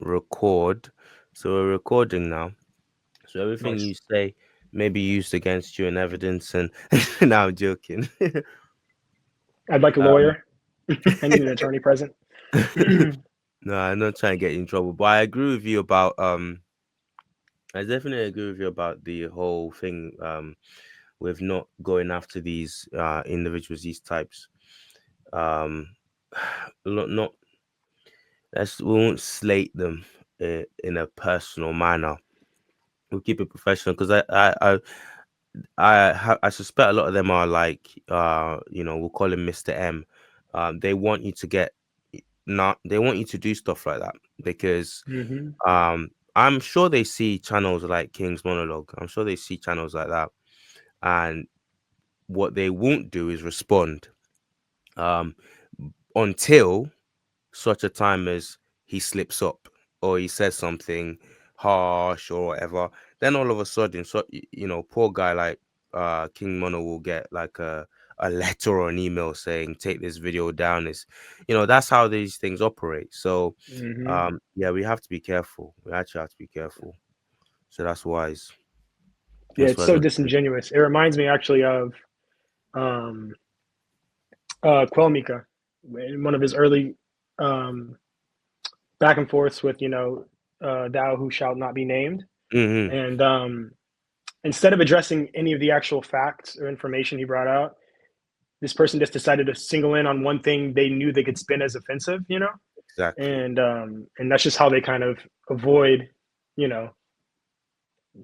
record. So we're recording now. So everything Nice. you say may be used against you in evidence. And now I'm joking. I'd like a um, lawyer. I need an attorney present. no, I'm not trying to get you in trouble, but I agree with you about I definitely agree with you about the whole thing with not going after these individuals, these types. Um, not we won't slate them in a personal manner. We'll keep it professional because I suspect a lot of them are like we'll call him Mr. M. They want you to get not they want you to do stuff like that because Hmm. I'm sure they see channels like King's Monologue. I'm sure they see channels like that, and what they won't do is respond um until such a time as he slips up or he says something harsh or whatever. Then all of a sudden, poor guy like King Mono will get like a letter or an email saying take this video down. Is that's how these things operate. So Hmm. yeah, we have to be careful. We actually have to be careful. So that's wise. Yeah, That's it's wise. so disingenuous. It reminds me actually of um, Quelmica in one of his early um, back and forths with thou who shalt not be named, Mm-hmm. and instead of addressing any of the actual facts or information he brought out, this person just decided to single in on one thing they knew they could spin as offensive, Exactly. and that's just how they kind of avoid, you know,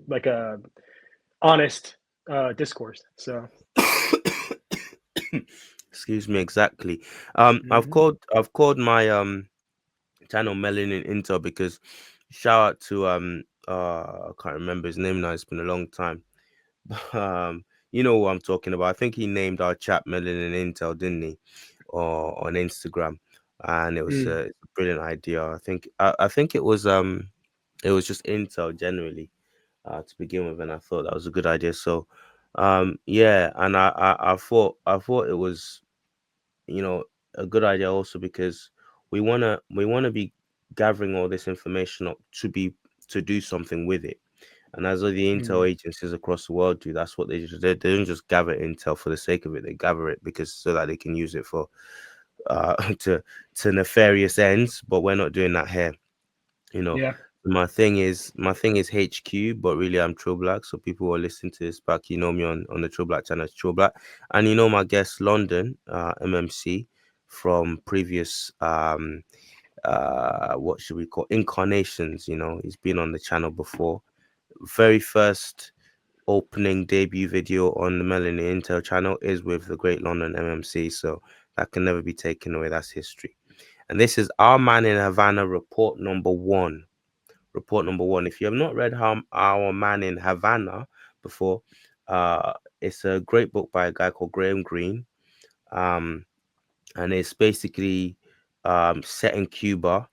like a honest discourse. So, Excuse me. Exactly. hmm I've called my channel Melanin Intel because shout out to I can't remember his name now. It's been a long time. You know what I'm talking about. I think he named our chat Melanin Intel, didn't he? Or on Instagram, and it's a brilliant idea. I think it was just Intel generally to begin with, and I thought that was a good idea. So yeah, and I thought it was you know a good idea also because we wanna be gathering all this information up to do something with it. And as all the intel mm, agencies across the world do, that's what they do. They don't just gather intel for the sake of it. They gather it because so that they can use it for to nefarious ends. But we're not doing that here. You know, yeah, my thing is HQ, but really I'm True Black. So people who are listening to this back, me on the True Black channel, it's True Black, and my guest London, MMC, from previous what should we call incarnations. He's been on the channel before. Very first opening debut video on the Melanie Intel channel is with the Great London MMC, so that can never be taken away. That's history. And this is Our Man in Havana report number one. Report number one. If you have not read Our Man in Havana before, it's a great book by a guy called Graham Greene. Um, and it's basically set in Cuba.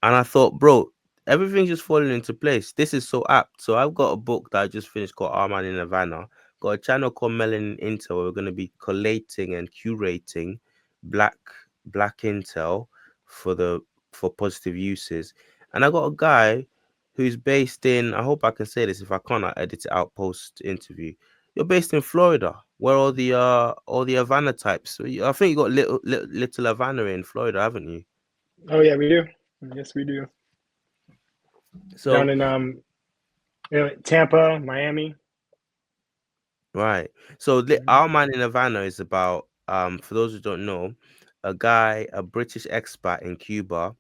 And I thought, bro, everything's just falling into place. This is so apt. So I've got a book that I just finished called Arman in Havana. Got a channel called Melanin Intel where we're going to be collating and curating black black intel for the for positive uses. And I got a guy who's based in, I hope I can say this. If I can't, I edit it out post interview. You're based in Florida, where all the Havana types. So I think you got little Havana in Florida, haven't you? oh yeah, we do. Yes, we do. Down So in Tampa, Miami. right. So Hmm. Our Man in Havana is about for those who don't know, a British expat in Cuba.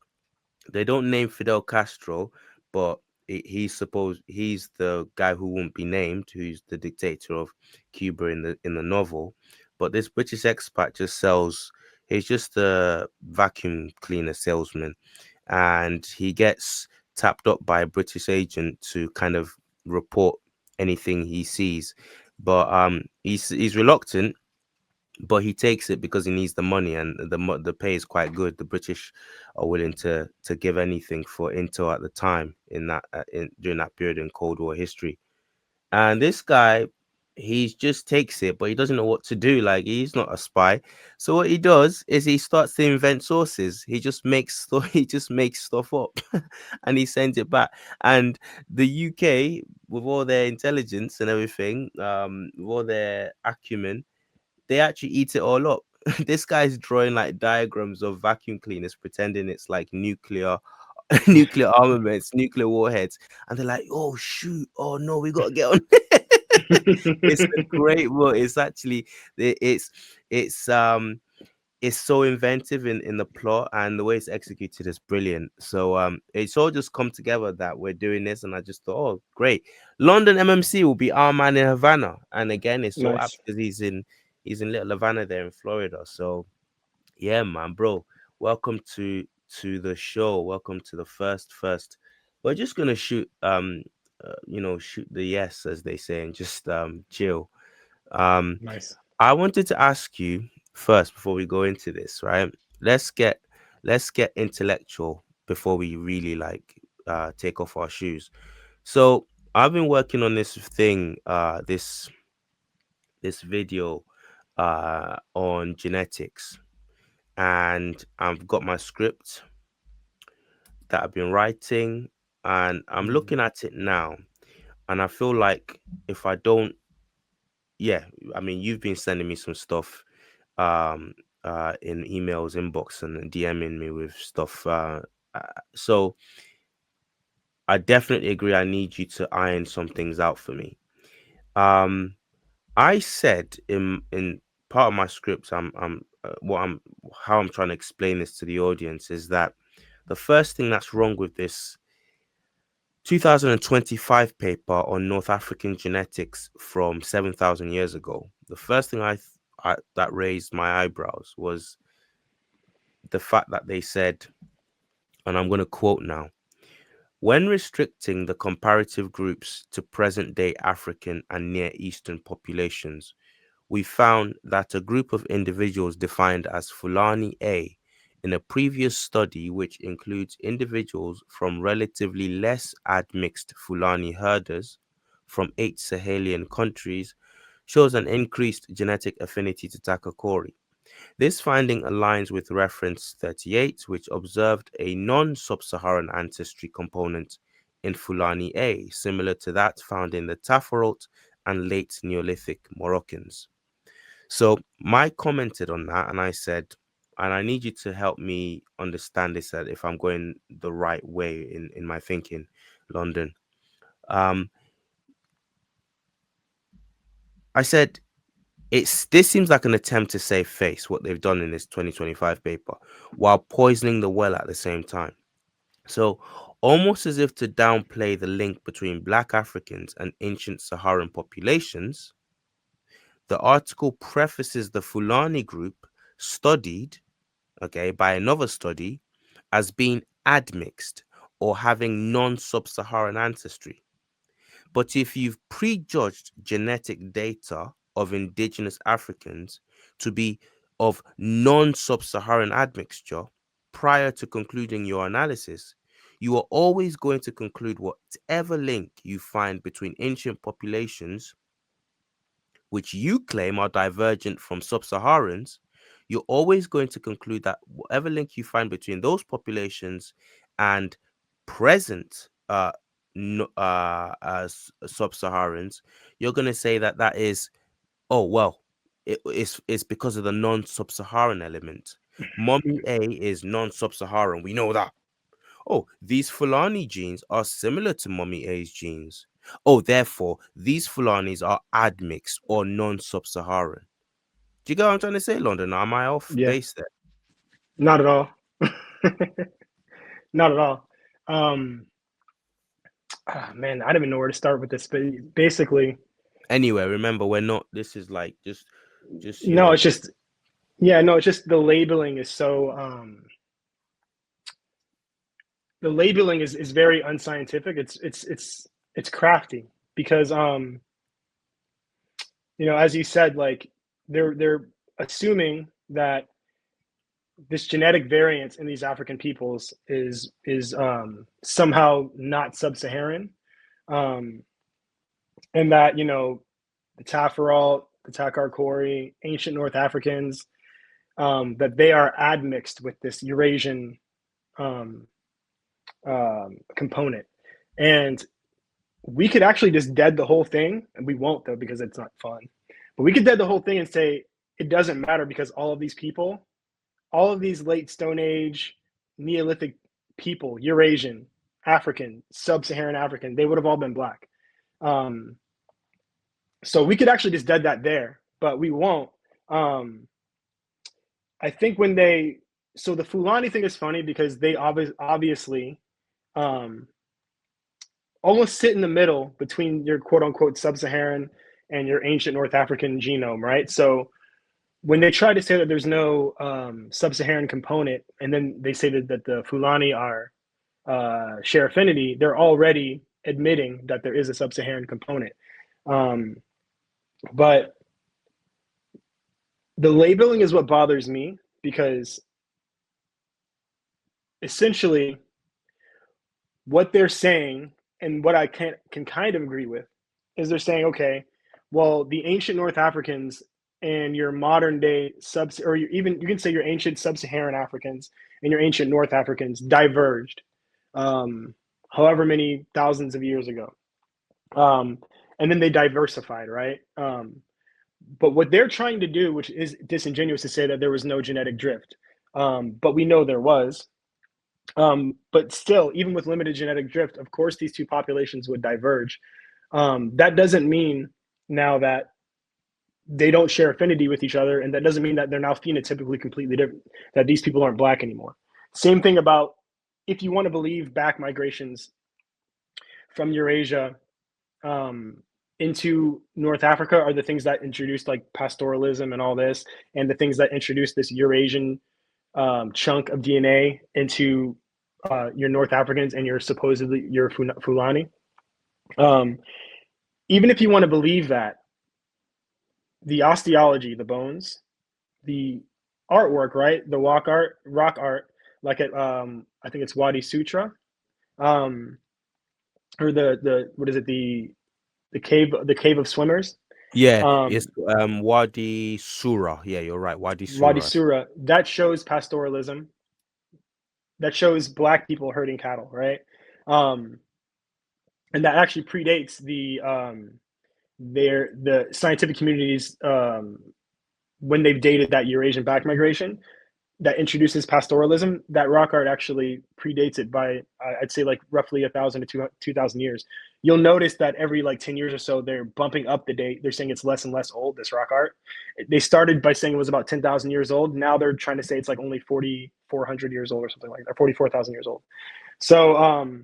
They don't name Fidel Castro, but he's the guy who won't be named, who's the dictator of Cuba in the novel. But this British expat just sells. He's just a vacuum cleaner salesman, and he gets tapped up by a British agent to kind of report anything he sees. But he's reluctant, but he takes it because he needs the money, and the pay is quite good. The British are willing to give anything for intel at the time in during that period in Cold War history. And this guy, he just takes it, but he doesn't know what to do. Like, he's not a spy. So what he does is he starts to invent sources. He just makes stuff. He just makes stuff up, and he sends it back. And the UK, with all their intelligence and everything, with all their acumen, they actually eat it all up. This guy's drawing like diagrams of vacuum cleaners, pretending it's like nuclear, nuclear armaments, nuclear warheads, and they're like, "Oh shoot! Oh no, we gotta get on." It's a great book. It's actually it's it's um it's so inventive in the plot, and the way it's executed is brilliant. So it's all just come together that we're doing this, and I just thought, oh great, London MMC will be our man in Havana, and again it's so apt Nice. because he's in Little Havana there in Florida. So yeah, man, bro, welcome to the show. Welcome to the first. We're just gonna shoot shoot the yes, as they say, and just chill. Um, Nice. I wanted to ask you first before we go into this, right? Let's get let's get intellectual before we really like take off our shoes. So I've been working on this thing, this video on genetics, and I've got my script that I've been writing, and I'm Mm. looking at it now, and I feel like if I don't, yeah, I mean, you've been sending me some stuff um in emails, inbox, and DMing me with stuff. Uh so I definitely agree. I need you to iron some things out for me. Um, I said in part of my script, I'm what I'm how I'm trying to explain this to the audience is that the first thing that's wrong with this 2025 paper on North African genetics from 7,000 years ago, the first thing I that raised my eyebrows was the fact that they said, and I'm going to quote now, when restricting the comparative groups to present day African and Near Eastern populations, we found that a group of individuals defined as Fulani A in a previous study, which includes individuals from relatively less admixed Fulani herders from 8 Sahelian countries, shows an increased genetic affinity to Takakori. This finding aligns with reference 38, which observed a non-sub-Saharan ancestry component in Fulani A, similar to that found in the Taforot and late Neolithic Moroccans. So my commented on that, and I said, and I need you to help me understand this, that if I'm going the right way in my thinking, London. Um, I said this seems like an attempt to save face, what they've done in this 2025 paper, while poisoning the well at the same time. So almost as if to downplay the link between Black Africans and ancient Saharan populations, the article prefaces the Fulani group studied, okay, by another study as being admixed or having non-sub-Saharan ancestry. But if you've prejudged genetic data of indigenous Africans to be of non-sub-Saharan admixture prior to concluding your analysis, you are always going to conclude whatever link you find between ancient populations, which you claim are divergent from sub-Saharans, you're always going to conclude that whatever link you find between those populations and present sub-Saharans, you're going to say that that is, oh well, it's because of the non-sub-Saharan element. Mommy A is non-sub-Saharan. We know that. Oh, these Fulani genes are similar to Mommy A's genes. Oh, therefore, these Fulanis are admixed or non-sub-Saharan. Do you get what I'm trying to say, London? Am I off Yeah. base there? Not at all. Not at all. Um, man, I don't even know where to start with this, but basically, Anyway, remember, we're not. This is like just no, it's just yeah, no, it's just the labeling is so the labeling is very unscientific. It's crafty because as you said, like they're assuming that this genetic variance in these African peoples is somehow not sub-Saharan, um, and that the Tafaralt, the Takarkori, ancient North Africans, that they are admixed with this Eurasian um, component. And we could actually just dead the whole thing, and we won't though because it's not fun. But we could dead the whole thing and say it doesn't matter because all of these people, all of these late Stone Age, Neolithic people, Eurasian, African, Sub-Saharan African, they would have all been black. So we could actually just dead that there, but we won't. I think when they, so the Fulani thing is funny because they obviously almost sit in the middle between your quote unquote Sub-Saharan and your ancient North African genome, right? So when they try to say that there's no Sub-Saharan component, and then they say that the Fulani are share affinity, they're already admitting that there is a Sub-Saharan component. But the labeling is what bothers me because essentially what they're saying and what I can kind of agree with is they're saying, okay, well, the ancient North Africans and your modern day or even you can say your ancient Sub-Saharan Africans and your ancient North Africans diverged however many thousands of years ago. And then they diversified, right? But what they're trying to do, which is disingenuous to say that there was no genetic drift, but we know there was. But still, even with limited genetic drift, of course, these two populations would diverge. That doesn't mean now that they don't share affinity with each other, and that doesn't mean that they're now phenotypically completely different, that these people aren't black anymore. Same thing about, if you want to believe back migrations from Eurasia into North Africa are the things that introduced like pastoralism and all this, and the things that introduced this Eurasian chunk of DNA into your North Africans and your supposedly your Fulani. Even if you want to believe that, the osteology, the bones, the artwork, right, the rock art, like at I think it's Wadi Sutra, or the what is it, the cave of swimmers. Yeah, it's Wadi Surah. Yeah, you're right, Wadi Wadi Surah. Sura, that shows pastoralism. That shows black people herding cattle, right? And that actually predates the scientific communities when they've dated that Eurasian back migration that introduces pastoralism. That rock art actually predates it by I'd say like roughly 1,000 to 2,000 years. You'll notice that every like 10 years or so they're bumping up the date. They're saying it's less and less old, this rock art. They started by saying it was about 10,000 years old. Now they're trying to say it's like only 4,400 years old or something like that, 44,000 years old. So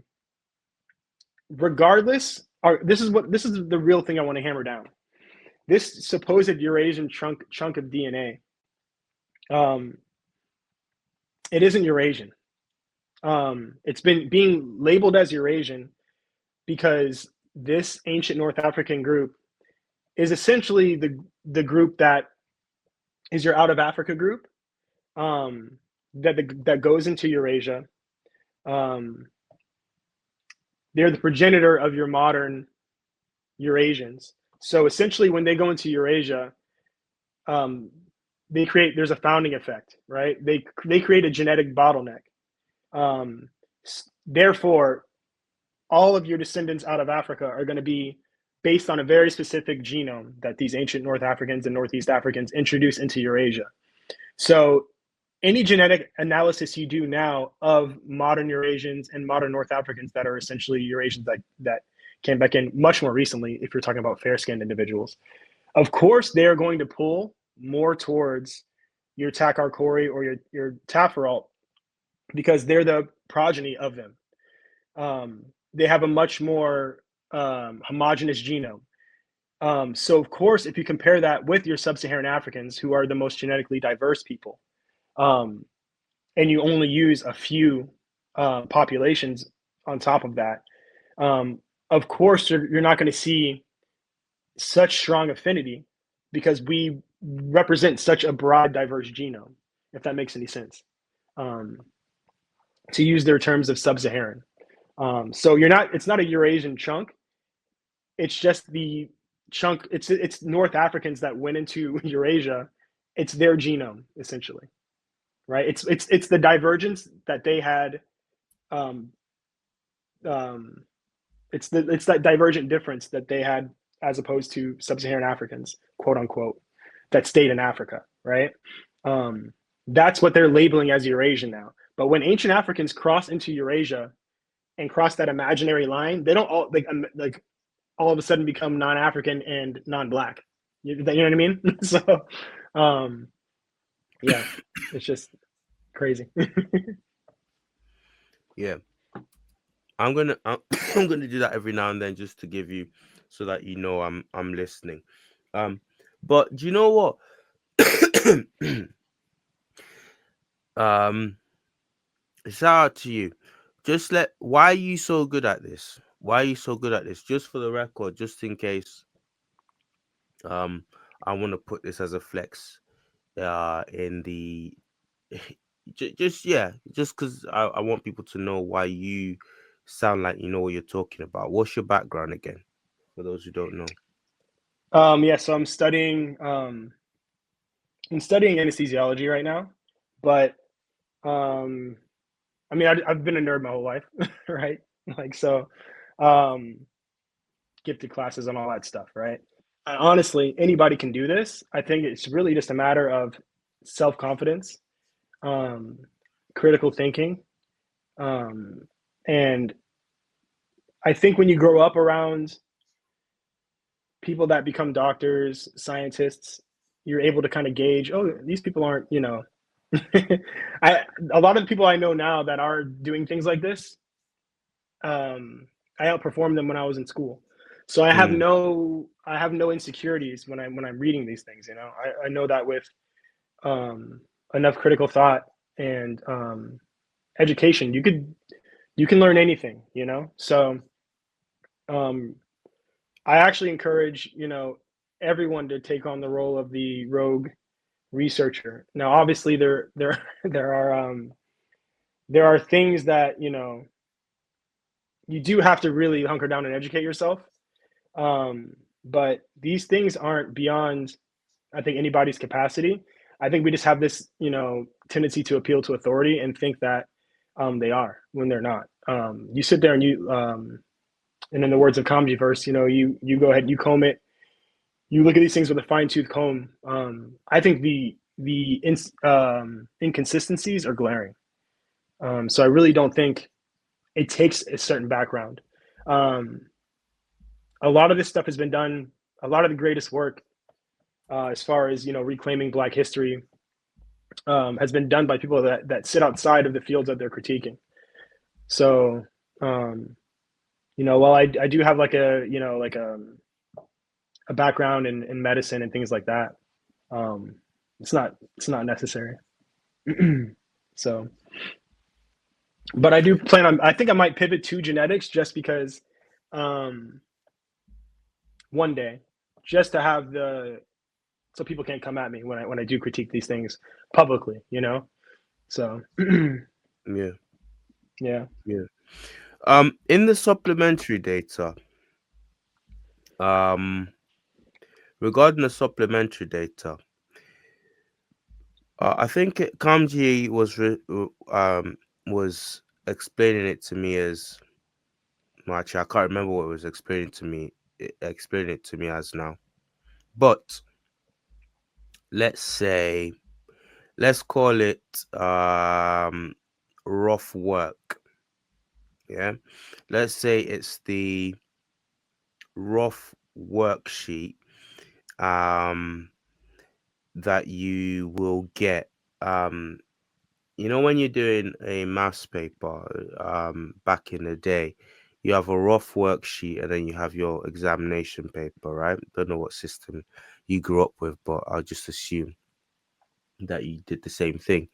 regardless, this is the real thing I want to hammer down. This supposed Eurasian chunk of DNA, it isn't Eurasian. It's been being labeled as Eurasian because this ancient North African group is essentially the group that is your out of Africa group, that goes into Eurasia. They're the progenitor of your modern Eurasians. So essentially, when they go into Eurasia, there's a founding effect, right? They create a genetic bottleneck. Therefore, all of your descendants out of Africa are going to be based on a very specific genome that these ancient North Africans and Northeast Africans introduced into Eurasia. So any genetic analysis you do now of modern Eurasians and modern North Africans that are essentially Eurasians that came back in much more recently, if you're talking about fair-skinned individuals, of course, they are going to pull more towards your Takarkori or your Tafaralt because they're the progeny of them. They have a much more homogeneous genome. So, of course, if you compare that with your Sub-Saharan Africans, who are the most genetically diverse people, and you only use a few populations on top of that, of course, you're not going to see such strong affinity because we represent such a broad, diverse genome, if that makes any sense, to use their terms of Sub-Saharan. So it's not a Eurasian chunk. It's just the chunk. It's North Africans that went into Eurasia. It's their genome essentially, right? It's the divergence that they had. Um, um, it's that divergent difference that they had as opposed to sub-Saharan Africans, quote unquote, that stayed in Africa, right? Um, that's what they're labeling as Eurasian now. But when ancient Africans cross into Eurasia and cross that imaginary line, they don't all like all of a sudden become non-African and non-black. You know what I mean? So, um, yeah, it's just crazy. Yeah, I'm I'm gonna do that every now and then just to give you, so that you know I'm listening. Um, but do you know what? um, Shout out to you. Just let. Why are you so good at this? Why are you so good at this? Just for the record, just in case. Um, I want to put this as a flex. In the just yeah, just because I want people to know why you sound like you know what you're talking about. What's your background again, for those who don't know? Yeah, so I'm studying anesthesiology right now, but um, I mean, I've been a nerd my whole life, right? Like, so, um, gifted classes and all that stuff, right? And honestly, anybody can do this. I think it's really just a matter of self confidence, um, critical thinking, um, and I think when you grow up around people that become doctors, scientists, you're able to kind of gauge, oh, these people aren't, I a lot of the people I know now that are doing things like this, um, I outperformed them when I was in school. So Mm, I have no insecurities when I'm reading these things. I know that with um, enough critical thought and education, you can learn anything. So um, I actually encourage everyone to take on the role of the rogue researcher. Now, obviously, there there are things that you do have to really hunker down and educate yourself. Um, but these things aren't beyond, I think, anybody's capacity. I think we just have this, tendency to appeal to authority and think that they are when they're not. You sit there and and in the words of Comedy Verse, you go ahead, you comb it, you look at these things with a fine tooth comb. I think the inconsistencies are glaring. So I really don't think it takes a certain background. Um, a lot of this stuff has been done. A lot of the greatest work, as far as reclaiming Black history, has been done by people that sit outside of the fields that they're critiquing. So, um, while I do have like a background in medicine and things like that, um, it's not necessary. So, but I do plan on. I think I might pivot to genetics just because, um, one day, just to have the so people can't come at me when I do critique these things publicly. So yeah, yeah. yeah. In the supplementary data, um, regarding the supplementary data, I think Kamji was explaining it to me as, well, actually, I can't remember what it was explaining it to me as now. But let's say, let's call it rough work. Yeah. Let's say it's the rough worksheet um that you will get, um when you're doing a maths paper, back in the day, you have a rough worksheet and then you have your examination paper, right? Don't know what system you grew up with, but I'll just assume that you did the same thing.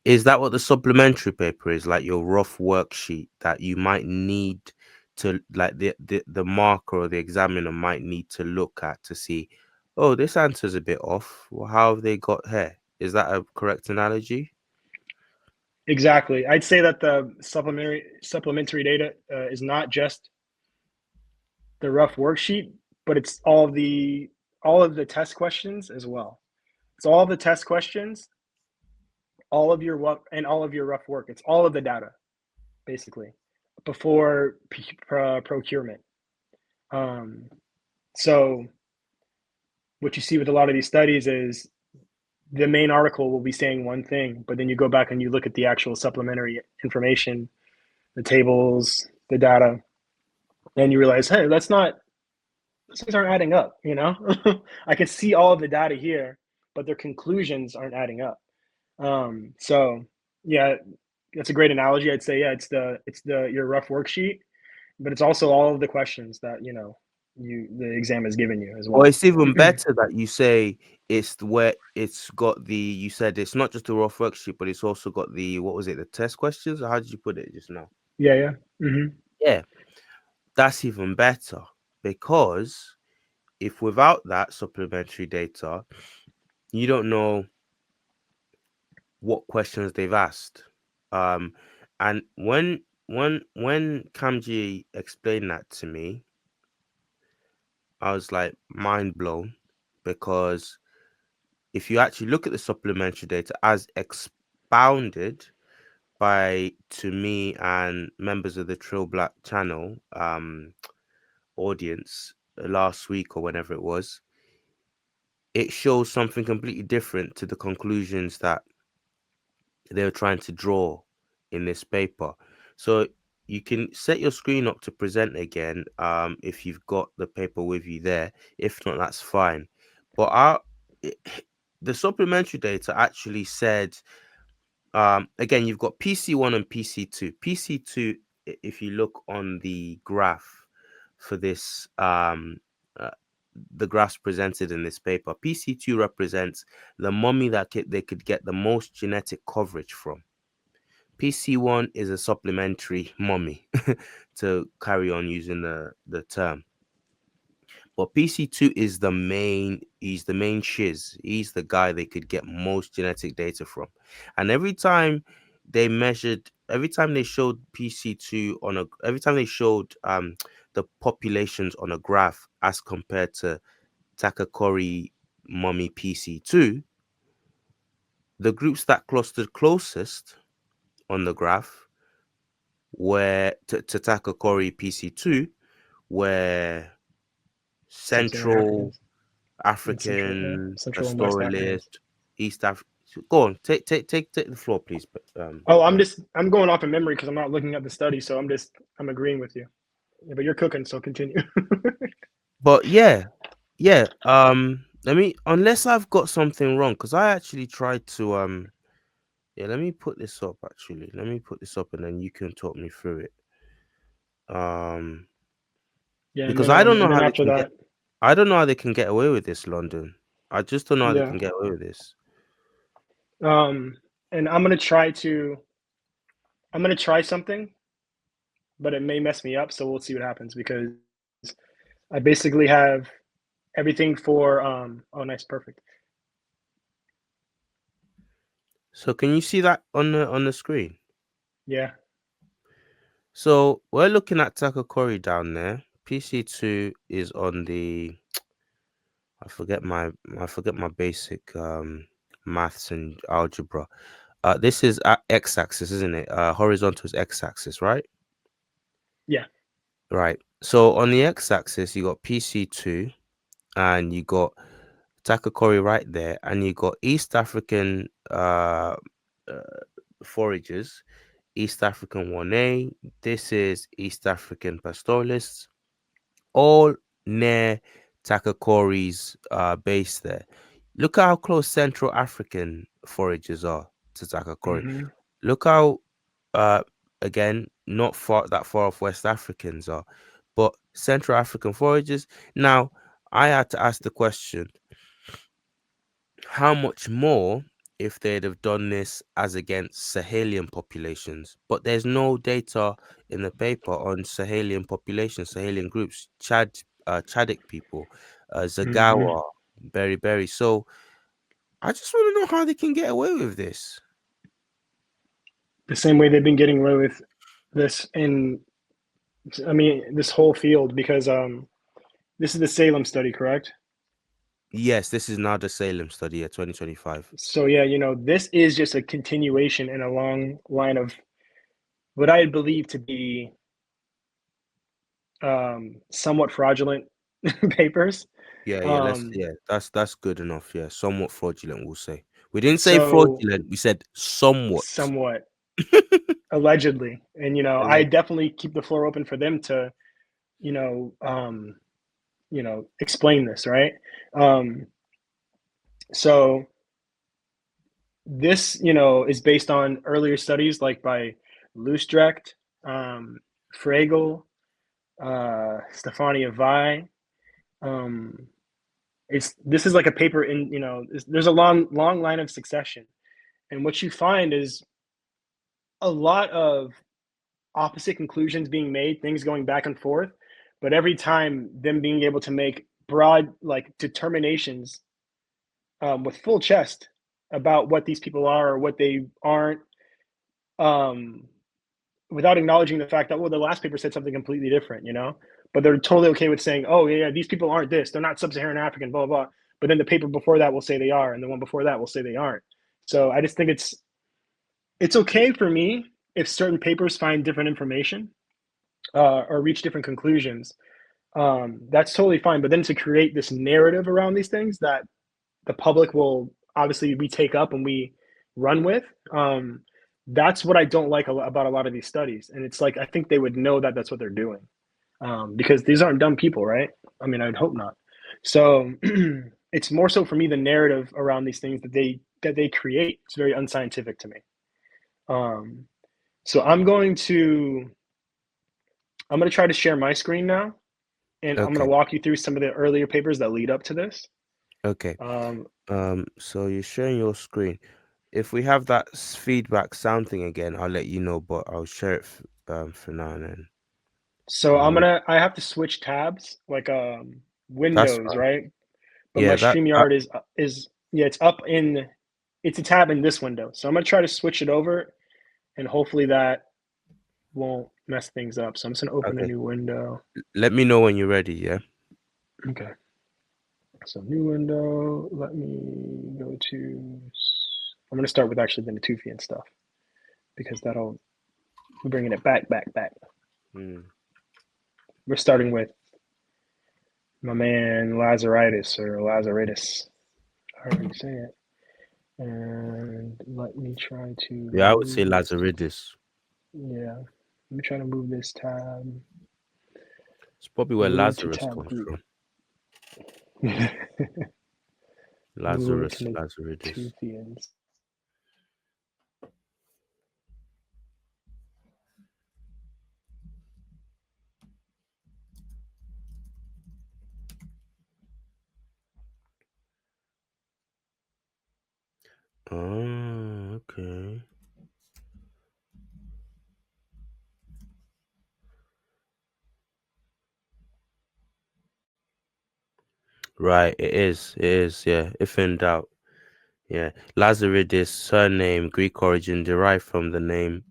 Is that what the supplementary paper is? Like your rough worksheet that you might need to, like, the marker or the examiner might need to look at to see, oh, this answer's a bit off. Well, how have they got here? Is that a correct analogy? Exactly. I'd say that the supplementary data is not just the rough worksheet, but it's all of the test questions as well. It's all the test questions, all of your all of your rough work. It's all of the data basically before procurement. Um, so what you see with a lot of these studies is the main article will be saying one thing, but then you go back and you look at the actual supplementary information, the tables, the data, and you realize, hey, that's not those things aren't adding up. You know, I can see all of the data here, but their conclusions aren't adding up. So yeah, that's a great analogy. I'd say yeah, it's the your rough worksheet, but it's also all of the questions that the exam has given you as Or well. it's even better that you say it's where it's got the, you said it's not just the rough worksheet, but it's also got the, what was it, the test questions? Or how did you put it just now? Yeah, yeah. Hmm. Yeah, that's even better because if without that supplementary data, you don't know what questions they've asked. Um, and when Kamji explained that to me, I was like mind blown because if you actually look at the supplementary data as expounded by to me and members of the Trill Black channel audience last week or whenever it was, it shows something completely different to the conclusions that they were trying to draw in this paper. So you can set your screen up to present again if you've got the paper with you there. If not, that's fine. But the supplementary data actually said, again, you've got PC1 and PC2. PC2, if you look on the graph for this, uh, the graphs presented in this paper, PC2 represents the mummy that they could get the most genetic coverage from. PC1 is a supplementary mummy to carry on using the term. But PC2 is he's the main shiz. He's the guy they could get most genetic data from. And every time they showed PC2 every time they showed the populations on a graph as compared to Takakori mummy PC2, the groups that clustered closest on the graph were to Takakori PC2 were Sub-Saharan Central Africans and African, Central and West Africans. pastoralist, East Africa. Go on, take the floor, please. Oh, I'm going off of memory because I'm not looking at the study, so I'm agreeing with you. Yeah, but you're cooking, so continue. But yeah, yeah. Let me, unless I've got something wrong, because I actually tried to yeah. Let me put this up. Actually, let me put this up, and then you can talk me through it. Um, Yeah, because I don't know and then how they after can get. that, I don't know how they can get away with this, London. I just don't know how they yeah. can get away with this. Um, and I'm gonna try something, but it may mess me up, so we'll see what happens because I basically have everything for oh nice, perfect. So can you see that on the screen? Yeah. So we're looking at Takakori down there. PC2 is on the, I forget my basic maths and algebra. This is at x-axis, isn't it? Horizontal is x-axis, right? Yeah. Right. So on the x-axis you got PC2 and you got Takakori right there, and you got East African uh foragers, East African 1A. This is East African pastoralists, all near Takakori's base there. Look how close Central African foragers are to Takakori. Hmm. Look how again not far off West Africans are, but Central African foragers. Now I had to ask the question, how much more if they'd have done this as against Sahelian populations? But there's no data in the paper on Sahelian populations, Sahelian groups, Chadic people, Hmm. Zagawa, beri-beri. So I just want to know how they can get away with this. The same way they've been getting away with this in, I mean, this whole field because This is the Salem study, correct? Yes, this is now the Salem study, yeah, 2025. So yeah, this is just a continuation and a long line of what I believe to be somewhat fraudulent papers. Yeah, yeah, Um, that's good enough. Yeah, somewhat fraudulent, we'll say. We didn't say so fraudulent, we said somewhat. somewhat allegedly, and I Alleged. definitely keep the floor open for them to you know explain this, right? Um, so this is based on earlier studies like by Loosdrecht, Fragel, Stefania Vi. Um, this is like a paper in there's a long line of succession, and what you find is a lot of opposite conclusions being made, things going back and forth, but every time them being able to make broad like determinations with full chest about what these people are or what they aren't, um, without acknowledging the fact that, well, the last paper said something completely different, but they're totally okay with saying, oh yeah, these people aren't this, they're not sub-Saharan African, blah blah. But then the paper before that will say they are, and the one before that will say they aren't. So I just think it's okay for me if certain papers find different information or reach different conclusions. That's totally fine. But then to create this narrative around these things that the public will obviously we take up and we run with. That's what I don't like about a lot of these studies. And it's like I think they would know that that's what they're doing, because these aren't dumb people, right? I mean, I'd hope not. So it's more so for me the narrative around these things that they create. It's very unscientific to me. Um, so I'm going to try to share my screen now, and I'm going to Okay, walk you through some of the earlier papers that lead up to this. okay. Um, So you're sharing your screen. If we have that feedback sound thing again, I'll let you know, but I'll share it for now and then. so Um, I have to switch tabs like that's Windows, fine. right? But my Yeah, StreamYard is yeah, it's a tab in this window. So I'm gonna try to switch it over, and hopefully that won't mess things up. So I'm just gonna open a okay. new window. Let me know when you're ready, yeah? Okay. So new window. Let me go to. I'm gonna start with actually the Natufian stuff because that'll we're bringing it back. Mm. We're starting with my man Lazaritis or Lazaritis, however you say it. And let me try to Yeah, I would say move this. Lazaridis. Yeah, let me try to move this tab. It's probably where Move to Lazarus tab comes group. from. Move Lazarus, to Lazaridis. Natufians. Oh, okay. Right, it is. It is, yeah. If in doubt. Yeah. Lazaridis, surname, Greek origin, derived from the name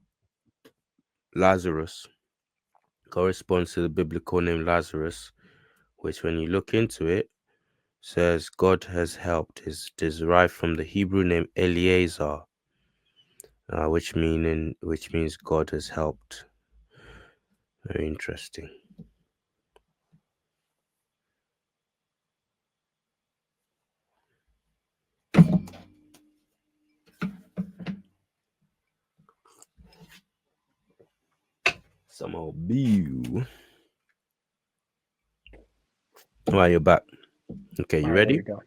Lazarus, corresponds to the biblical name Lazarus, which when you look into it, says God has helped, is derived from the Hebrew name Eliezer, which means God has helped. Very interesting. Somehow view. Right, you're back. Okay, All you right, there ready? we go.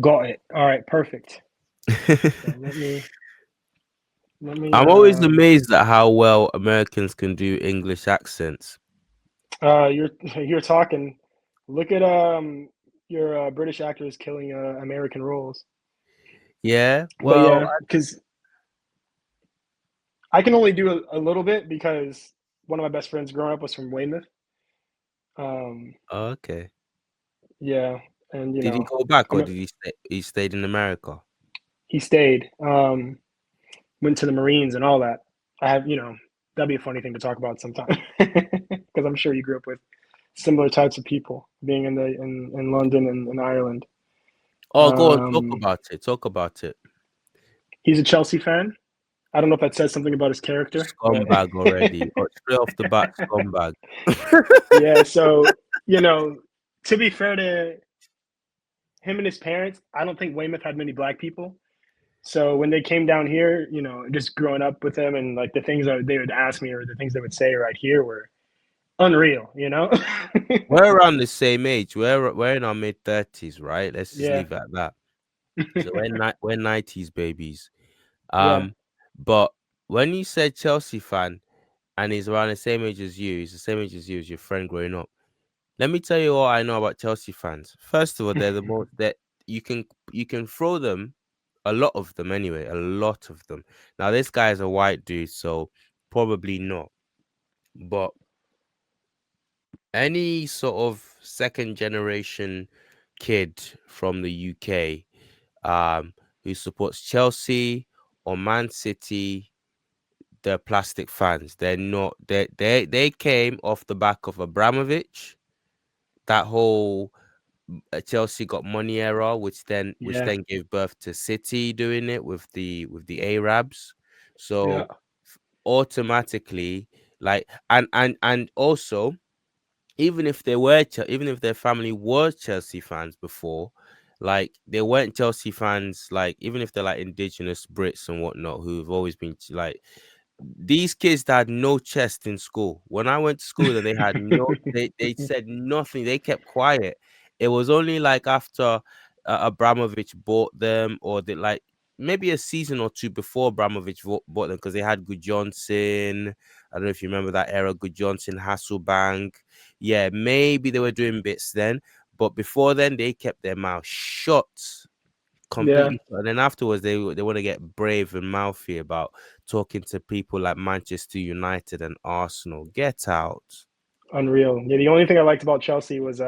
Got it. All right, perfect. So let me I'm always amazed at how well Americans can do English accents. you're talking. Look at your British actors killing American roles. Yeah, But well, yeah, because I can only do a little bit because one of my best friends growing up was from Weymouth. Um, okay. yeah, and Did he go back I'm or a, did he stay? He stayed in America. he stayed, went to the Marines and all that. I have, that'd be a funny thing to talk about sometime because I'm sure you grew up with similar types of people being in London and Ireland. Oh, go on, talk Um, about it. Talk about it. he's a Chelsea fan. I don't know if that says something about his character, but Scumbag already. Oh, straight off the bat, scumbag. yeah. So you know, to be fair to him and his parents, I don't think Weymouth had many black people. So when they came down here, just growing up with them and like the things that they would ask me or the things they would say right here were unreal. We're around the same age. We're in our mid-30s, right? Let's just Yeah, leave it at that. So we're 90s babies. yeah, Um, but when you said Chelsea fan and he's around the same age as you, he's the same age as you as your friend growing up. Let me tell you all I know about Chelsea fans. First of all, they're the most that you can throw them, a lot of them anyway, a lot of them. Now this guy is a white dude, so probably not. But any sort of second generation kid from the UK who supports Chelsea or Man City, they're plastic fans. They're not they came off the back of Abramovich, that whole Chelsea got money era, which yeah, then gave birth to City doing it with the Arabs. yeah, So automatically, like and also even if their family was Chelsea fans before, like they weren't Chelsea fans. Like even if they're like indigenous Brits and whatnot who've always been like these kids that had no chest in school. When I went to school and they had no, they said nothing. They kept quiet. It was only like after Abramovich bought them, or they like maybe a season or two before Abramovich bought them because they had Good Johnson. I don't know if you remember that era, Good Johnson, Hasselbank. Yeah, maybe they were doing bits then, but before then they kept their mouth shut yeah. completely. And then afterwards, they want to get brave and mouthy about talking to people like Manchester United and Arsenal. Get out! Unreal. Yeah, the only thing I liked about Chelsea was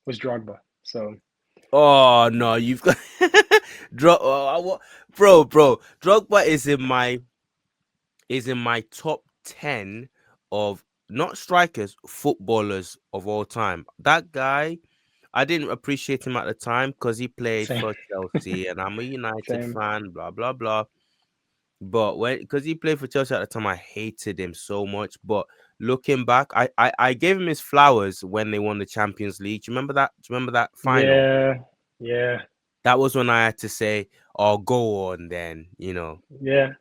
Drogba. So Oh no, you've got bro. Drogba is in my top 10 of not strikers, footballers of all time. That guy, I didn't appreciate him at the time because he played same, for Chelsea, and I'm a United same. fan. Blah blah blah. But when because he played for Chelsea at the time, I hated him so much. But looking back, I gave him his flowers when they won the Champions League. Do you remember that? Do you remember that final? Yeah, yeah, That was when I had to say, "Oh, go on, then." You know. yeah.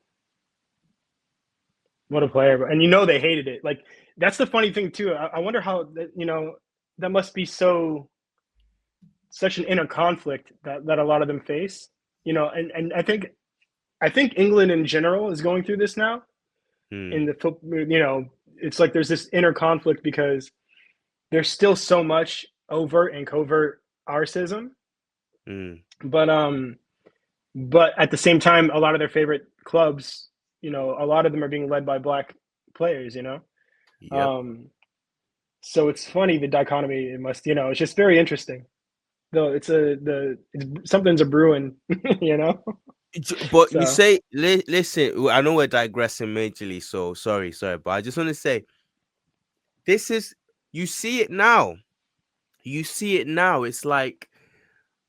What a player! And they hated it. Like that's the funny thing too. I wonder how that must be such an inner conflict that a lot of them face. And I think England in general is going through this now. Hmm. In the it's like there's this inner conflict because there's still so much overt and covert arsenal, Hmm. but at the same time, a lot of their favorite clubs, a lot of them are being led by black players. Yep. Um, so it's funny the dichotomy. It must, it's just very interesting. Though something's a brewing, you know. But you So say, listen, I know we're digressing majorly, so sorry, but I just want to say, this is you see it now. You see it now. It's like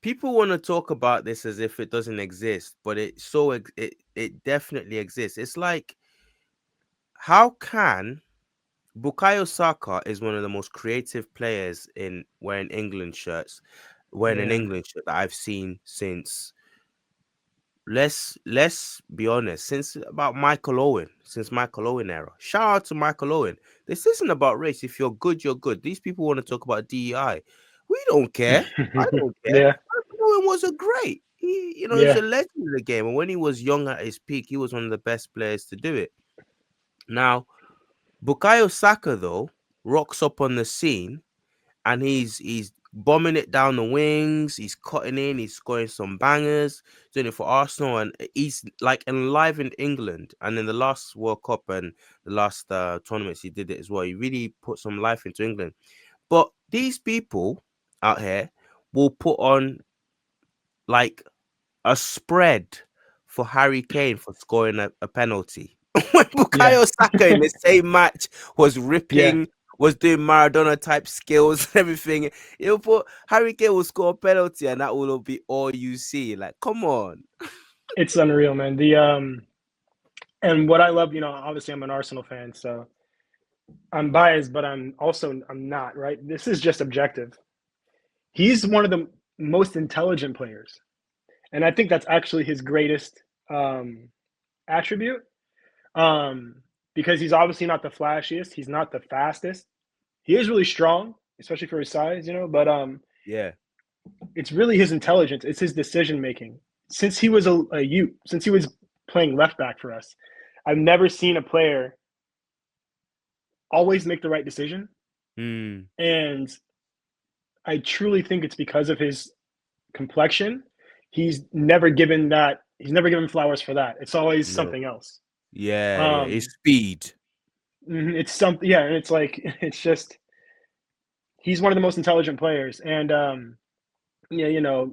people want to talk about this as if it doesn't exist, but it definitely exists. It's like how can Bukayo Saka is one of the most creative players in wearing an yeah, England shirt that I've seen since let's be honest, since Michael Owen era. Shout out to Michael Owen. This isn't about race. If you're good, you're good. These people want to talk about DEI. We don't care. I don't care. yeah, Michael Owen was a great. He's a yeah, legend of the game. And when he was young at his peak, he was one of the best players to do it. Now, Bukayo Saka though rocks up on the scene and he's bombing it down the wings. He's cutting in. He's scoring some bangers, doing it for Arsenal, and he's like enlivened England. And in the last World Cup and the last tournaments, he did it as well. He really put some life into England. But these people out here will put on like a spread for Harry Kane for scoring a penalty. When yeah, Bukayo Saka in the same match was yeah, ripping was doing Maradona type skills and everything. He'll put Harry Kane will score a penalty and that will be all you see. Like, come on. It's unreal, man. The and what I love, obviously I'm an Arsenal fan, so I'm biased, but I'm not, right? This is just objective. He's one of the most intelligent players. And I think that's actually his greatest attribute. Because he's obviously not the flashiest, he's not the fastest. He is really strong, especially for his size, but Yeah. it's really his intelligence, it's his decision making. Since he was a youth, since he was playing left back for us, I've never seen a player always make the right decision. Mm, And I truly think it's because of his complexion. He's never given flowers for that. It's always no. something else. Yeah, yeah. It's Um speed. it's something, yeah, and it's like it's just he's one of the most intelligent players. And yeah,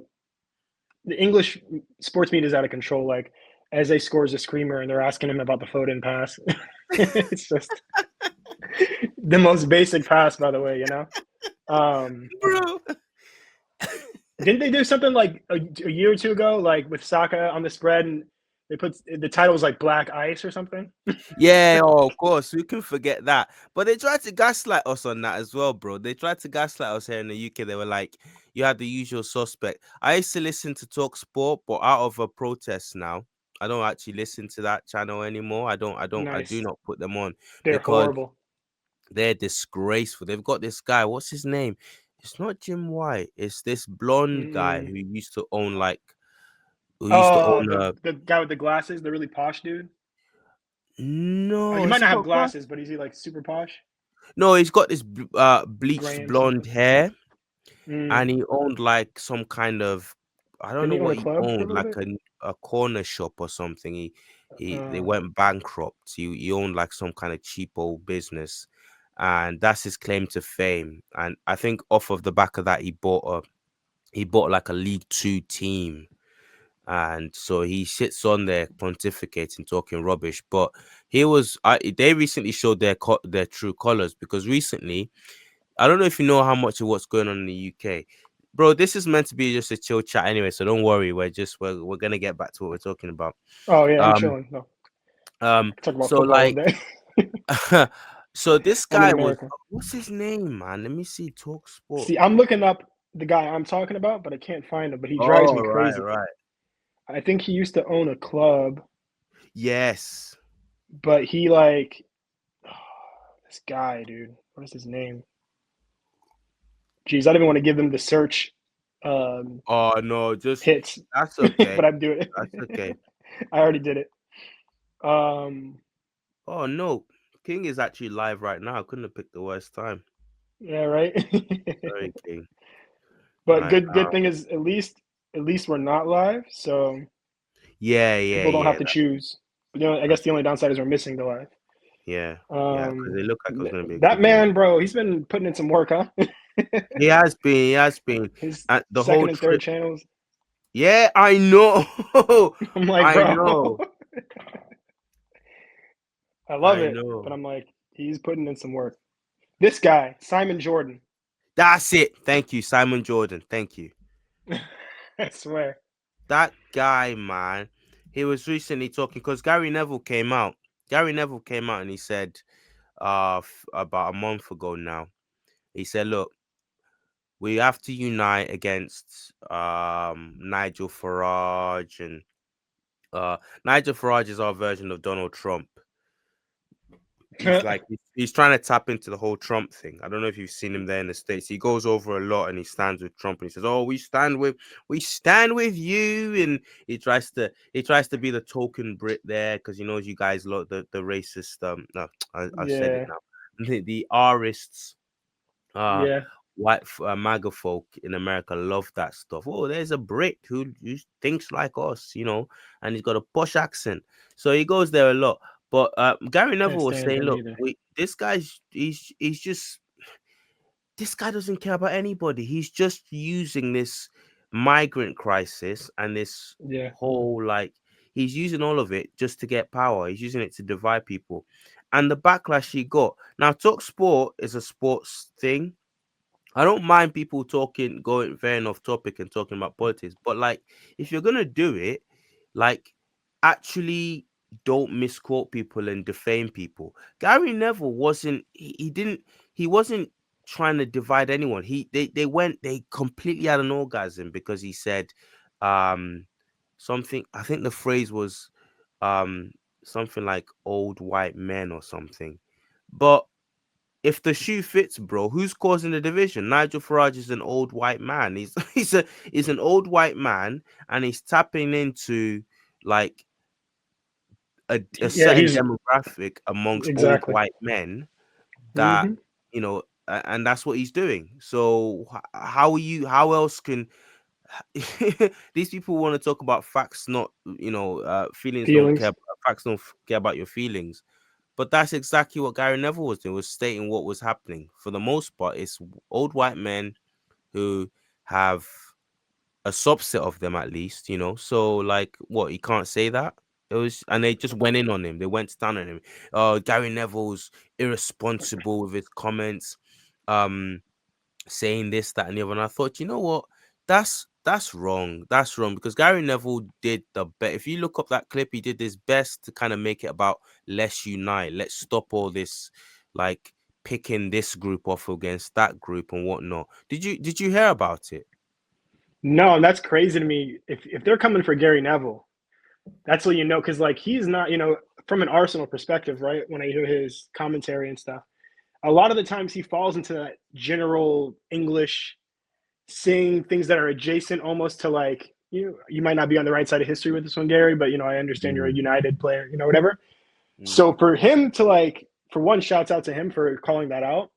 the English sports media is out of control. Like Eze scores a screamer and they're asking him about the Foden pass. It's just the most basic pass, by the way. Um, Bro. didn't they do something like a year or two ago, like with Saka on the spread, and they put the title was like Black Ice or something? Yeah, oh, of course, we can forget that. But they tried to gaslight us on that as well, bro. They tried to gaslight us here in the UK. They were like, you had the usual suspect. I used to listen to Talk Sport, but out of a protest now, I don't actually listen to that channel anymore. I do Nice. not put them on They're because horrible. they're disgraceful. They've got this guy, what's his name? It's not Jim White, it's this blonde guy Mm-mm. who used to own like who used to Oh, own the guy with the glasses, the really posh dude. He no, might has he not have got glass? glasses, but is he like super posh? No, he's got this bleached Graham blonde something. hair, Mm. and he owned like some kind of I don't Didn't know he own a what he club for a owned, little like bit? a corner shop or something. He they Uh, went bankrupt. He owned like some kind of cheapo business, and that's his claim to fame. And I think off of the back of that, he bought like a League 2 team. And so he sits on there pontificating, talking rubbish. But they recently showed their true colors because recently I don't know if you know how much of what's going on in the UK. Bro, this is meant to be just a chill chat anyway, so don't worry. We're gonna get back to what we're talking about. oh yeah, I'm Um chilling. No, um I talk about so football all like day. so this I'm in guy was America. what's his name, man? Let me see. Talk Sport. See, I'm looking up the guy I'm talking about, but I can't find him. But he drives Oh, me right, crazy. right. I think he used to own a club, Yes. but he like this guy, dude. What is his name? Jeez, I don't even want to give them the search um, Oh no, just hits, that's okay. but I'm doing That's it. okay. I already did it. Um, Oh no. King is actually live right now. I couldn't have picked the worst time. yeah, right. Sorry, King. But Right. good thing is at least we're not live, so Yeah, yeah, people don't have yeah. to choose. But, I guess That's the only downside is we're missing the live. yeah, yeah. Because it looked like it was gonna be a That good one. man, bro, he's been putting in some work, huh? He has been. He has been. His And the whole second and third trip. channels. Yeah, I know. I'm like, I bro, know. I love I it, but know. I'm like, he's putting in some work. This guy, Simon Jordan. That's it. Thank you, Simon Jordan. Thank you. I swear. That guy, man. He was recently talking because Gary Neville came out. Gary Neville came out and he said, about a month ago now. He said, "Look, we have to unite against Nigel Farage and Nigel Farage is our version of Donald Trump. He's like he's trying to tap into the whole Trump thing. I don't know if you've seen him there in the States. He goes over a lot and he stands with Trump and he says, "Oh, we stand with you." And he tries to be the token Brit there because he knows you guys lot the racist no, I said it Yeah, now. The Rists uh yeah, MAGA folk in America love that stuff. Oh, there's a Brit who thinks like us, and he's got a posh accent. So he goes there a lot. But Gary can't Neville was stand saying, him look, either. this guy's he's just this guy doesn't care about anybody. He's just using this migrant crisis and this Yeah, whole like he's using all of it just to get power. He's using it to divide people. and the backlash he got. Now, talk sport is a sports thing. I don't mind people talking, going very off topic and talking about politics, but like, if you're gonna do it, like, actually don't misquote people and defame people. Gary Neville wasn't. He didn't. He wasn't trying to divide anyone. They completely had an orgasm because he said, um, something. I think the phrase was, um, something like "old white men" or something, but if the shoe fits, bro, who's causing the division? Nigel Farage is an old white man. He's an old white man, and he's tapping into like a Yeah, certain he's demographic amongst old exactly. white men that Hmm. and that's what he's doing. So how are you? How else can these people want to talk about facts? Not feelings don't care. Feelings. About, facts don't care about your feelings. But that's exactly what Gary Neville was doing, was stating what was happening. For the most part, it's old white men who have a subset of them at least, So like what, he can't say that? It was and they just went in on him. They went down on him. Gary Neville's irresponsible with his comments. Um saying this, that, and the other. And I thought, you know what? That's wrong. That's wrong because Gary Neville did the best. If you look up that clip, he did his best to kind of make it about let's unite, let's stop all this like picking this group off against that group and whatnot. Did you hear about it? No, and that's crazy to me. If they're coming for Gary Neville, that's what you know, because like he's not, from an Arsenal perspective, right? When I hear his commentary and stuff, a lot of the times he falls into that general English, saying things that are adjacent almost to like you might not be on the right side of history with this one, Gary, but I understand you're a Mm, United player, whatever. mm. So for him to like, for one, shouts out to him for calling that out.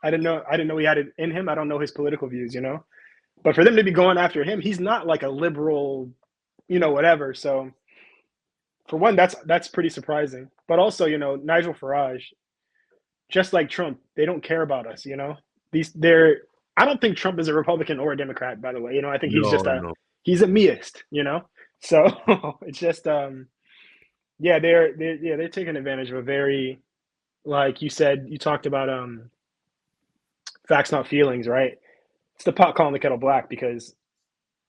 I didn't know he had it in him. I don't know his political views. But for them to be going after him, he's not like a liberal, whatever. So for one, that's pretty surprising. But also, Nigel Farage, just like Trump, they don't care about us. They're. I don't think Trump is a Republican or a Democrat. By the way, I think he's just No, a no. he's a meist. So it's just yeah, they're taking advantage of a very, like you said, you talked about facts not feelings, right? It's the pot calling the kettle black because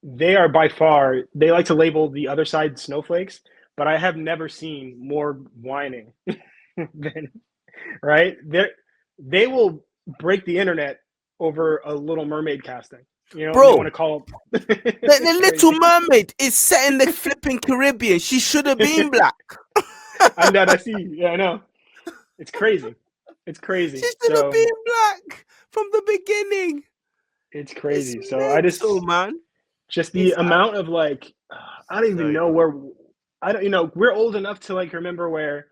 they are by far, they like to label the other side snowflakes, but I have never seen more whining than, right? They will break the internet over a Little Mermaid casting, and they want Bro, to call the it's Little crazy. Mermaid is set in the flipping Caribbean. She should have been black. I'm that I see. Yeah, I know. It's crazy. It's She crazy. should have So been black from the beginning. it's It's crazy. So I mental, man. just the It's amount of like, I don't even sorry. know where, I don't, we're old enough to like remember where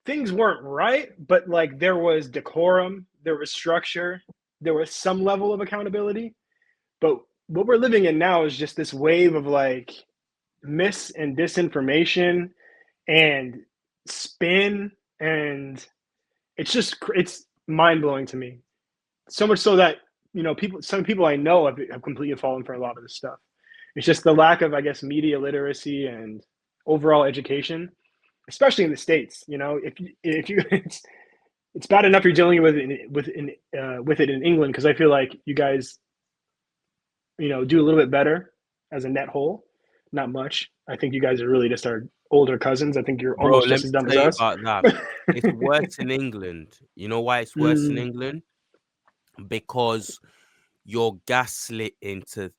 things weren't right, but like there was decorum, there was structure, there was some level of accountability. But what we're living in now is just this wave of like mis and disinformation and spin, and it's mind blowing to me. So much so that some people I know have completely fallen for a lot of this stuff. It's just the lack of, I guess, media literacy and overall education, especially in the states. If you it's bad enough you're dealing with it in England, because I feel like you guys do a little bit better as a net whole. Not much. I think you guys are really just our older cousins. I think you're Bro, almost let just me as dumb as tell you us. about that. It's worse in England. You know why it's worse in Mm, England? Because you're gaslit into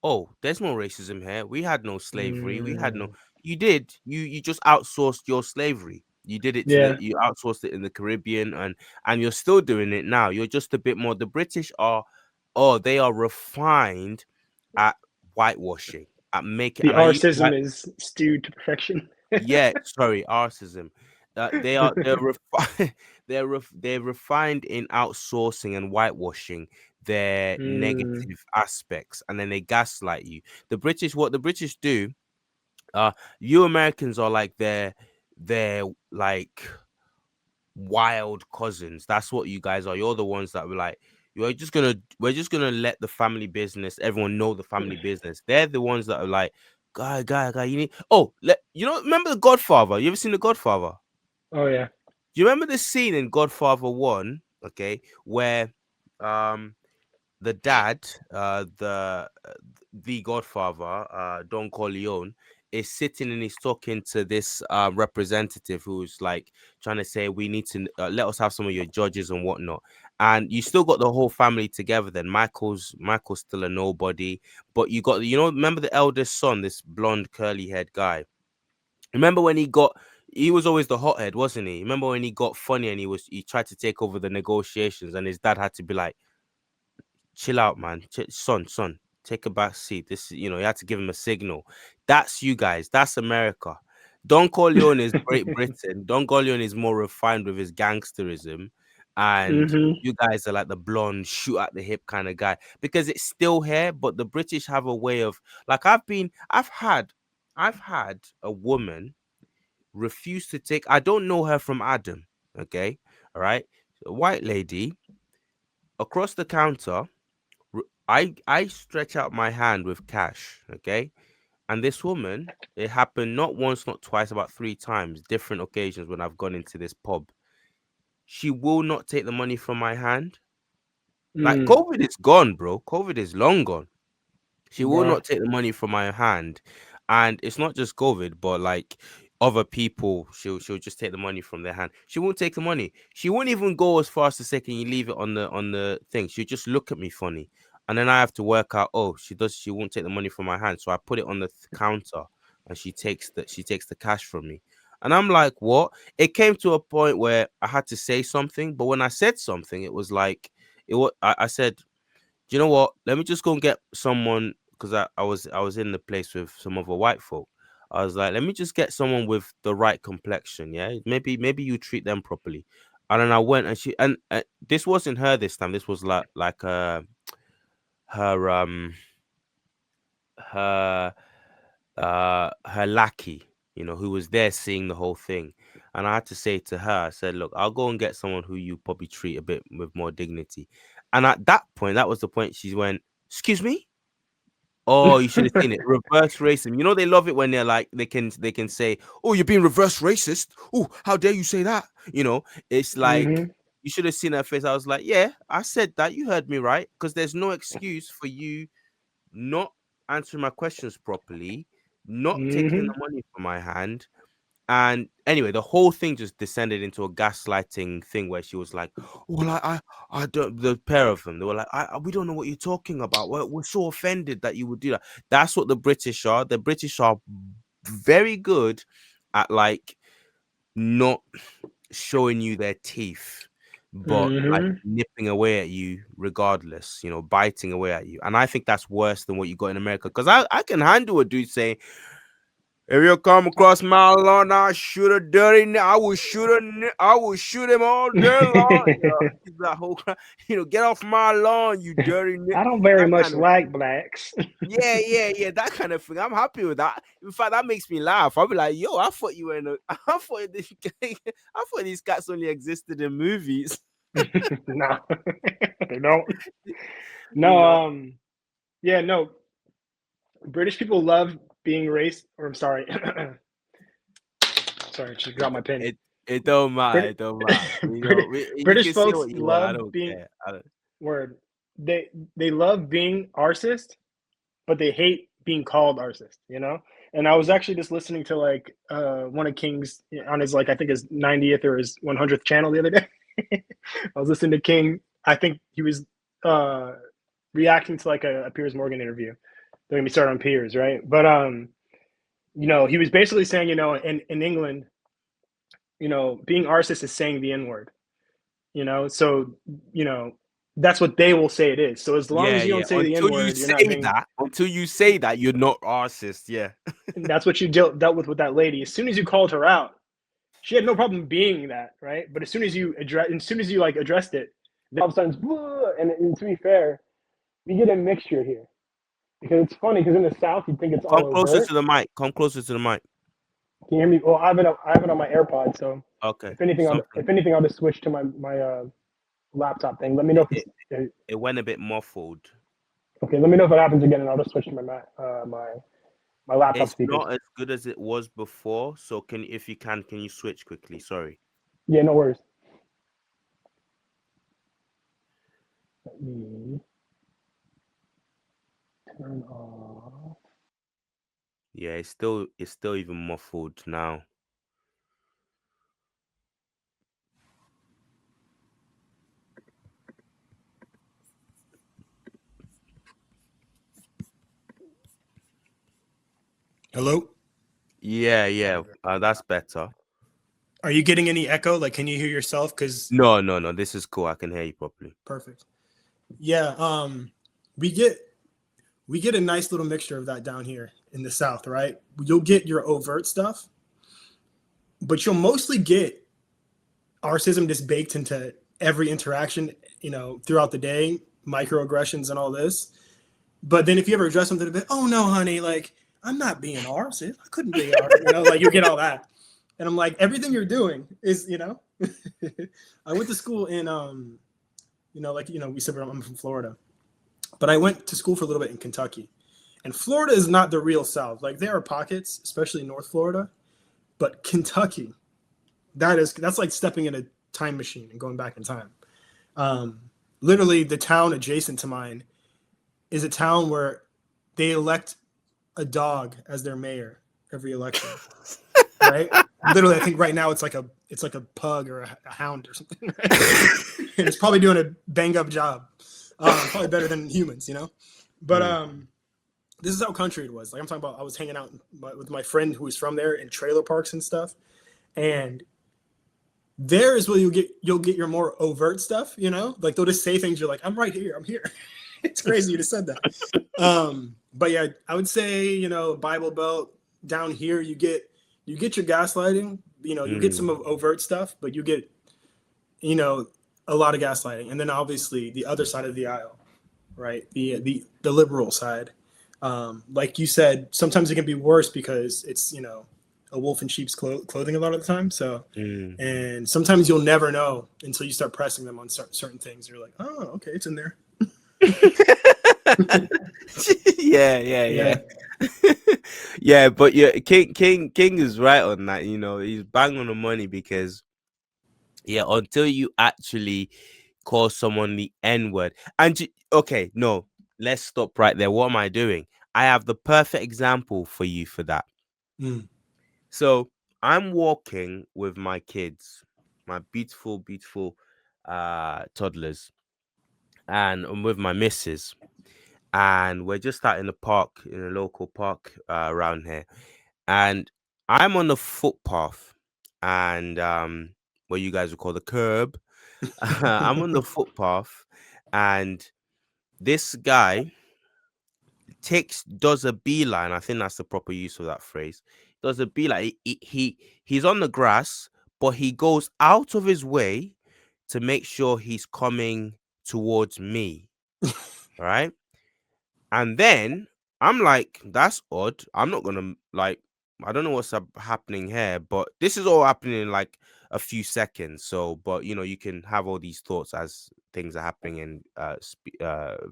oh, there's no racism here. We had no slavery. We had no mm, you did. You just outsourced your slavery. You did it to yeah, you outsourced it in the Caribbean and you're still doing it now. You're just a bit more the British are oh, they are refined at whitewashing. At making the and I use arcism white is stewed to perfection. yeah, sorry, artism. They're they're refined in outsourcing and whitewashing their Mm, negative aspects, and then they gaslight you. What the British do, you Americans are like they're like wild cousins. That's what you guys are. You're the ones that were like, we're just gonna let the family business, everyone know the family business. They're the ones that are like, guy, you need remember the Godfather? You ever seen the Godfather? Oh yeah. Do you remember the scene in Godfather 1, okay, where um the dad, the Godfather, Don Corleone, is sitting and he's talking to this representative who's like trying to say we need to let us have some of your judges and whatnot. And you still got the whole family together. Then Michael's still a nobody, but you got remember the eldest son, this blonde curly haired guy. Remember when he was always the hothead, wasn't he? Remember when he got funny and he tried to take over the negotiations and his dad had to be like, chill out, man. Son, take a back seat. You had to give him a signal. That's you guys. That's America. Don Corleone is Great Britain. Don Corleone is more refined with his gangsterism. And Mm-hmm. you guys are like the blonde, shoot at the hip kind of guy. Because it's still here, but the British have a way of like I've had a woman refuse to take. I don't know her from Adam. Okay. All right. A white lady across the counter. I stretch out my hand with cash, okay? And this woman, it happened not once, not twice, about 3 times, different occasions when I've gone into this pub. She will not take the money from my hand. Like Mm, COVID is gone, bro. COVID is long gone. She will bruh. not take the money from my hand. And it's not just COVID, but like other people, she'll just take the money from their hand. She won't take the money. She won't even go as far as to say, "Can you leave it on the thing?" She'll just look at me funny. And then I have to work out, oh, she won't take the money from my hand. So I put it on the counter and she takes the cash from me. And I'm like, what? It came to a point where I had to say something, but when I said something, it was like I said, do you know what? Let me just go and get someone because I was in the place with some other white folk. I was like, let me just get someone with the right complexion. Yeah, maybe you treat them properly. And then I went and this wasn't her this time. This was like her her her lackey, who was there seeing the whole thing. And I had to say to her, I said, look, I'll go and get someone who you probably treat a bit with more dignity. And at that point, that was the point she went, excuse me? Oh, you should have seen it. Reverse racism. They love it when they're like they can say, "Oh, you're being reverse racist. Oh, how dare you say that?" It's like Mm-hmm. you should have seen her face. I was like, "Yeah, I said that. You heard me right." Because there's no excuse for you not answering my questions properly, not taking Mm-hmm. the money from my hand, and anyway, the whole thing just descended into a gaslighting thing where she was like, "Well, I don't." The pair of them, they were like, "We don't know what you're talking about. We're so offended that you would do that." That's what the British are. The British are very good at like not showing you their teeth, but like Mm-hmm. nipping away at you regardless. Biting away at you, and I think that's worse than what you got in America. Because I can handle a dude saying, if you come across my lawn, I shoot a dirty. I will shoot I will shoot him all day long. That whole, get off my lawn, you dirty. I don't very That much kind of like thing. blacks. Yeah, yeah, yeah. That kind of thing. I'm happy with that. In fact, that makes me laugh. I'll be like, yo, I thought you were in a. I thought this. I thought these cats only existed in movies. No, they don't. You No, know, yeah, no. British people love being race. Or I'm sorry, sorry, just dropped my pen. it it don't matter. Brit- It don't matter. British, You British can say folks what you want. I love don't being care. word. They they love being arsist, but they hate being called arsist. And I was Yeah. actually just listening to like one of King's on his like I think his 90th or his 100th channel the other day. I was listening to King. I think he was uh, reacting to like a Piers Morgan interview. They're gonna be started on Piers, right? But he was basically saying, in England, being arsist is saying the N word. So you know that's what they will say it is. So as long Yeah, as you yeah. don't say the N word, you're not being. Until you say that, you're not racist. Yeah. And that's what you dealt with that lady. As soon as you called her out, she had no problem being that, right? But as soon as you like addressed it, then all of a sudden, and to be fair, we get a mixture here because it's funny because in the South you think it's Come all closer overt. to the mic. Come closer to the mic. Can you hear me? Well, I have it on my AirPods, so Okay. if anything, Something. I'll just switch to my laptop thing. Let me know It, if it's it, it went a bit muffled. okay. Let me know if it happens again, and I'll just switch to my laptop It's speakers. not as good as it was before. So if you can you switch quickly? Sorry. Yeah, no worries. Let me turn off. Yeah, it's still even muffled now. Hello? Yeah, yeah. That's better. Are you getting any echo? Like, can you hear yourself? Because No, no, no. This is cool. I can hear you properly. perfect. Yeah. We get we get a nice little mixture of that down here in the South, right? You'll get your overt stuff, but you'll mostly get arcism just baked into every interaction, throughout the day, microaggressions and all this. But then if you ever address something a bit, oh no, honey, like I'm not being arse. I couldn't be arse. Like you'll get all that. And I'm like, everything you're doing is. I went to school in we said I'm from Florida. But I went to school for a little bit in Kentucky. And Florida is not the real South. Like there are pockets, especially North Florida, but Kentucky, that's like stepping in a time machine and going back in time. Um, Literally, the town adjacent to mine is a town where they elect a dog as their mayor every election, right? Literally, I think right now it's like a pug or a hound or something, right? And it's probably doing a bang up job, probably better than humans. But Mm, this is how country it was. Like I'm talking about, I was hanging out with my friend who was from there in trailer parks and stuff, and there is where you'll get your more overt stuff. Like they'll just say things. You're like, I'm right here. I'm here. It's crazy you just said that. But yeah, I would say Bible Belt down here you get your gaslighting. You get some mm, of overt stuff, but you get you know a lot of gaslighting, and then obviously the other side of the aisle, right? The liberal side. Like you said, sometimes it can be worse because it's a wolf in sheep's clothing a lot of the time. So, mm. and sometimes you'll never know until you start pressing them on certain things. You're like, oh, okay, it's in there. Yeah, yeah, yeah. Yeah. Yeah, but yeah, King is right on that. He's bang on the money because yeah, until you actually call someone the N word, okay, no, let's stop right there. What am I doing? I have the perfect example for you for that. Mm. So I'm walking with my kids, my beautiful, beautiful toddlers, and I'm with my missus, and we're just out in the park, in a local park around here, and I'm on the footpath, and what you guys would call the curb. I'm on the footpath, and this guy does a beeline. I think that's the proper use of that phrase. Does a beeline. He's on the grass, but he goes out of his way to make sure he's coming towards me. Right. And then I'm like, that's odd. I'm not gonna like. I don't know what's happening here, but this is all happening in like a few seconds. So, but you can have all these thoughts as things are happening in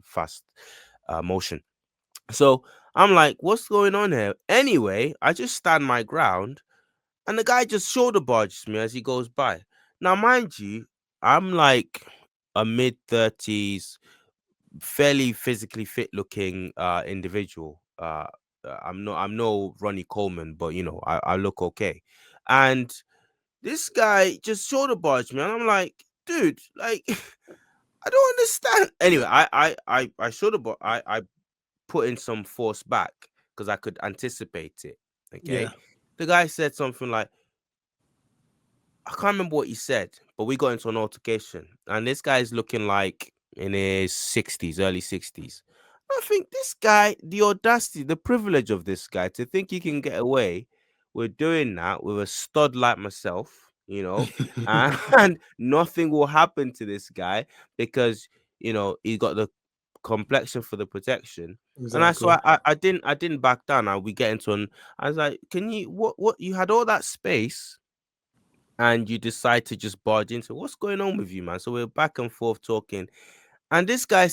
fast motion. So I'm like, what's going on here? Anyway, I just stand my ground, and the guy just shoulder barges me as he goes by. Now, mind you, I'm like a mid-30s, fairly physically fit looking individual. I'm no Ronnie Coleman, but I look okay. And this guy just shoulder barged me, and I'm like, dude, like I don't understand. Anyway, I shoulder I put in some force back because I could anticipate it. Okay. Yeah. The guy said something like, I can't remember what he said, but we got into an altercation. And this guy's looking like in his 60s, early 60s. I think this guy, the audacity, the privilege of this guy to think he can get away with doing that with a stud like myself, and nothing will happen to this guy because, he got the complexion for the protection. And I so Exactly. I didn't back down. We get into I was like, can you what you had all that space and you decide to just barge into what's going on with you, man? So we're back and forth talking. And this guy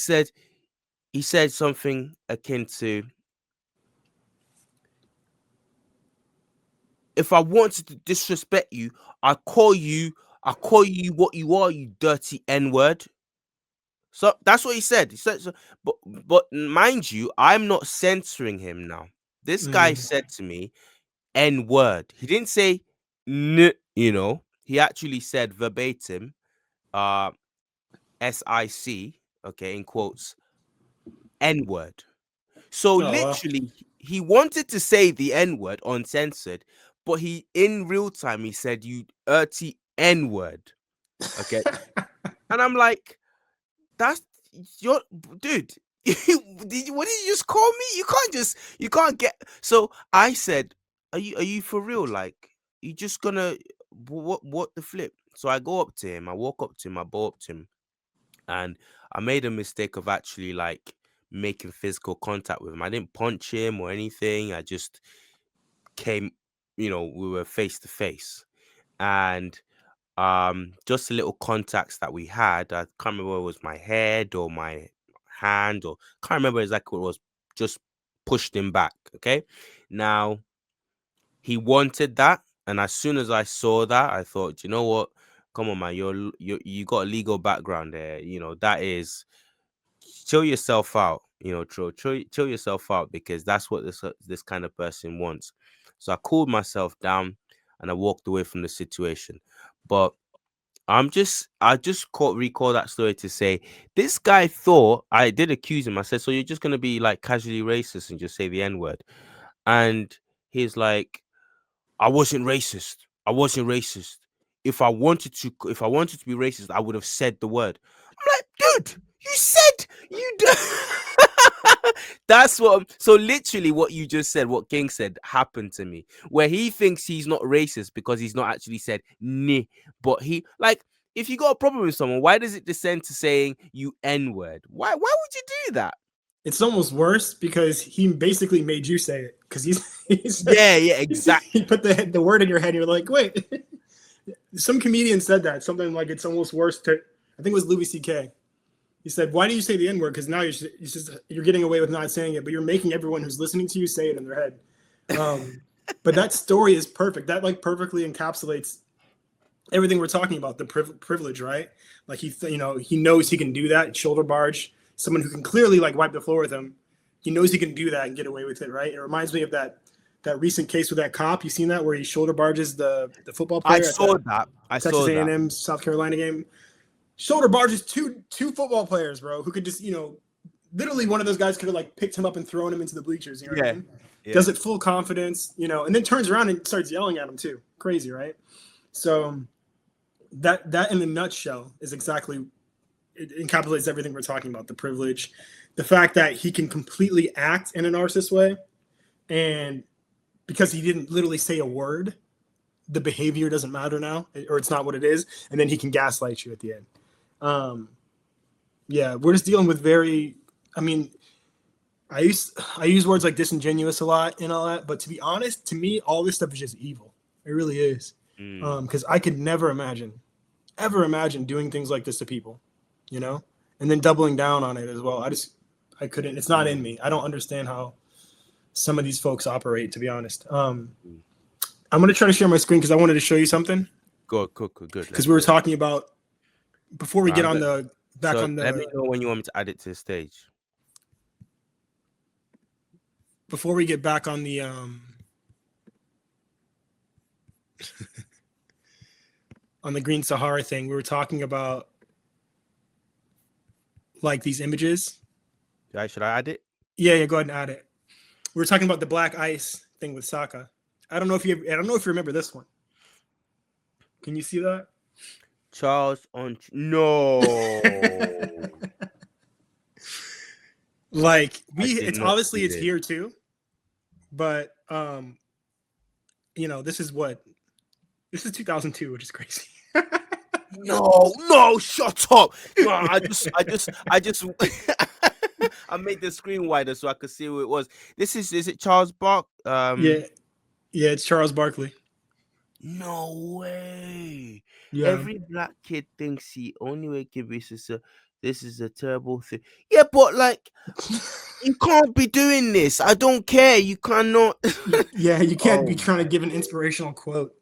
he said something akin to, if I wanted to disrespect you, I call you what you are, you dirty N-word. So that's what he said. He said, so, but mind you, I'm not censoring him now. This guy said to me, N-word. He didn't say n, you know. He actually said verbatim, SIC, okay, in quotes, N-word. So Oh, wow. literally, he wanted to say the N-word uncensored, but he in real time he said you dirty N-word. Okay. And I'm like, that's your dude. What did you just call me? You can't get. So I said, are you for real? Like, you just gonna what the flip? So I go up to him, I walk up to him, I bow up to him, and I made a mistake of actually like making physical contact with him. I didn't punch him or anything. I just came, we were face to face. And just the little contacts that we had, I can't remember whether it was my head or my hand, or can't remember exactly what it was, just pushed him back. Okay, now he wanted that, and as soon as I saw that, I thought, you know what, come on man, you got a legal background there, that is, chill yourself out, chill yourself out, because that's what this kind of person wants. So I cooled myself down and I walked away from the situation. But I just recall that story to say this guy thought, I did accuse him. I said, so you're just gonna be like casually racist and just say the N-word? And he's like, I wasn't racist. I wasn't racist. If I wanted to be racist, I would have said the word. I'm like, dude, you said you do. That's what. So literally, what you just said, what King said, happened to me. Where he thinks he's not racist because he's not actually said "ni," but he like. If you got a problem with someone, why does it descend to saying you N-word? Why would you do that? It's almost worse because he basically made you say it because Yeah, exactly. he put the word in your head. And you're like, wait. Some comedian said that, something like it's almost worse to. I think it was Louis C.K. He said, "Why do you say the N-word? Because now you're getting away with not saying it, but you're making everyone who's listening to you say it in their head." But that story is perfect. That like perfectly encapsulates everything we're talking about, the privilege, right? Like he knows he can do that, shoulder barge someone who can clearly like wipe the floor with him. He knows he can do that and get away with it, right? It reminds me of that recent case with that cop. You seen that where he shoulder barges the football player I saw that. Texas A&M South Carolina game. Shoulder barges two football players, bro, who could just literally one of those guys could have like picked him up and thrown him into the bleachers. You know what I mean? Yeah. Does it full confidence, and then turns around and starts yelling at him too. Crazy, right? So that in a nutshell is exactly, it encapsulates everything we're talking about: the privilege, the fact that he can completely act in a narcissist way, and because he didn't literally say a word, the behavior doesn't matter now, or it's not what it is, and then he can gaslight you at the end. Yeah, we're just dealing with I use words like disingenuous a lot and all that, but to be honest, to me, all this stuff is just evil. It really is. Because I could never imagine doing things like this to people, and then doubling down on it as well. I couldn't. It's not in me. I don't understand how some of these folks operate, to be honest. I'm going to try to share my screen because I wanted to show you something. Good. Because we were talking about before we get on the back on the. Let me know when you want me to add it to the stage. Before we get back on the on the Green Sahara thing, we were talking about like these images. Should I add it? Yeah, go ahead and add it. We were talking about the black ice thing with Saka. I don't know if you remember this one. Can you see that? Charles on no. Like it's obviously it's here too, but this is 2002, which is crazy. No, shut up. No, I just I made the screen wider so I could see who it was. Is it Charles Bark? Yeah, it's Charles Barkley. No way. Yeah. Every black kid thinks the only way can be this is a terrible thing. Yeah, but like you can't be doing this. I don't care. You cannot. Yeah, you can't be trying to give an inspirational quote.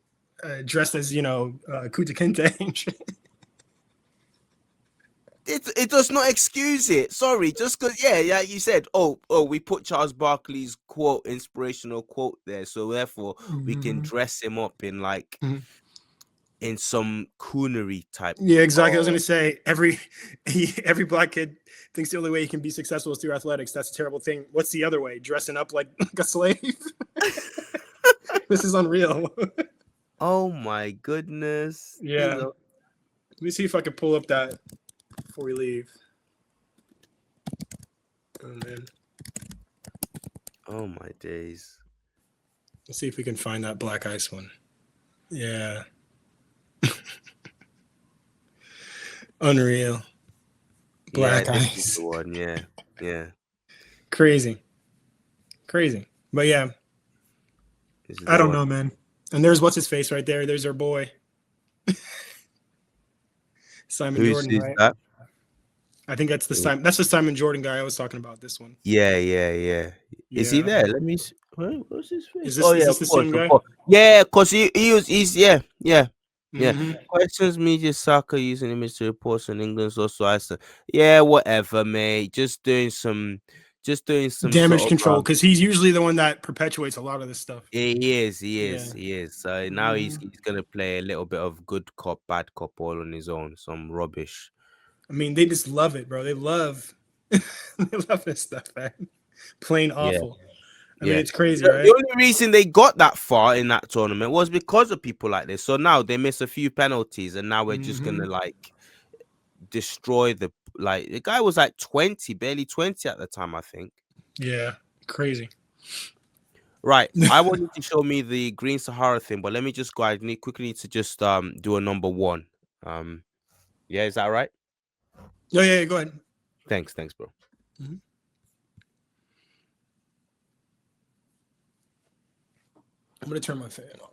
dressed as Kunta Kinte and shit. It does not excuse it. Sorry, just because like you said, we put Charles Barkley's inspirational quote there, so therefore we can dress him up in like in some coonery type. Yeah, exactly. I was gonna say every black kid thinks the only way he can be successful is through athletics. That's a terrible thing. What's the other way? Dressing up like a slave? This is unreal. Oh my goodness. Yeah. Let me see if I can pull up that before we leave. Oh man. Oh my days. Let's see if we can find that Black Ice one. Yeah. Unreal. Black Ice. This is the one. Yeah. Crazy. But yeah. I don't know, man. And there's what's his face right there. There's our boy. Simon Jordan, right? That? I think that's the Simon Jordan guy I was talking about. This one. Yeah. Is he there? Let me see. What's his face? Is this the same guy? Yeah, because he's yeah. Mm-hmm. Questions media soccer using image to reports on England's also. I said, yeah, whatever, mate. Just doing some damage control, because he's usually the one that perpetuates a lot of this stuff. He is. So now he's gonna play a little bit of good cop, bad cop all on his own. Some rubbish. I mean, they just love it, bro. They love this stuff, man. Plain awful. I mean, it's crazy, right? The only reason they got that far in that tournament was because of people like this. So now they miss a few penalties, and now we're just gonna like destroy the guy was like 20, barely 20 at the time, I think. Yeah, crazy. Right. I want you to show me the Green Sahara thing, but let me just go. I quickly need to just do a number one. Yeah, is that right? Yeah, go ahead. Thanks, bro. Mm-hmm. I'm gonna turn my fan off.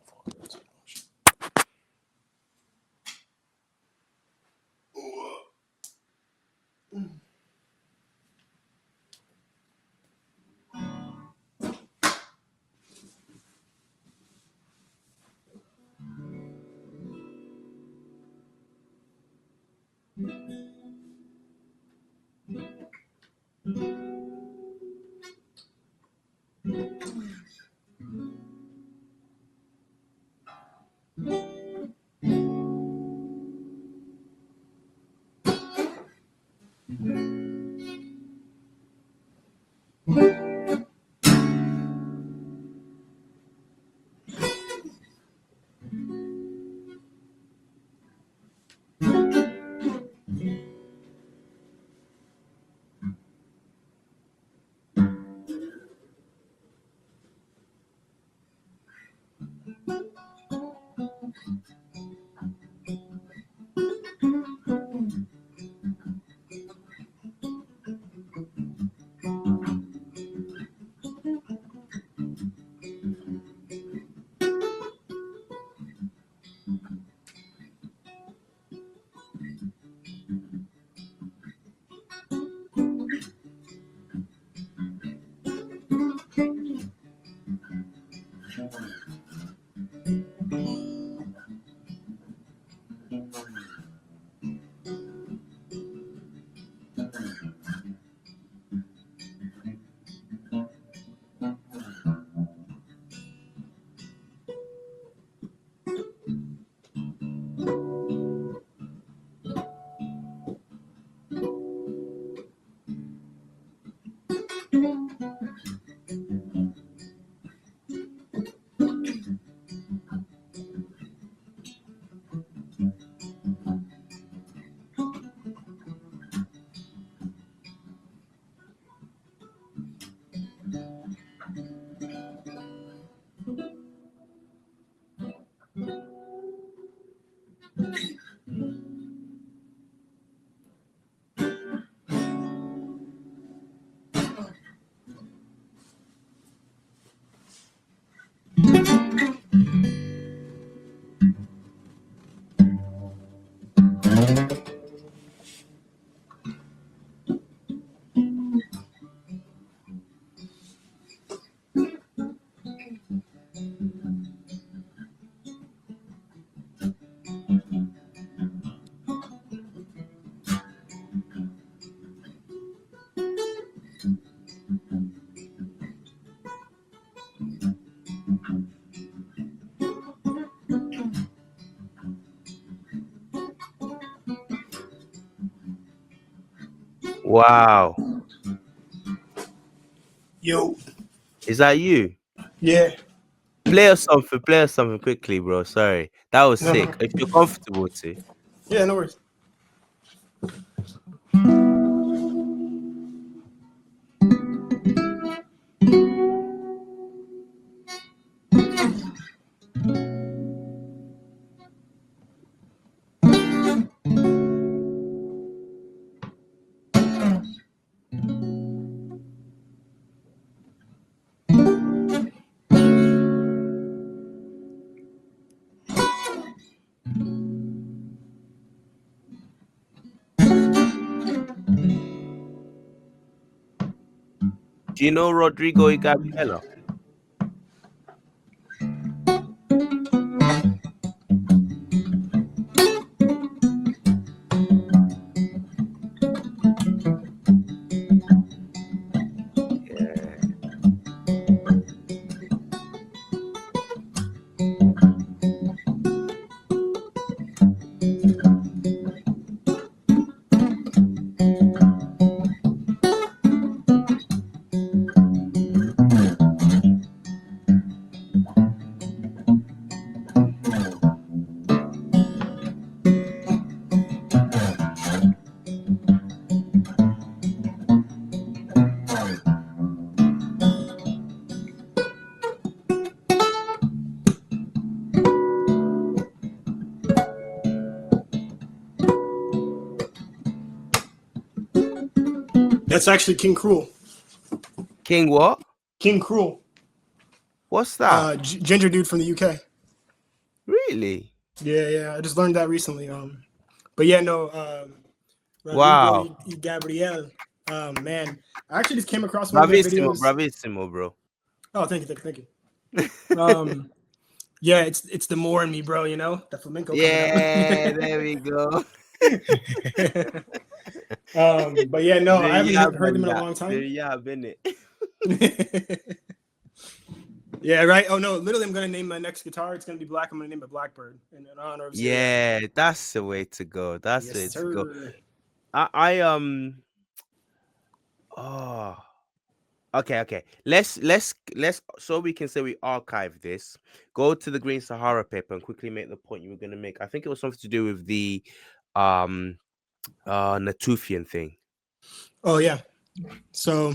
Wow. Yo. Is that you? Yeah. Play us something quickly, bro. Sorry. That was No, no. sick. If you're comfortable to. Yeah, no worries. Do you know Rodrigo y Gabriela? Yeah. That's actually King Cruel. King what? King Cruel. What's that? Ginger dude from the UK. Really? Yeah. I just learned that recently. But yeah, no. Rodrigo Wow. y Gabriel. Man, I actually just came across one of their videos. Bravissimo, bro. Oh, thank you. Yeah, it's the more in me, bro. You know, the flamenco. Yeah, there we go. But yeah, no, I haven't heard them in a long time. Yeah, been it. Yeah, right. Oh no, literally, I'm gonna name my next guitar. It's gonna be black. I'm gonna name it Blackbird in honor of. Yeah, that's the way to go. That's the way to go. Oh. Okay. Let's so we can say we archive this. Go to the Green Sahara paper and quickly make the point you were gonna make. I think it was something to do with the Natufian thing. Oh yeah. So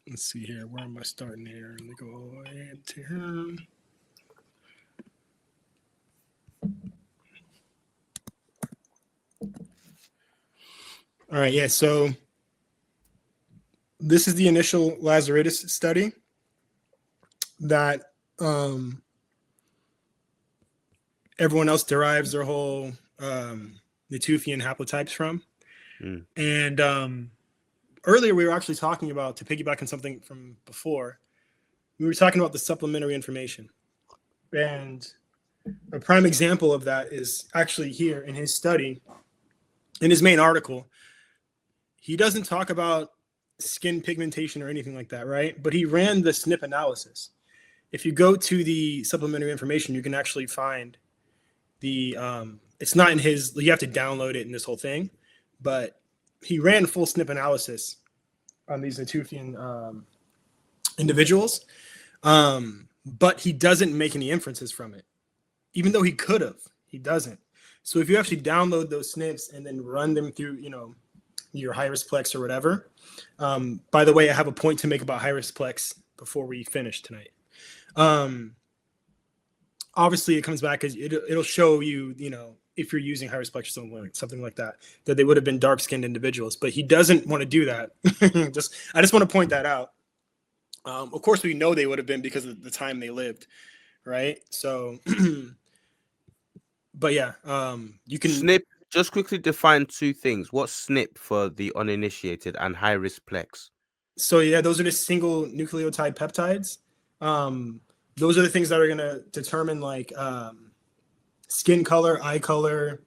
let's see here. Where am I starting here? Let me go all the way to him. All right, yeah. So this is the initial Lazaridis study that everyone else derives their whole Natufian haplotypes from. And earlier we were actually talking about, to piggyback on something from before, we were talking about the supplementary information. And a prime example of that is actually here in his study, in his main article. He doesn't talk about skin pigmentation or anything like that, right? But he ran the SNP analysis. If you go to the supplementary information, you can actually find the, it's not in his, you have to download it in this whole thing, but he ran full SNP analysis on these Natufian individuals, but he doesn't make any inferences from it, even though he could have. He doesn't. So if you actually download those SNPs and then run them through, you know, your High-Risk-Plex or whatever. By the way, I have a point to make about High-Risk-Plex before we finish tonight. Obviously, it comes back as it'll show you, you know, if you're using High-Risk-Plex or something like that, that they would have been dark-skinned individuals. But he doesn't want to do that. I just want to point that out. Of course, we know they would have been because of the time they lived, right? So, but yeah, you can SNP. Just quickly define two things. What's SNP for the uninitiated and High-Risk-Plex? So yeah, those are the single nucleotide peptides. Those are the things that are going to determine like skin color, eye color,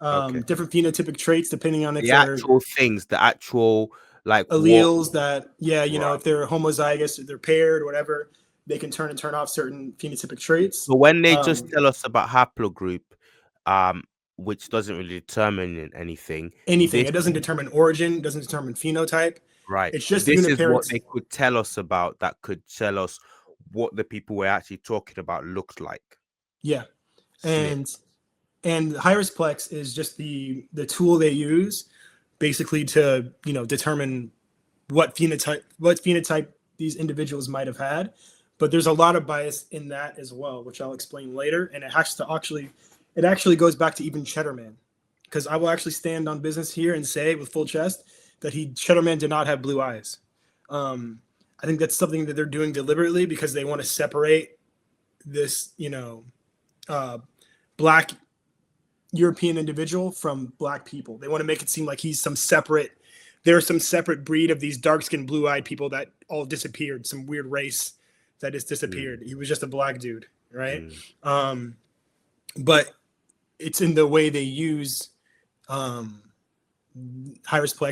different phenotypic traits depending on if the actual things, the actual like alleles that, yeah, you know, if they're homozygous, if they're paired, whatever, they can turn and turn off certain phenotypic traits. So when they just tell us about haplogroup, which doesn't really determine anything. Anything. This, It doesn't determine origin, doesn't determine phenotype. right. It's just This is what uniparents. they could tell us about, that could tell us what the people we're actually talking about looked like. Yeah. Snip. And Hirasplex is just the tool they use basically to, you know, determine what phenotype these individuals might have had. But there's a lot of bias in that as well, which I'll explain later. And it actually goes back to even Cheddarman, because I will actually stand on business here and say with full chest that Cheddarman did not have blue eyes. I think that's something that they're doing deliberately because they want to separate this, you know, black European individual from black people. They want to make it seem like there's some separate breed of these dark-skinned, blue-eyed people that all disappeared, some weird race that just disappeared. He was just a black dude, right? But it's in the way they use Hirasplex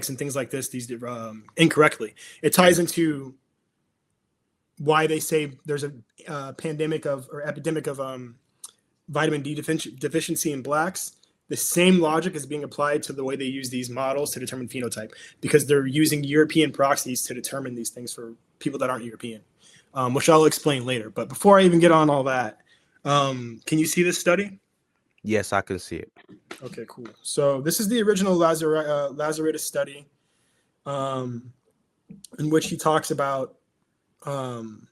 and things like this, these incorrectly. It ties into why they say there's a epidemic of vitamin D deficiency in blacks. The same logic is being applied to the way they use these models to determine phenotype, because they're using European proxies to determine these things for people that aren't European, which I'll explain later. But before I even get on all that, can you see this study? Yes, I can see it. Okay, cool. So this is the original Lazaridis study, in which he talks about Natufian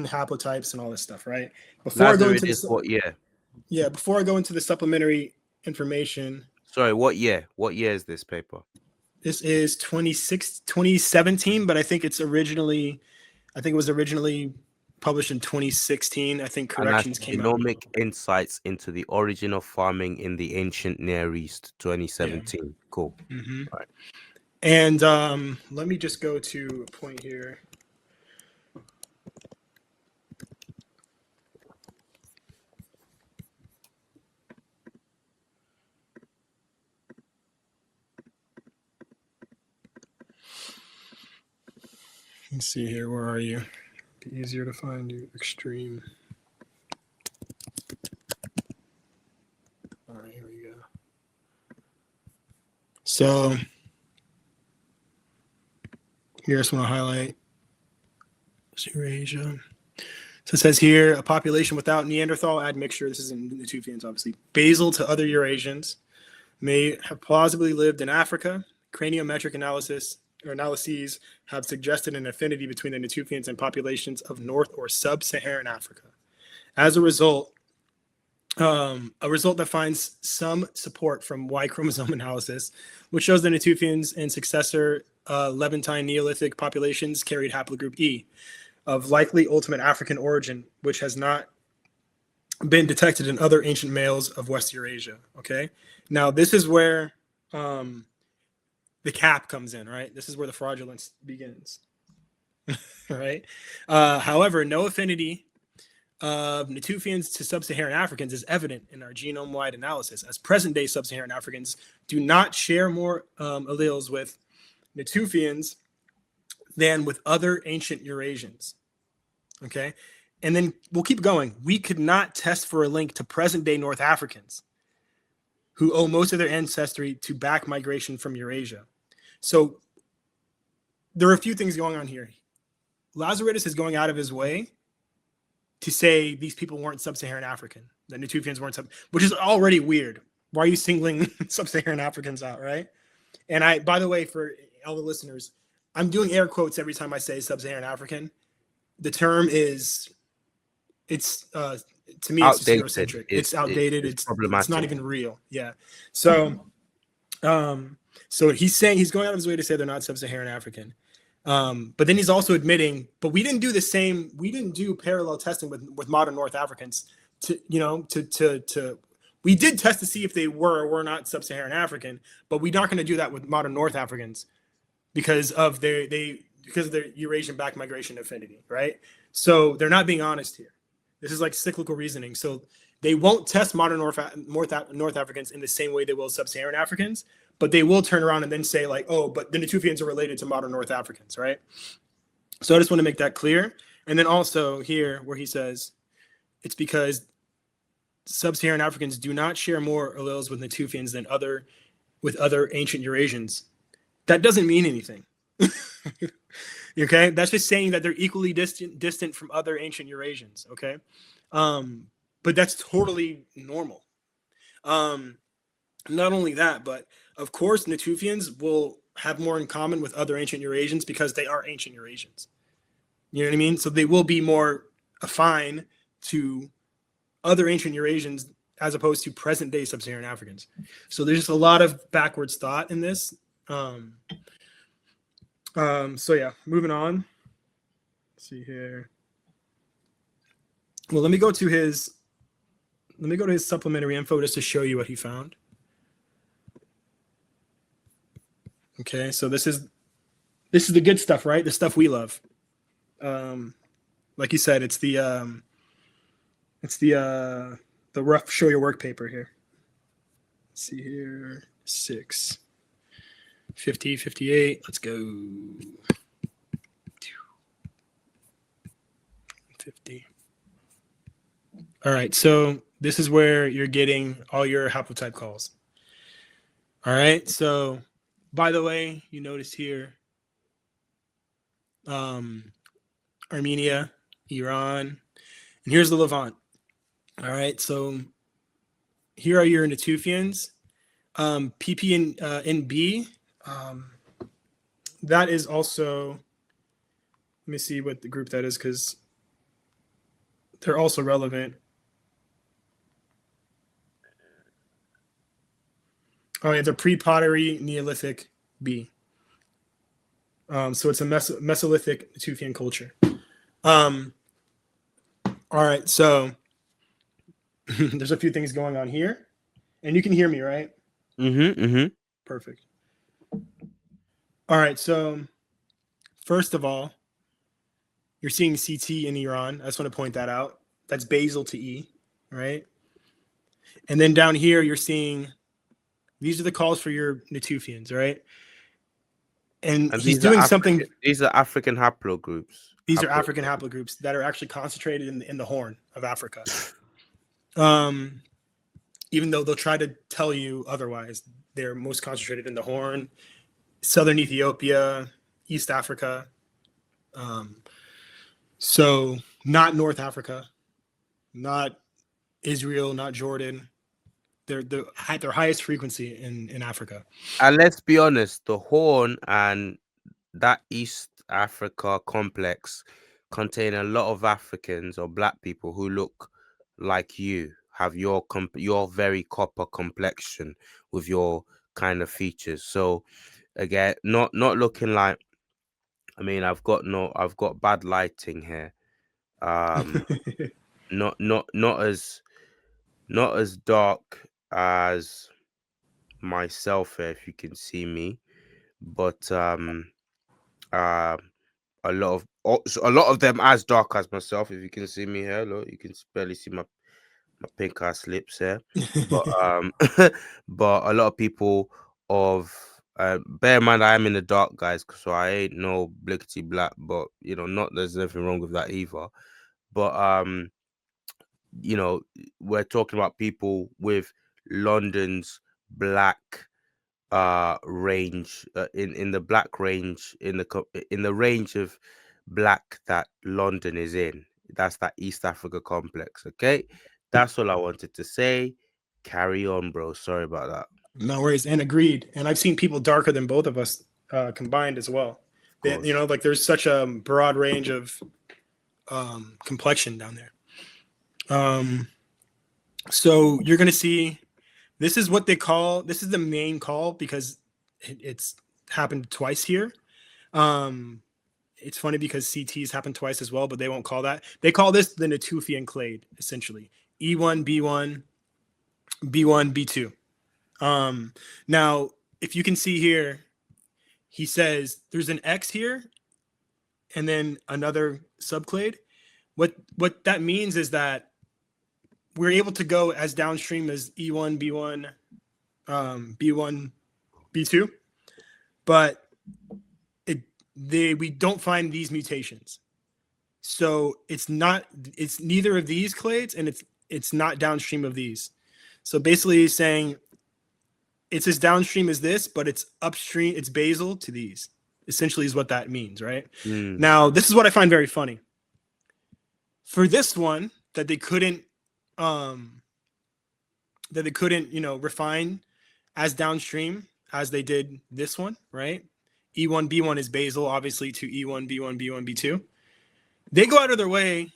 haplotypes and all this stuff, right? Before I go into this, what year? Yeah, before I go into the supplementary information. Sorry, what year? What year is this paper? This is 2017, but I think it was originally published in 2016. I think corrections came out. Genomic Insights into the Origin of Farming in the Ancient Near East, 2017. Yeah. Cool. Mm-hmm. All right. And let me just go to a point here. Let's see here. Where are you? Be easier to find you. Extreme. All right, here we go. So here I just want to highlight Eurasia. So it says here, a population without Neanderthal admixture, this is in Natufians obviously, basal to other Eurasians, may have plausibly lived in Africa. Craniometric analyses have suggested an affinity between the Natufians and populations of North or Sub-Saharan Africa. As a result that finds some support from Y chromosome analysis, which shows the Natufians and successor Levantine Neolithic populations carried haplogroup E of likely ultimate African origin, which has not been detected in other ancient males of West Eurasia. Okay, now this is where the cap comes in, right? This is where the fraudulence begins, right? However, no affinity of Natufians to Sub-Saharan Africans is evident in our genome-wide analysis, as present-day Sub-Saharan Africans do not share more alleles with Natufians than with other ancient Eurasians. Okay, and then we'll keep going. We could not test for a link to present-day North Africans who owe most of their ancestry to back migration from Eurasia. So there are a few things going on here. Lazaridis is going out of his way to say these people weren't Sub-Saharan African, the Natufians weren't which is already weird. Why are you singling Sub-Saharan Africans out, right? And by the way, for all the listeners, I'm doing air quotes every time I say Sub-Saharan African. The term to me, it's outdated. Eurocentric. It's outdated. It's it's not even real. Yeah. So, so he's going out of his way to say they're not Sub-Saharan African. But then he's also admitting, but we didn't do parallel testing with modern North Africans we did test to see if they were or were not Sub-Saharan African, but we're not going to do that with modern North Africans because of their Eurasian back migration affinity, right? So they're not being honest here. This is like cyclical reasoning. So they won't test modern North Africans in the same way they will Sub-Saharan Africans, but they will turn around and then say like, oh, but the Natufians are related to modern North Africans, right? So I just want to make that clear. And then also here where he says it's because sub-Saharan Africans do not share more alleles with Natufians than with other ancient Eurasians. That doesn't mean anything. Okay, that's just saying that they're equally distant from other ancient Eurasians. Okay, but that's totally normal. Not only that, but of course, Natufians will have more in common with other ancient Eurasians because they are ancient Eurasians. You know what I mean? So they will be more affine to other ancient Eurasians as opposed to present day sub-Saharan Africans. So there's just a lot of backwards thought in this. So yeah, moving on. Let's see here. Well, let me go to his supplementary info just to show you what he found. Okay, so this is the good stuff, right? The stuff we love. Like you said, it's the rough show your work paper here. Let's see here, 6, 50, 58. Let's go. 50. All right, so this is where you're getting all your haplotype calls. All right, so by the way, you notice here, Armenia, Iran, and here's the Levant. All right, so here are your Natufians. PP and NB, that is also, let me see what the group that is because they're also relevant. Oh, yeah, they're pre-pottery Neolithic B. So it's a Mesolithic Natufian culture. All right, so there's a few things going on here, and you can hear me, right? Perfect. All right, so first of all, you're seeing CT in Iran. I just want to point that out. That's basal to E, right? And then down here, you're seeing, these are the calls for your Natufians, right? And he's doing something. These are African haplogroups. These are African haplogroups that are actually concentrated in the Horn of Africa. Even though they'll try to tell you otherwise, they're most concentrated in the Horn, Southern Ethiopia, East Africa. So not North Africa, not Israel, not Jordan. They're their highest frequency in Africa. And let's be honest, the Horn and that East Africa complex contain a lot of Africans or black people who look like you, have your very copper complexion with your kind of features. So again, not looking like, I mean, I've got bad lighting here. Not as dark as myself here, if you can see me, but a lot of them as dark as myself, if you can see me here. Look, you can barely see my pink ass lips here, but but a lot of people of bear in mind I am in the dark, guys, so I ain't no blickety black, but you know, not there's nothing wrong with that either, but you know, we're talking about people with London's black range, in the black range, in the range of black that London is in. That's that East Africa complex. Okay, that's all I wanted to say. Carry on, bro. Sorry about that. No worries, and agreed. And I've seen people darker than both of us combined as well. You know, like there's such a broad range of complexion down there. So you're going to see, this is what they call, this is the main call because it's happened twice here. It's funny because CTs happen twice as well, but they won't call that. They call this the Natufian clade, essentially. E1, B1, B1, B2. Now, if you can see here, he says there's an X here and then another subclade. What that means is that we're able to go as downstream as E1, B1, B1, B2, but we don't find these mutations. So it's neither of these clades, and it's not downstream of these. So basically he's saying it's as downstream as this, but it's upstream, it's basal to these, essentially is what that means, right? Now, this is what I find very funny. For this one that they couldn't, refine as downstream as they did this one, right? E1, B1 is basal, obviously, to E1, B1, B1, B2. They go out of their way,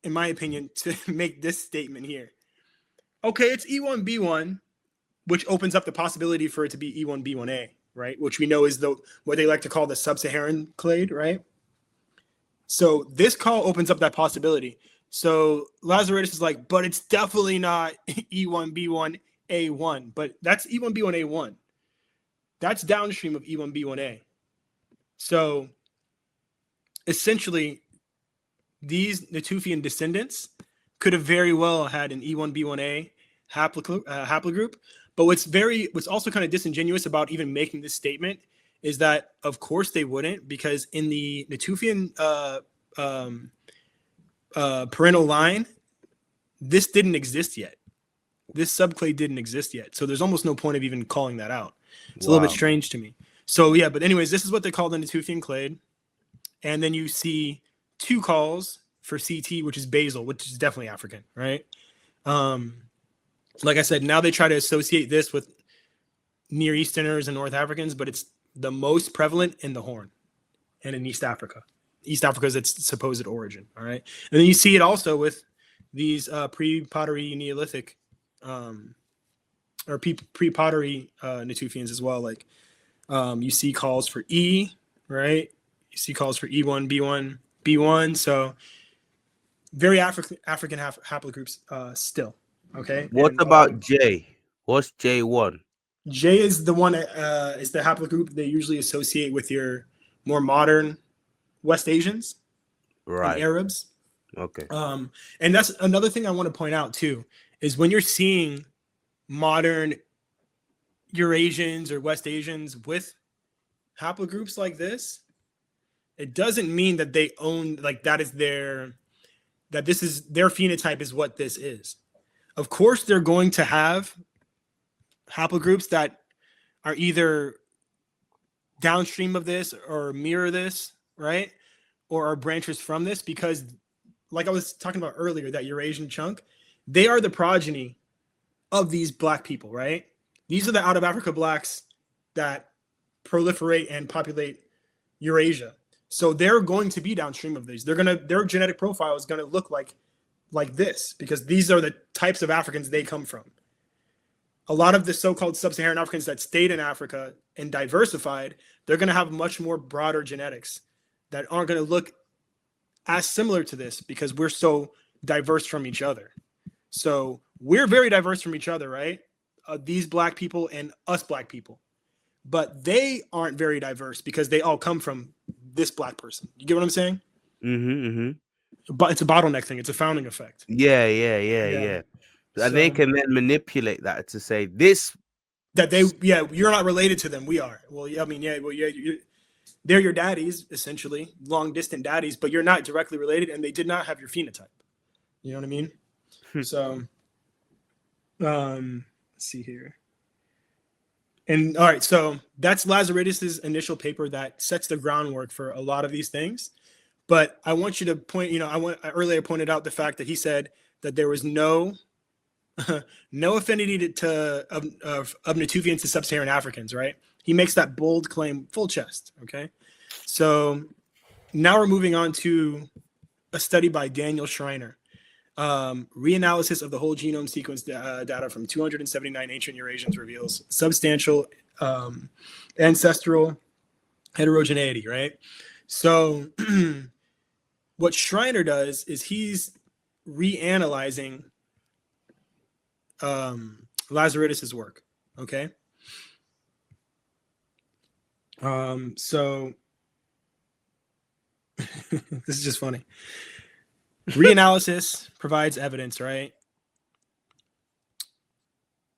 in my opinion, to make this statement here. Okay, it's E1, B1, which opens up the possibility for it to be E1, B1A, right? Which we know is what they like to call the sub-Saharan clade, right? So this call opens up that possibility. So Lazaridis is like, but it's definitely not E1, B1, A1. But that's E1, B1, A1. That's downstream of E1, B1A. So essentially, these Natufian descendants could have very well had an E1, B1A haplogroup. But what's also kind of disingenuous about even making this statement is that, of course, they wouldn't, because in the Natufian parental line, this didn't exist yet. This subclade didn't exist yet. So there's almost no point of even calling that out. It's a little bit strange to me. So yeah, but anyways, this is what they call the Natufian clade. And then you see two calls for CT, which is basal, which is definitely African, right? Like I said, now they try to associate this with Near Easterners and North Africans, but it's the most prevalent in the Horn and in East Africa. East Africa is its supposed origin, all right? And then you see it also with these pre-pottery Neolithic or pre-pottery Natufians as well. Like you see calls for E, right? You see calls for E1, B1, B1. So very African haplogroups still, okay? What about J? What's J1? J is the one is the haplogroup they usually associate with your more modern West Asians, right? And Arabs. Okay. And that's another thing I want to point out too, is when you're seeing modern Eurasians or West Asians with haplogroups like this, it doesn't mean that they own, like that is their phenotype is what this is. Of course, they're going to have haplogroups that are either downstream of this or mirror this, right? Or are branches from this, because like I was talking about earlier, that Eurasian chunk, they are the progeny of these black people, right? These are the out of Africa blacks that proliferate and populate Eurasia. So they're going to be downstream of these. Their genetic profile is going to look like this, because these are the types of Africans they come from. A lot of the so-called sub-Saharan Africans that stayed in Africa and diversified, they're going to have much more broader genetics that aren't going to look as similar to this, because we're so diverse from each other. So we're very diverse from each other, right? These black people and us black people. But they aren't very diverse because they all come from this black person. You get what I'm saying? But it's a bottleneck thing. It's a founding effect. Yeah. And they can then manipulate that to say this. You're not related to them. We are. Well, yeah, I mean, they're your daddies, essentially, long distant daddies, but you're not directly related, and they did not have your phenotype. You know what I mean? So, let's see here. And all right, so that's Lazaridis's initial paper that sets the groundwork for a lot of these things. But I want you to point, I earlier pointed out the fact that he said that there was no affinity of Natufians to sub-Saharan Africans, right? He makes that bold claim, full chest, okay? So now we're moving on to a study by Daniel Schreiner. Reanalysis of the whole genome sequence data from 279 ancient Eurasians reveals substantial ancestral heterogeneity, right? So what Schreiner does is he's reanalyzing Lazaridis's work, okay? So this is just funny. Reanalysis provides evidence, right?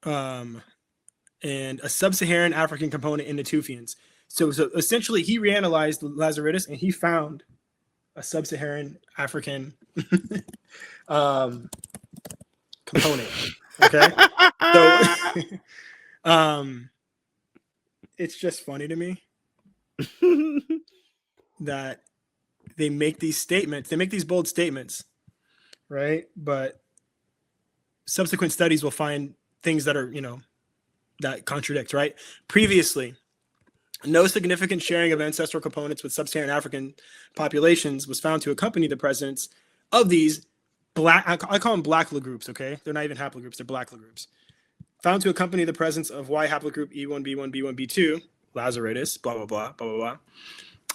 And a sub-Saharan African component in Natufians. So essentially, he reanalyzed Lazaridis and he found a sub-Saharan African component. Okay, so it's just funny to me that they make these statements, they make these bold statements, right? But subsequent studies will find things that are, that contradict, right? Previously, no significant sharing of ancestral components with sub-Saharan African populations was found to accompany the presence of these black, I call them black groups, okay? They're not even haplogroups, they're black groups. Found to accompany the presence of Y haplogroup E1B1 B1 B2, Lazaridis, blah, blah, blah, blah, blah,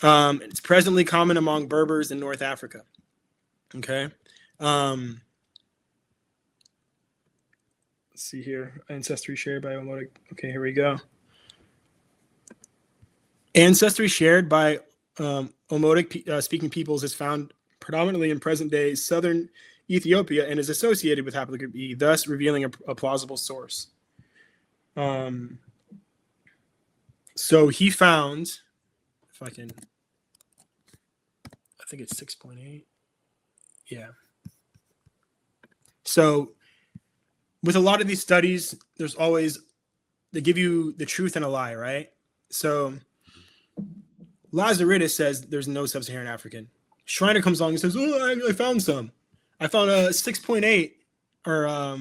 blah. It's presently common among Berbers in North Africa, okay? Let's see here, ancestry shared by Omotic. Okay, here we go. Ancestry shared by Omotic speaking peoples is found predominantly in present-day southern Ethiopia and is associated with haplogroup E, thus revealing a plausible source. So he found, if I can, I think it's 6.8. Yeah. So with a lot of these studies, there's always, they give you the truth and a lie, right? So Lazaridis says there's no sub-Saharan African. Schreiner comes along and says, oh, I found some. I found a 6.8, or I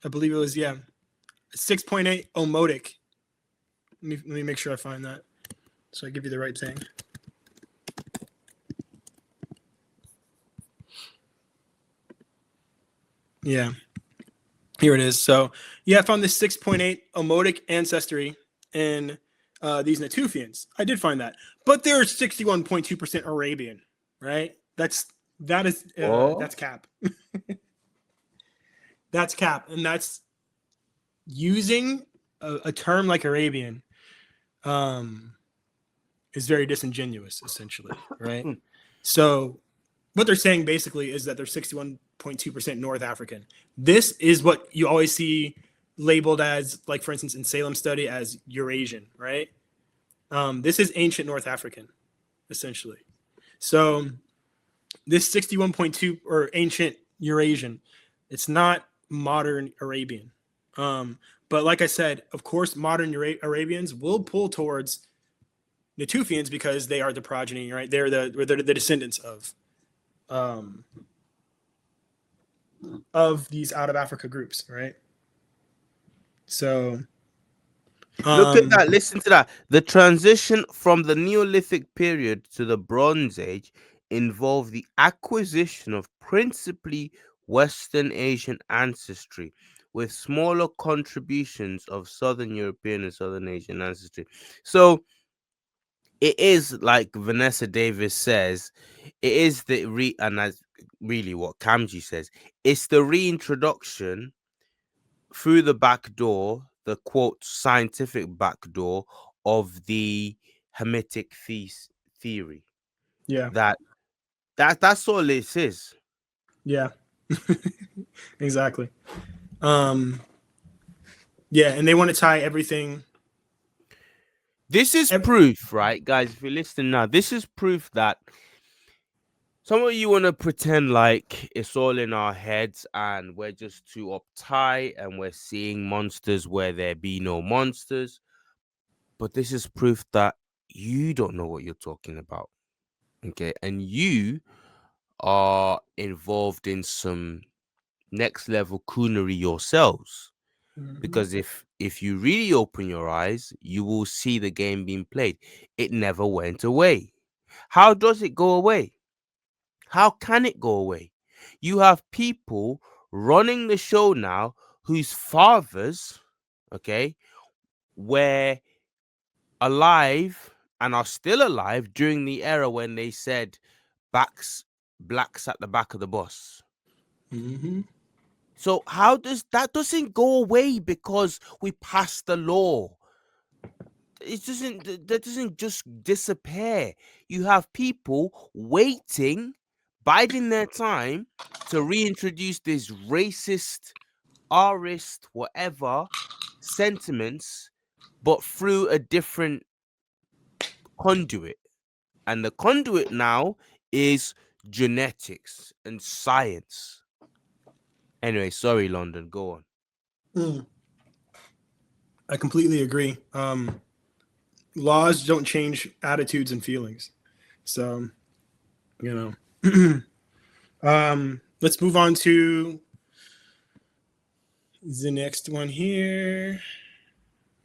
believe it was, 6.8 Omotic. Let me make sure I find that so I give you the right thing. Yeah, here it is. So I found this 6.8 Omotic ancestry in these Natufians. I did find that, but they're 61.2% Arabian, right? That's cap. That's cap, and that's using a term like Arabian is very disingenuous, essentially, right? So what they're saying basically is that they're 61.2% North African. This is what you always see labeled as, like, for instance, in Salem study as Eurasian, right? This is ancient North African, essentially. So this 61.2 or ancient Eurasian, it's not modern Arabian. But like I said, of course, modern Arabians will pull towards Natufians because they are the progeny, right? They're the descendants of these out of Africa groups, right? So look at that, listen to that. The transition from the Neolithic period to the Bronze Age involved the acquisition of principally Western Asian ancestry with smaller contributions of Southern European and Southern Asian ancestry. So it is like Vanessa Davis says, it is and that's really what Kamji says, it's the reintroduction through the back door, the quote scientific back door of the Hamitic theory. Yeah. That's all it is. Yeah. Exactly. Yeah, and they want to tie everything. This is proof, right, guys? If you're listening now, this is proof that some of you want to pretend like it's all in our heads and we're just too uptight and we're seeing monsters where there be no monsters. But this is proof that you don't know what you're talking about. Okay. And you are involved in some next level coonery yourselves. Mm-hmm. Because if you really open your eyes, you will see the game being played. It never went away. How does it go away? How can it go away? You have people running the show now whose fathers, okay, were alive and are still alive during the era when they said blacks at the back of the bus. Mm-hmm. So how does that doesn't go away because we passed the law? That doesn't just disappear. You have people waiting, biding their time to reintroduce this racist, rist, whatever sentiments, but through a different conduit. And the conduit now is genetics and science. Anyway, sorry, London. Go on. I completely agree. Laws don't change attitudes and feelings. So, you know, let's move on to the next one here.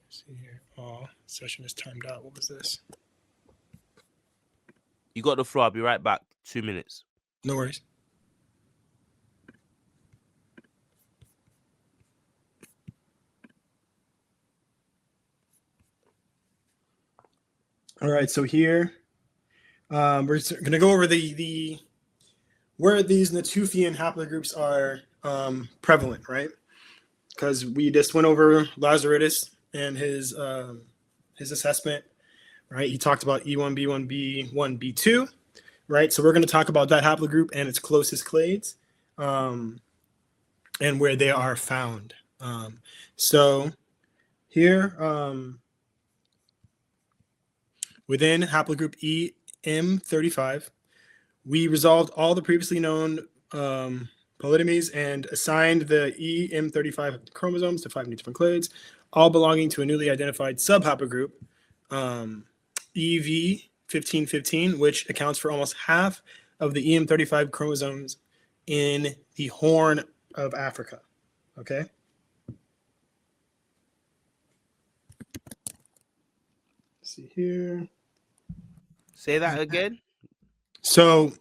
Let's see here. Oh, session is timed out. What was this? You got the floor. I'll be right back. 2 minutes. No worries. All right, so here we're going to go over the where these Natufian haplogroups are prevalent, right? Because we just went over Lazaridis and his assessment, right? He talked about E1, B1, B1, B2, right? So we're going to talk about that haplogroup and its closest clades and where they are found. So here, within haplogroup EM35, we resolved all the previously known polytomies and assigned the EM35 chromosomes to 5 new different clades, all belonging to a newly identified subhaplogroup, EV1515, which accounts for almost half of the EM35 chromosomes in the Horn of Africa. Okay. Let's see here. Say that again. So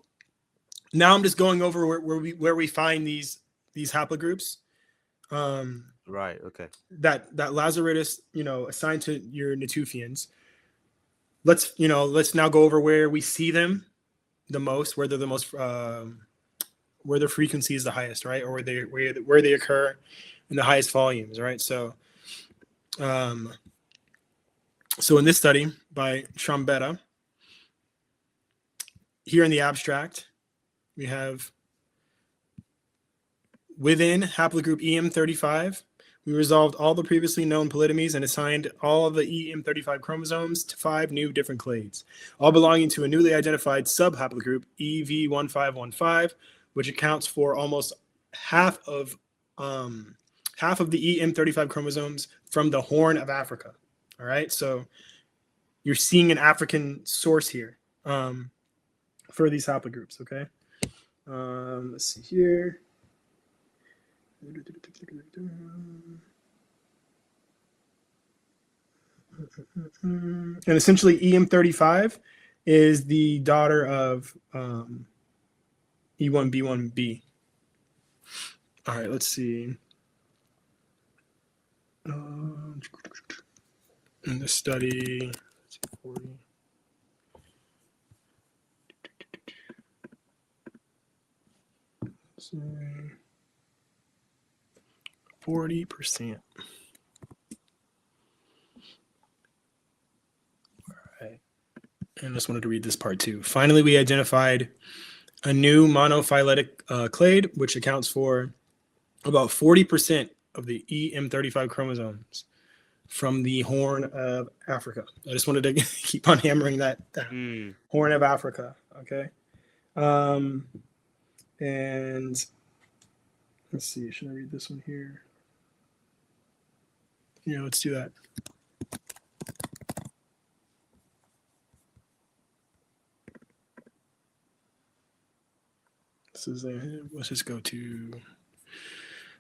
now I'm just going over where we find these haplogroups. Right. Okay. That Lazaridis, assigned to your Natufians. Let's now go over where we see them the most, where they're the most, where their frequency is the highest, right, or where they occur in the highest volumes, right? So, so in this study by Chambetta, here in the abstract, we have within haplogroup EM35, we resolved all the previously known polytomies and assigned all of the EM35 chromosomes to 5 new different clades, all belonging to a newly identified subhaplogroup EV1515, which accounts for almost half of the EM35 chromosomes from the Horn of Africa. All right, so you're seeing an African source here for these haplogroups. Okay, let's see here. And essentially EM35 is the daughter of E1B1B. All right, let's see. In the study, 40. Let's see. 40%. All right. And I just wanted to read this part too. Finally, we identified a new monophyletic clade, which accounts for about 40% of the EM35 chromosomes from the Horn of Africa. I just wanted to keep on hammering that Horn of Africa. Okay. And let's see. Should I read this one here? Yeah, let's do that. This is let's just go to.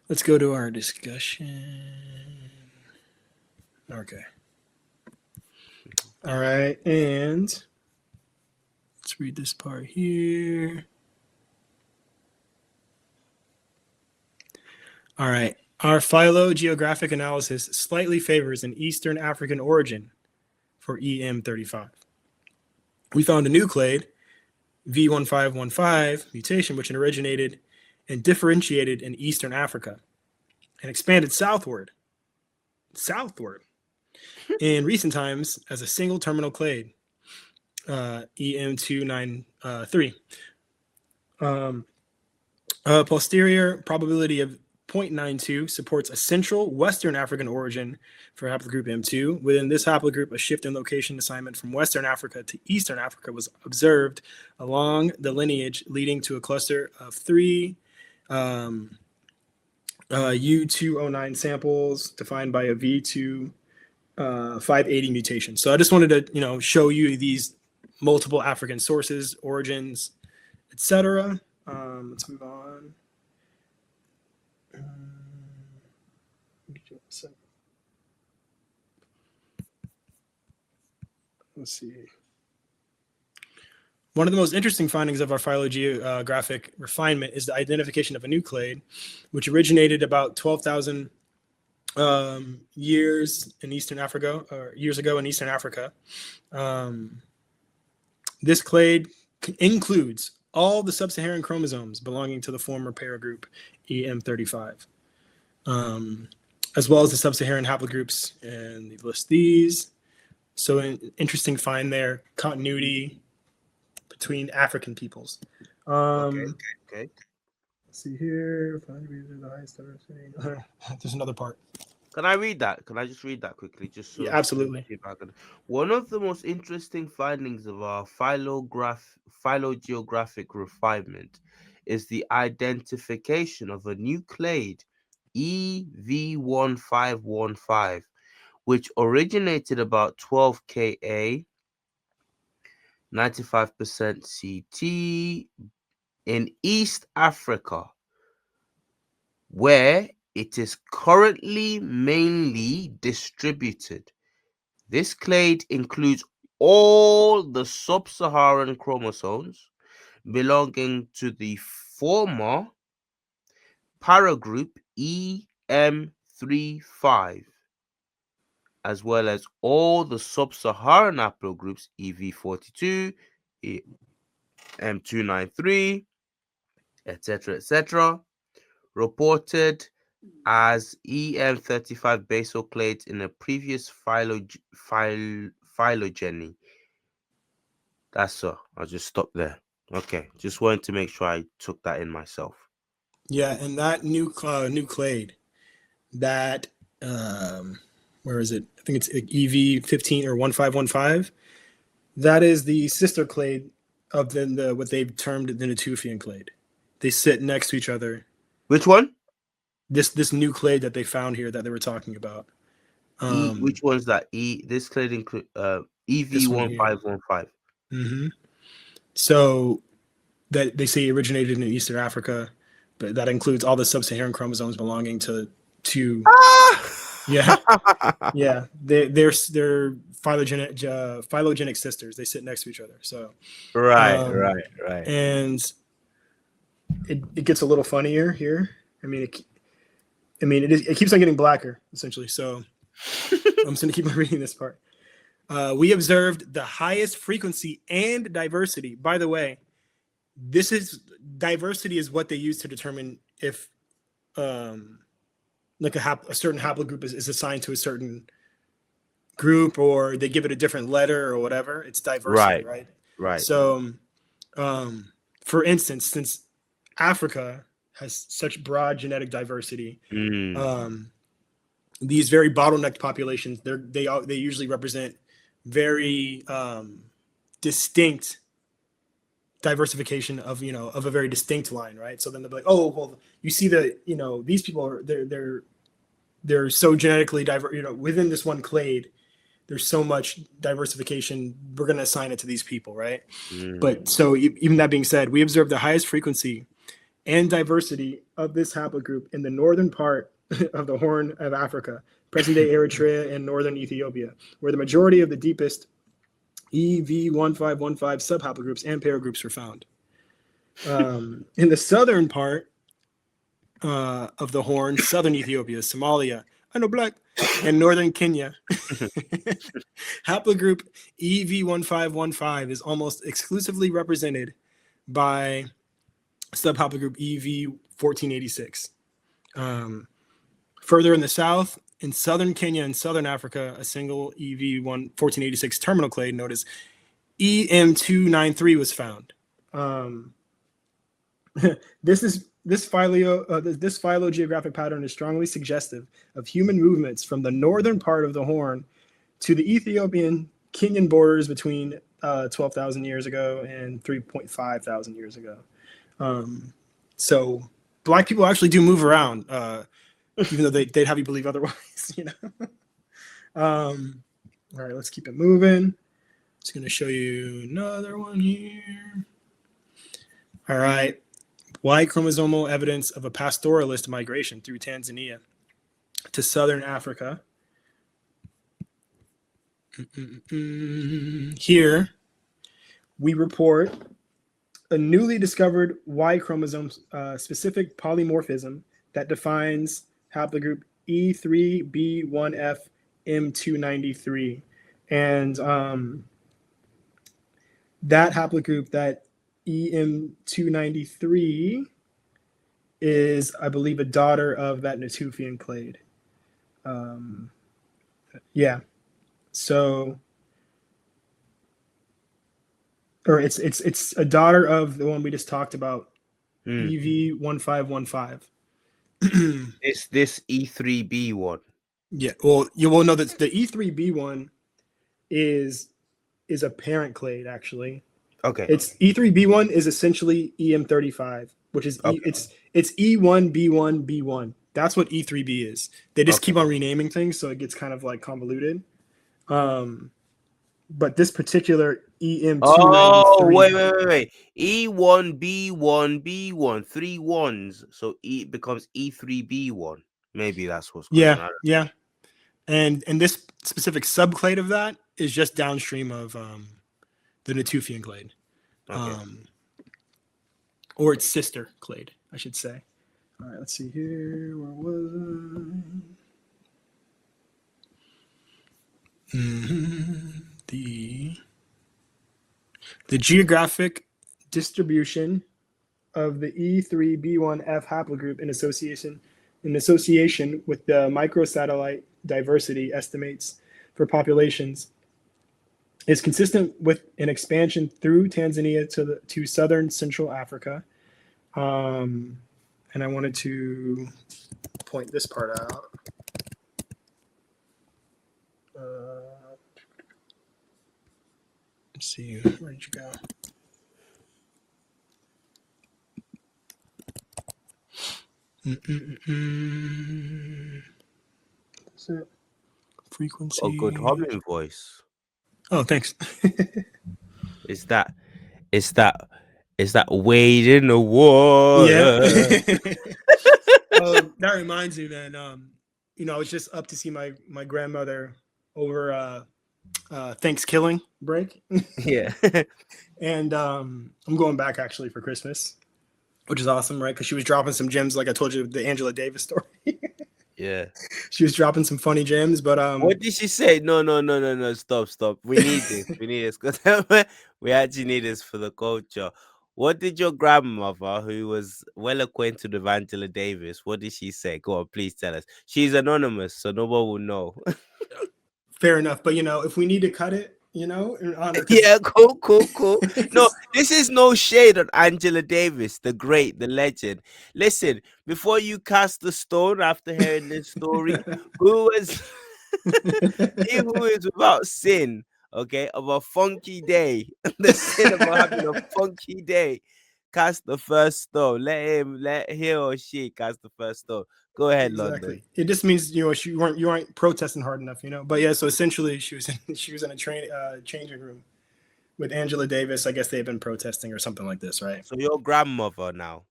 Let's go to our discussion. Okay. All right, and let's read this part here. All right. Our phylogeographic analysis slightly favors an Eastern African origin for EM35. We found a new clade, V1515 mutation, which originated and differentiated in Eastern Africa and expanded southward in recent times as a single terminal clade, EM293. Posterior probability of 0.92 supports a central Western African origin for haplogroup M2. Within this haplogroup, a shift in location assignment from Western Africa to Eastern Africa was observed along the lineage, leading to a cluster of 3 U209 samples defined by a V2 580 mutation. So I just wanted to, show you these multiple African sources, origins, etc. Let's move on. Let's see. One of the most interesting findings of our phylogeographic refinement is the identification of a new clade, which originated about 12,000 years in Eastern Africa, or years ago in Eastern Africa. This clade includes all the sub-Saharan chromosomes belonging to the former paragroup EM35, as well as the sub-Saharan haplogroups, and they list these. So an interesting find there, continuity between African peoples. Okay. Let's see here. The highest diversity. There's another part. Can I read that? Can I just read that quickly? Just so Yeah, absolutely. if I can. One of the most interesting findings of our phylogeographic refinement is the identification of a new clade, EV1515, which originated about 12 Ka, 95% CT in East Africa, where it is currently mainly distributed. This clade includes all the sub-Saharan chromosomes belonging to the former paragroup EM35, as well as all the sub-Saharan haplogroups EV42, EM293, etc., reported as EM35 basal clades in a previous phylogeny. That's all. I'll just stop there. Okay, just wanted to make sure I took that in myself. Yeah, and that new clade, that where is it? I think it's EV15 or 1515. That is the sister clade of the what they've termed the Natufian clade. They sit next to each other. Which one? This new clade that they found here that they were talking about. Which one's that? This clade include EV1515. Mm-hmm. So that they say originated in Eastern Africa, but that includes all the sub-Saharan chromosomes belonging to yeah. They're phylogenetic sisters. They sit next to each other. So right. And it gets a little funnier here. It keeps on getting blacker essentially. So I'm just gonna keep on reading this part. We observed the highest frequency and diversity. By the way, diversity is what they use to determine if like a certain haplogroup is assigned to a certain group, or they give it a different letter or whatever. It's diversity, right? So for instance, since Africa has such broad genetic diversity, these very bottlenecked populations, they usually represent very distinct diversification of a very distinct line, right? So then they'll be like, oh well, you see these people are they're so genetically diverse, within this one clade there's so much diversification, we're going to assign it to these people, right? But so even that being said, we observe the highest frequency and diversity of this haplogroup in the northern part of the Horn of Africa, present-day Eritrea and northern Ethiopia, where the majority of the deepest EV1515 subhaplogroups and paragroups were found. In the southern part of the Horn, southern Ethiopia, Somalia, I know black, and northern Kenya, haplogroup EV1515 is almost exclusively represented by subhaplogroup EV1486. Further in the south, in southern Kenya and southern Africa, a single EV1486 terminal clade known as EM293 was found. This phylogeographic pattern is strongly suggestive of human movements from the northern part of the Horn to the Ethiopian Kenyan borders between 12,000 years ago and 3.5 thousand years ago. So black people actually do move around, even though they'd have you believe otherwise. All right, let's keep it moving. Just going to show you another one here. All right. Y chromosomal evidence of a pastoralist migration through Tanzania to southern Africa. Here, we report a newly discovered Y chromosome specific polymorphism that defines haplogroup E3B1F M293. And that haplogroup, that EM293, is, I believe, a daughter of that Natufian clade. Yeah. So, or it's a daughter of the one we just talked about, EV1515. It's this E3B one. Yeah. Well, you will know that the E3B one is a parent clade, actually. Okay. It's E3B1 is essentially EM35, which is Okay. it's E1B1B1. That's what E3B is. They just keep on renaming things, so it gets kind of like convoluted. But this particular EM293. Oh, wait. E1B1B1, 3 ones. So it becomes E3B1. Maybe that's what's going on. Yeah. And this specific subclade of that is just downstream of the Natufian clade. Okay. Or its sister clade, I should say. All right, let's see here. Where was I? The geographic distribution of the E3B1F haplogroup in association with the microsatellite diversity estimates for populations is consistent with an expansion through Tanzania to southern Central Africa. And I wanted to point this part out. Let's see, where did you go? What's it? Frequency. Oh, good humming voice. Oh, thanks. Is that wade in the water? Yeah. That reminds me, man. I was just up to see my grandmother over Thanksgiving break. Yeah. And I'm going back actually for Christmas, which is awesome, right? Because she was dropping some gems, like I told you, the Angela Davis story. Yeah. She was dropping some funny gems, but what did she say? No. Stop. We need this. We need this because we actually need this for the culture. What did your grandmother, who was well acquainted with Angela Davis, what did she say? Go on, please tell us. She's anonymous, so no one will know. Fair enough, but if we need to cut it, in honor. Yeah, cool. No, this is no shade on Angela Davis, the great, the legend. Listen, before you cast the stone after hearing this story, who is without sin, okay, of a funky day, the sin of having a funky day, cast the first stone. Let he or she cast the first stone. Go ahead, Exactly. London. It just means you weren't protesting hard enough, But yeah, so essentially she was in a changing room with Angela Davis. I guess they had been protesting or something like this, right? So your grandmother now.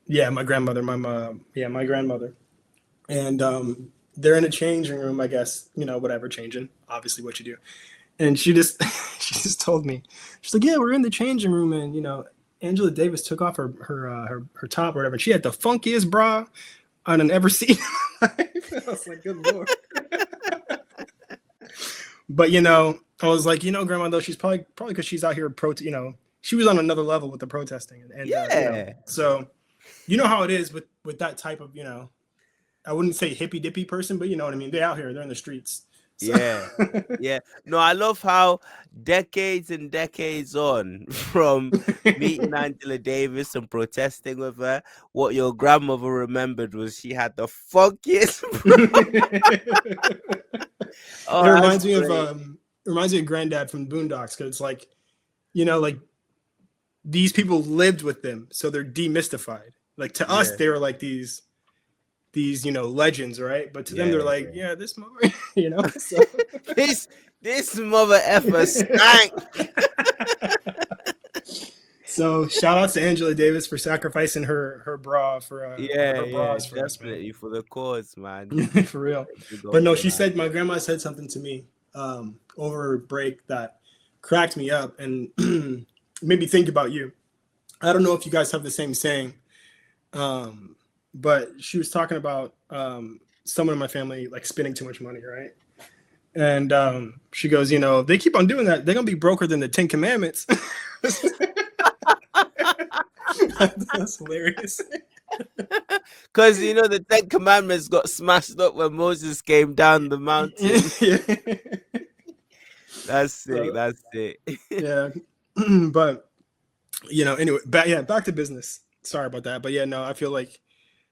Yeah, my grandmother, my grandmother, and they're in a changing room. I guess whatever, changing, obviously what you do. And she just told me, she's like, yeah, we're in the changing room, and Angela Davis took off her top or whatever. She had the funkiest bra I'd ever seen. I was like, good Lord. But I was like, Grandma, though, she's probably because she's out here she was on another level with the protesting, and yeah. So how it is with that type of I wouldn't say hippy dippy person, but you know what I mean. They're out here, they're in the streets. So. Yeah. No, I love how decades and decades on from meeting Angela Davis and protesting with her, what your grandmother remembered was she had the funkiest. It reminds me of Granddad from Boondocks, because it's like, like these people lived with them, so they're demystified. Like to us, Yeah. they were like these legends, right? But to them, they're Yeah. like, yeah, this mother, So. This mother effer stank. So shout out to Angela Davis for sacrificing her bra for Yeah, her yeah, bras for us, man. definitely for the cause, man. For real. Big But up no, to she her. said my grandma said something to me over break that cracked me up and made me think about you. I don't know if you guys have the same saying, but she was talking about someone in my family like spending too much money, right? And she goes, if they keep on doing that, they're gonna be broker than the Ten Commandments. That's hilarious. Because the Ten Commandments got smashed up when Moses came down the mountain. Yeah. That's sick. So, That's it. yeah. But anyway, back to business. Sorry about that. But yeah, no, I feel like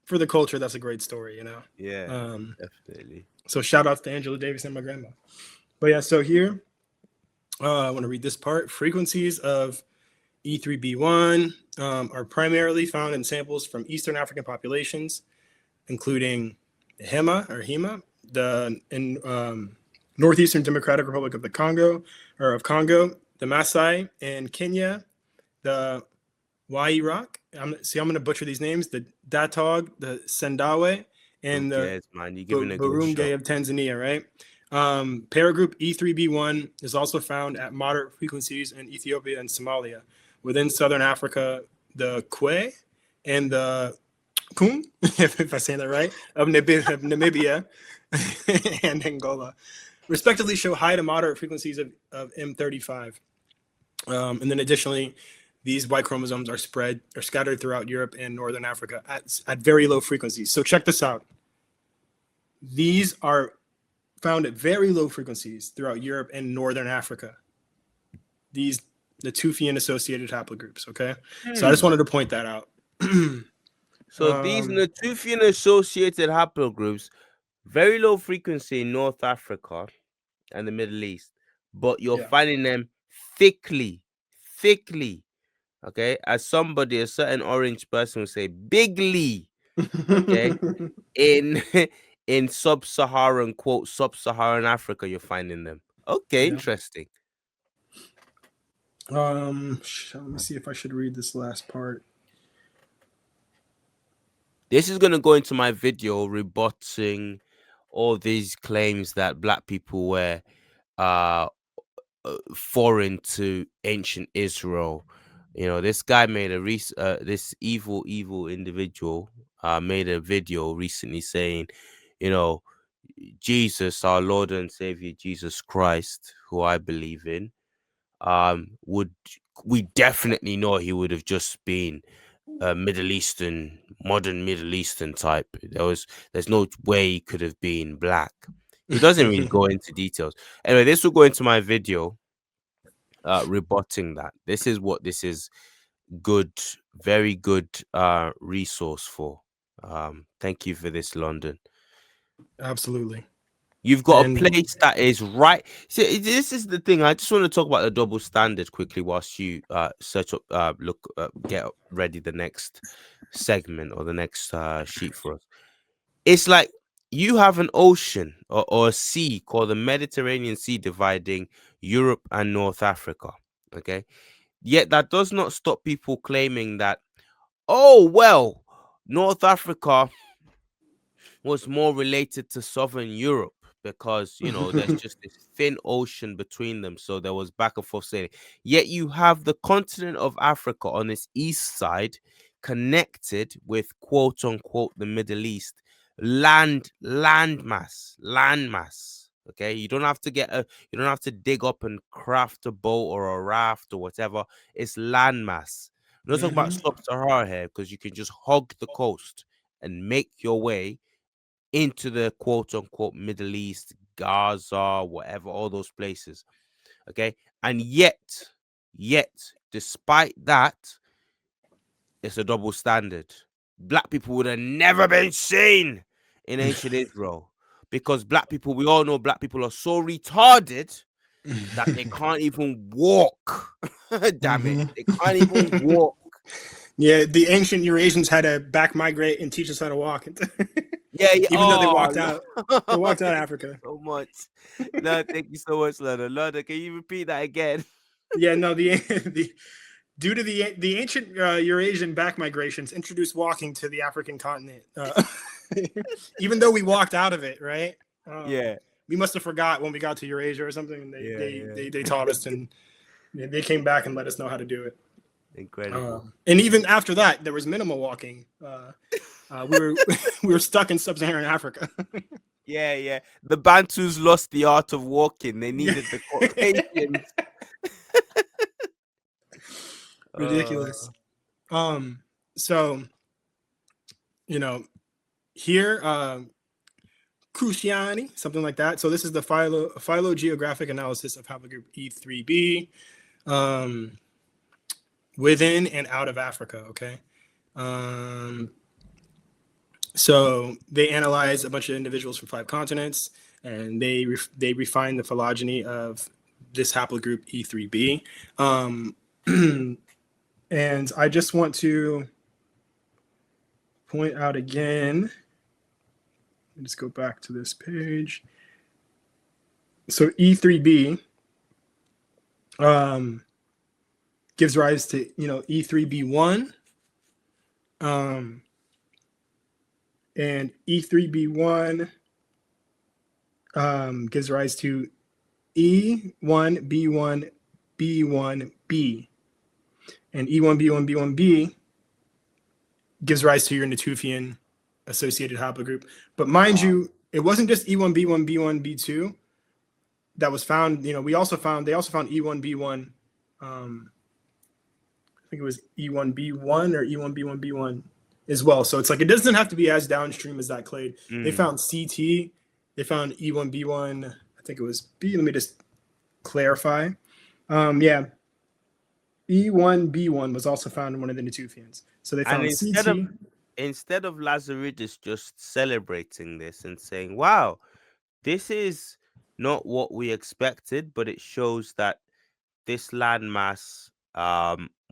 for the culture, that's a great story, Yeah, definitely. So shout outs to Angela Davis and my grandma. But yeah, so here, I want to read this part. Frequencies of E3B1 are primarily found in samples from Eastern African populations, including the Hema, in Northeastern Democratic Republic of the Congo, the Maasai in Kenya, the Wairaq. I'm going to butcher these names. The Datog, the Sendawe, and Who the cares, man? You're giving a good Burunge shot. of Tanzania, right? Paragroup E3B1 is also found at moderate frequencies in Ethiopia and Somalia. Within Southern Africa, the Kwe and the Kun, if I'm saying that right, of Namibia and Angola, respectively show high to moderate frequencies of M35. And then additionally, these Y chromosomes are scattered throughout Europe and Northern Africa at very low frequencies. So check this out. These are found at very low frequencies throughout Europe and Northern Africa. The Tufian associated haplogroups, okay? So I just wanted to point that out. So these Natufian associated haplogroups, very low frequency in North Africa and the Middle East, but you're finding them thickly, okay? As a certain orange person will say, bigly, okay? in sub-Saharan Africa, you're finding them. Okay, interesting. Let me see if I should read this last part. This is going to go into my video rebutting all these claims that black people were foreign to ancient Israel. This guy made this evil individual made a video recently saying, Jesus, our Lord and Savior Jesus Christ, who I believe in, we definitely know he would have just been a modern Middle Eastern type. There's no way he could have been black. He doesn't really go into details. Anyway, this will go into my video rebutting that. This is good, very good resource for. Thank you for this, London. Absolutely. You've got a place that is right. See, this is the thing. I just want to talk about the double standard quickly whilst you search up, get ready the next segment or the next sheet for us. It's like you have an ocean or a sea called the Mediterranean Sea dividing Europe and North Africa. Okay. Yet that does not stop people claiming that, oh, well, North Africa was more related to Southern Europe because, there's just this thin ocean between them. So there was back and forth sailing. Yet you have the continent of Africa on this east side connected with quote unquote the Middle East landmass. Okay, you don't have to dig up and craft a boat or a raft or whatever. It's landmass. I'm not talking about sub-Sahara here because you can just hog the coast and make your way into the quote unquote Middle East, Gaza, whatever, all those places. Okay. And yet, despite that, it's a double standard. Black people would have never been seen in ancient Israel because we all know black people are so retarded that they can't even walk. Damn it. They can't even walk. Yeah, the ancient Eurasians had to back migrate and teach us how to walk. Yeah, yeah. Even though they Oh, walked out. They no. walked out of Thank you Africa. so much. No, thank you so much, Lana. Lana, can you repeat that again? Yeah, no, the due to the ancient Eurasian back migrations introduced walking to the African continent. Even though we walked out of it, right? Yeah, We must have forgot when we got to Eurasia or something, and yeah, yeah. they taught us, and they came back and let us know how to do it. Incredible. And even after that, there was minimal walking. We were we were stuck in sub-Saharan Africa. Yeah, yeah. The Bantus lost the art of walking. They needed the Caucasians. Ridiculous. So, you know, here, Cruciani, something like that. So this is the phylogeographic analysis of haplogroup E3b within and out of Africa. Okay. So they analyze a bunch of individuals from 5 continents, and they refine the phylogeny of this haplogroup E3b. And I just want to point out again. Let's go back to this page. So E3b gives rise to E3b1, and E3b1 gives rise to E1b1 b1b, and E1b1 b1b gives rise to your Natufian associated haplogroup. But mind you, it wasn't just E1b1 b1 b2 that was found. They also found E1b1. I think it was E1b1 or E1b1 b1 as well. So it's like it doesn't have to be as downstream as that clade. They found CT. They found E1b1. I think it was B. Let me just clarify. Yeah. E1b1 was also found in one of the Natufians. So they found CT. Instead of Lazaridis just celebrating this and saying, wow, this is not what we expected, but it shows that this landmass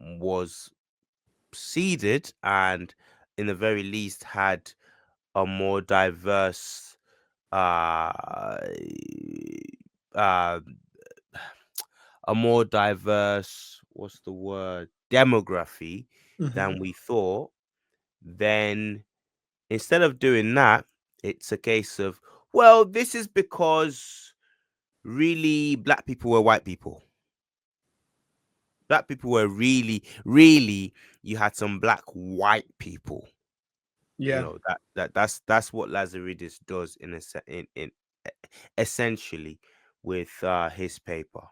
was seeded and in the very least had a more diverse what's the word, demography than we thought. Then instead of doing that, it's a case of, well, this is because really black people were white people. Black people were really, you had some black white people. Yeah. That's what Lazaridis does in essentially with his paper.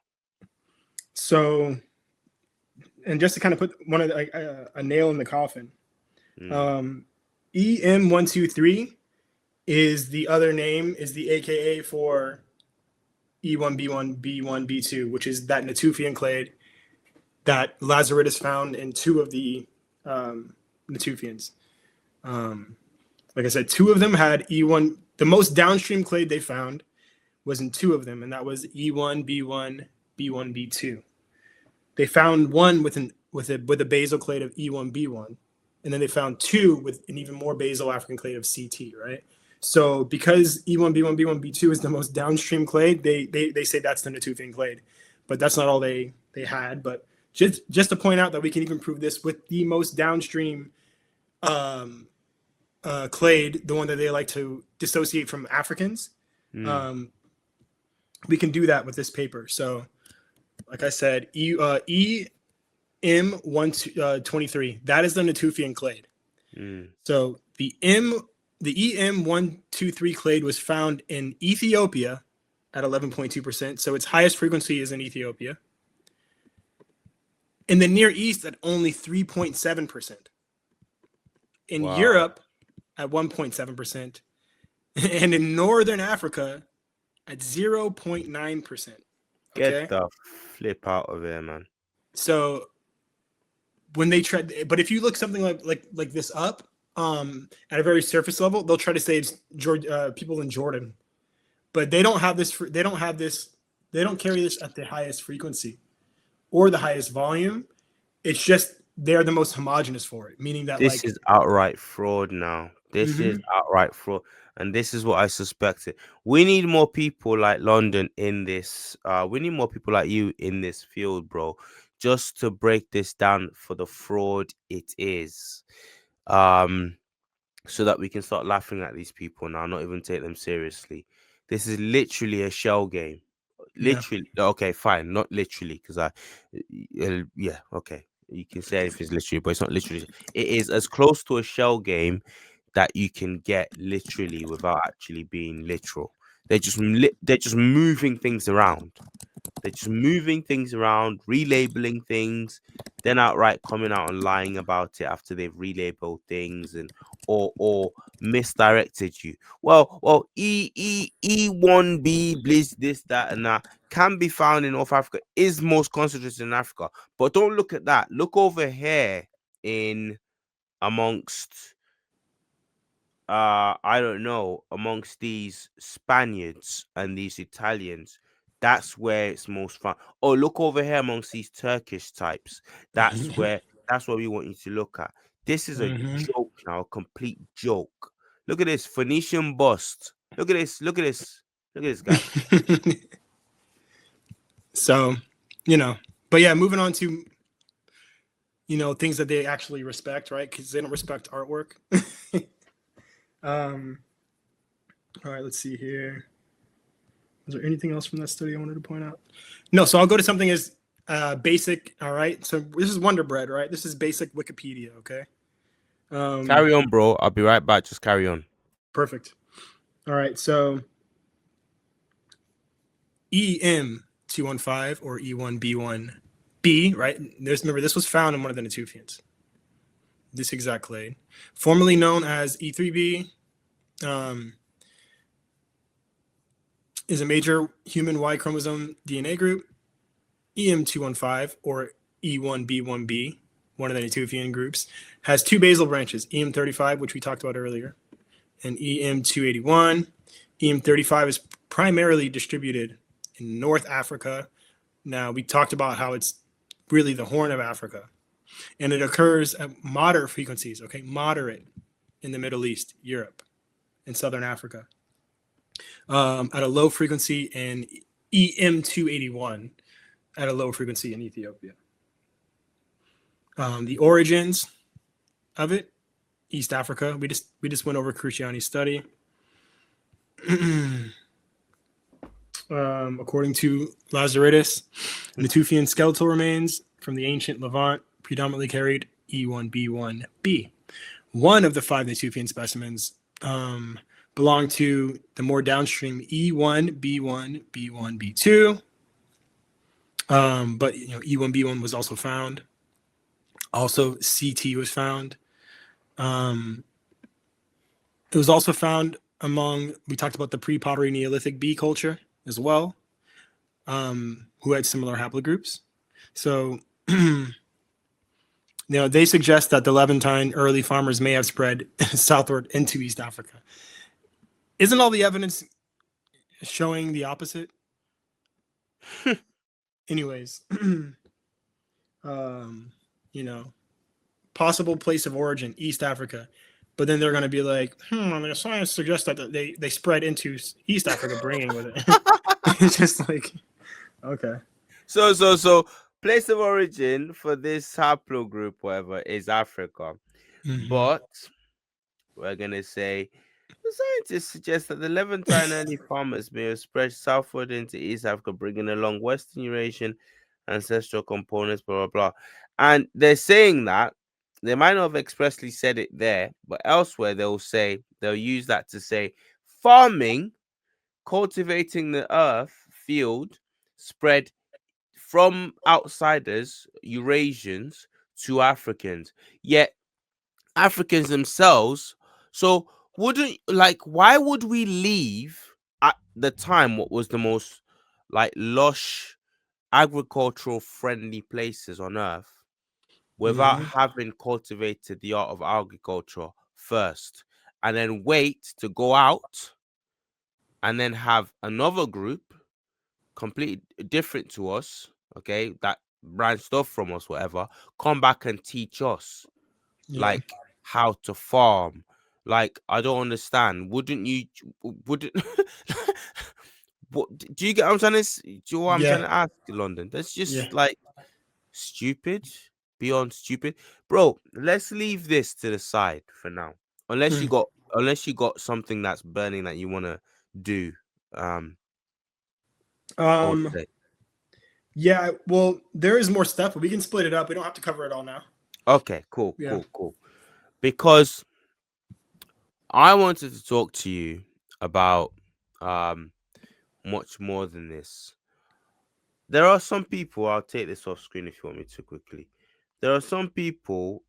So, and just to kind of put one of a nail in the coffin, EM123 is the other name, is the AKA for E1b1 b1 b2, which is that Natufian clade that Lazaridis found in 2 of the Natufians. Like I said, 2 of them had E1. The most downstream clade they found was in 2 of them, and that was E1b1 b1 b2. They found one with a basal clade of E1b1, and then they found 2 with an even more basal African clade of CT, right? So because E1b1 b1 b2 is the most downstream clade, they say that's the Natufian clade, but that's not all they had. But just to point out that we can even prove this with the most downstream clade, the one that they like to dissociate from Africans. We can do that with this paper. So, like I said, EM123, that is the Natufian clade. So the EM123 clade was found in Ethiopia at 11.2%. So its highest frequency is in Ethiopia. In the Near East at only 3.7%. In Europe at 1.7%. And in Northern Africa at 0.9%. Okay? Get the flip out of here, man. So when they try, but if you look something like this up at a very surface level, they'll try to say it's people in Jordan, but they don't have this. They don't carry this at the highest frequency or the highest volume. It's just they're the most homogenous for it, meaning that This like is outright fraud now. This is mhm, outright fraud. And this is what I suspected. We need more people like London in this. We need more people like you in this field, bro. Just to break this down for the fraud it is. Um, so that we can start laughing at these people now, not even take them seriously. This is literally a shell game. yeah. Literally, okay, fine, not literally, because yeah, okay, you can say anything's literally, but it's not literally. It is as close to a shell game that you can get literally without actually being literal. They're just moving things around. They're just moving things around, relabeling things, then outright coming out and lying about it after they've relabeled things and or misdirected you. Well, E1B Blizz, this, that, and that can be found in North Africa, is most concentrated in Africa. But don't look at that. Look over here in amongst I don't know, amongst these Spaniards and these Italians, that's where it's most fun. Oh, look over here amongst these Turkish types. That's where we want you to look at. This is a Mhm. joke now, a complete joke. Look at this Phoenician bust. Look at this. Look at this. Look at this guy. So, you know, but yeah, moving on to things that they actually respect, right? Because they don't respect artwork. um, all right, let's see here. Was there anything else from that study I wanted to point out? No, so I'll go to something as basic. All right, so this is Wonder Bread, right? This is basic Wikipedia. Okay. Carry on, bro. I'll be right back. Just carry on. Perfect. All right, so EM215 or E1B1B, right? Remember, this was found in one of the Natufians. This exact clade, formerly known as E3B, is a major human Y chromosome DNA group. EM215 or E1B1B, one of the Natufian groups, has two basal branches, EM35, which we talked about earlier, and EM281. EM35 is primarily distributed in North Africa. Now, we talked about how it's really the Horn of Africa, and it occurs at moderate frequencies, okay, moderate in the Middle East, Europe, and Southern Africa, at a low frequency in EM281 at a low frequency in Ethiopia. The origins of it, East Africa. We just went over Cruciani's study. According to Lazaridis, Natufian skeletal remains from the ancient Levant predominantly carried E1B1B. One of the five Natufian specimens belonged to the more downstream E1B1, B1, B2. But E1B1 was also found. Also, CT was found. It was also found among, we talked about the pre-pottery Neolithic B culture as well, who had similar haplogroups. So, they suggest that the Levantine early farmers may have spread southward into East Africa. Isn't all the evidence showing the opposite? Anyways, possible place of origin, East Africa. But then they're going to be like, the science suggests that they spread into East Africa, bringing with it. It's just like, okay. So, place of origin for this haplogroup, whatever, is Africa. Mm-hmm. But we're going to say the scientists suggest that the Levantine early farmers may have spread southward into East Africa, bringing along Western Eurasian ancestral components, blah, blah, blah. And they're saying that they might not have expressly said it there, but elsewhere they'll use that to say farming, cultivating the earth field, spread from outsiders, Eurasians, to Africans. Yet Africans themselves. So why would we leave at the time what was the most like lush agricultural friendly places on earth without having cultivated the art of agriculture first, and then wait to go out and then have another group completely different to us, okay, that brand stuff from us, whatever, come back and teach us Yeah. like how to farm. Like, I don't understand. Wouldn't you? Wouldn't? What do you get? What I'm trying to. Do you know what I'm trying Yeah. to ask, London? That's Yeah. just like stupid, beyond stupid, bro. Let's leave this to the side for now. Unless you Mm. got, unless you got something that's burning that you want to do, or Um. say. Yeah. Well, there is more stuff, but we can split it up. We don't have to cover it all now. Okay, cool, Yeah. cool, cool. Because I wanted to talk to you about much more than this. There are some people, I'll take this off screen if you want me to quickly. There are some people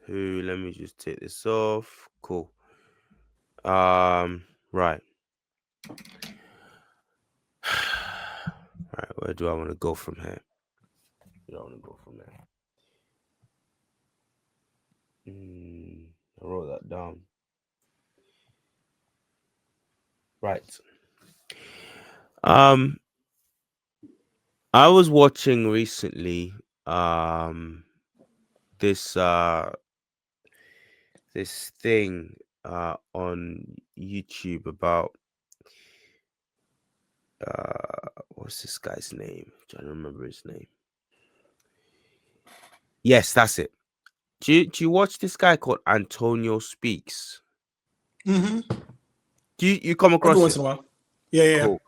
who, let me just take this off. Cool. Right. Right, where do I want to go from here? Where do I want to go from there? I wrote that down. Right. Um, I was watching recently this this thing on YouTube about what's this guy's name? I'm trying to remember his name. Yes, that's it. Do you watch this guy called Antonio Speaks? Mm-hmm. Do you come Every across once him? in a while. Yeah. Yeah. Yeah. Cool.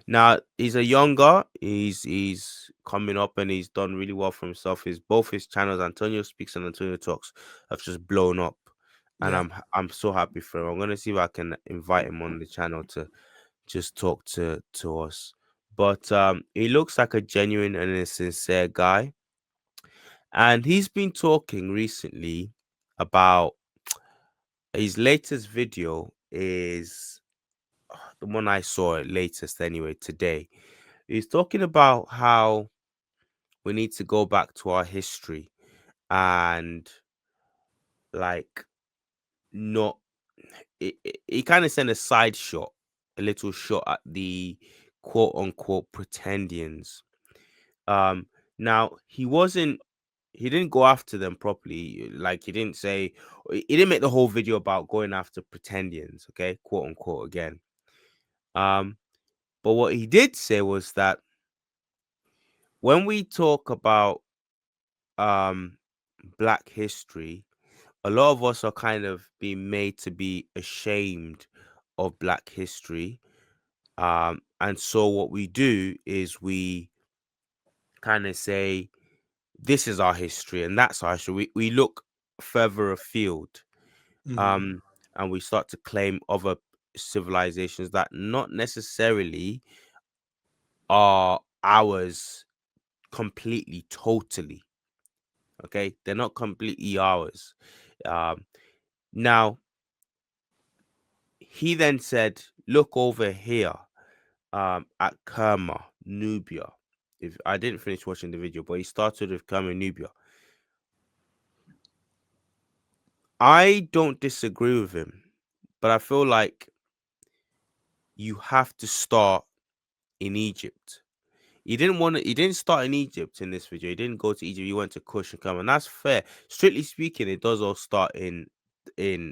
Now he's a younger. He's coming up and he's done really well for himself. His both his channels, Antonio Speaks and Antonio Talks, have just blown up, and Yeah. I'm so happy for him. I'm gonna see if I can invite him on the channel to just talk to us. But he looks like a genuine and a sincere guy, and he's been talking recently about his latest video is the one I saw it latest anyway today. He's talking about how we need to go back to our history and like not he kind of sent a side shot, a little shot at the quote unquote pretendians. Um Now he didn't go after them properly. Like he didn't say he didn't make the whole video about going after pretendians, okay, quote unquote again. Um but what he did say was that when we talk about um black history, a lot of us are kind of being made to be ashamed of black history. And so what we do is we kind of say this is our history and that's our history. We look further afield, Mm-hmm. um and we start to claim other civilizations that not necessarily are ours completely, totally. Okay, they're not completely ours. um Now, he then said, look over here at Kerma, Nubia. If I didn't finish watching the video, but he started with Kerma, Nubia. I don't disagree with him, but I feel like you have to start in Egypt. He didn't start in Egypt in this video. He didn't go to Egypt. He went to Kush and Kerma, and that's fair. Strictly speaking, it does all start in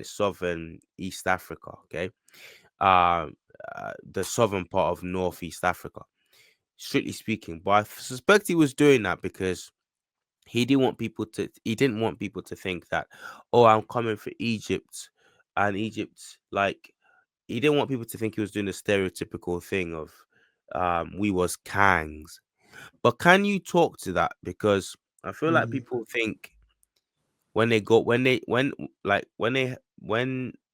southern East Africa. Okay, um, the southern part of Northeast Africa, strictly speaking. But I suspect he was doing that because he didn't want people to think that, oh, I'm coming for Egypt, and Egypt, like, he didn't want people to think he was doing the stereotypical thing of we was Kangs. But can you talk to that? Because I feel like Mm-hmm. people think when they go when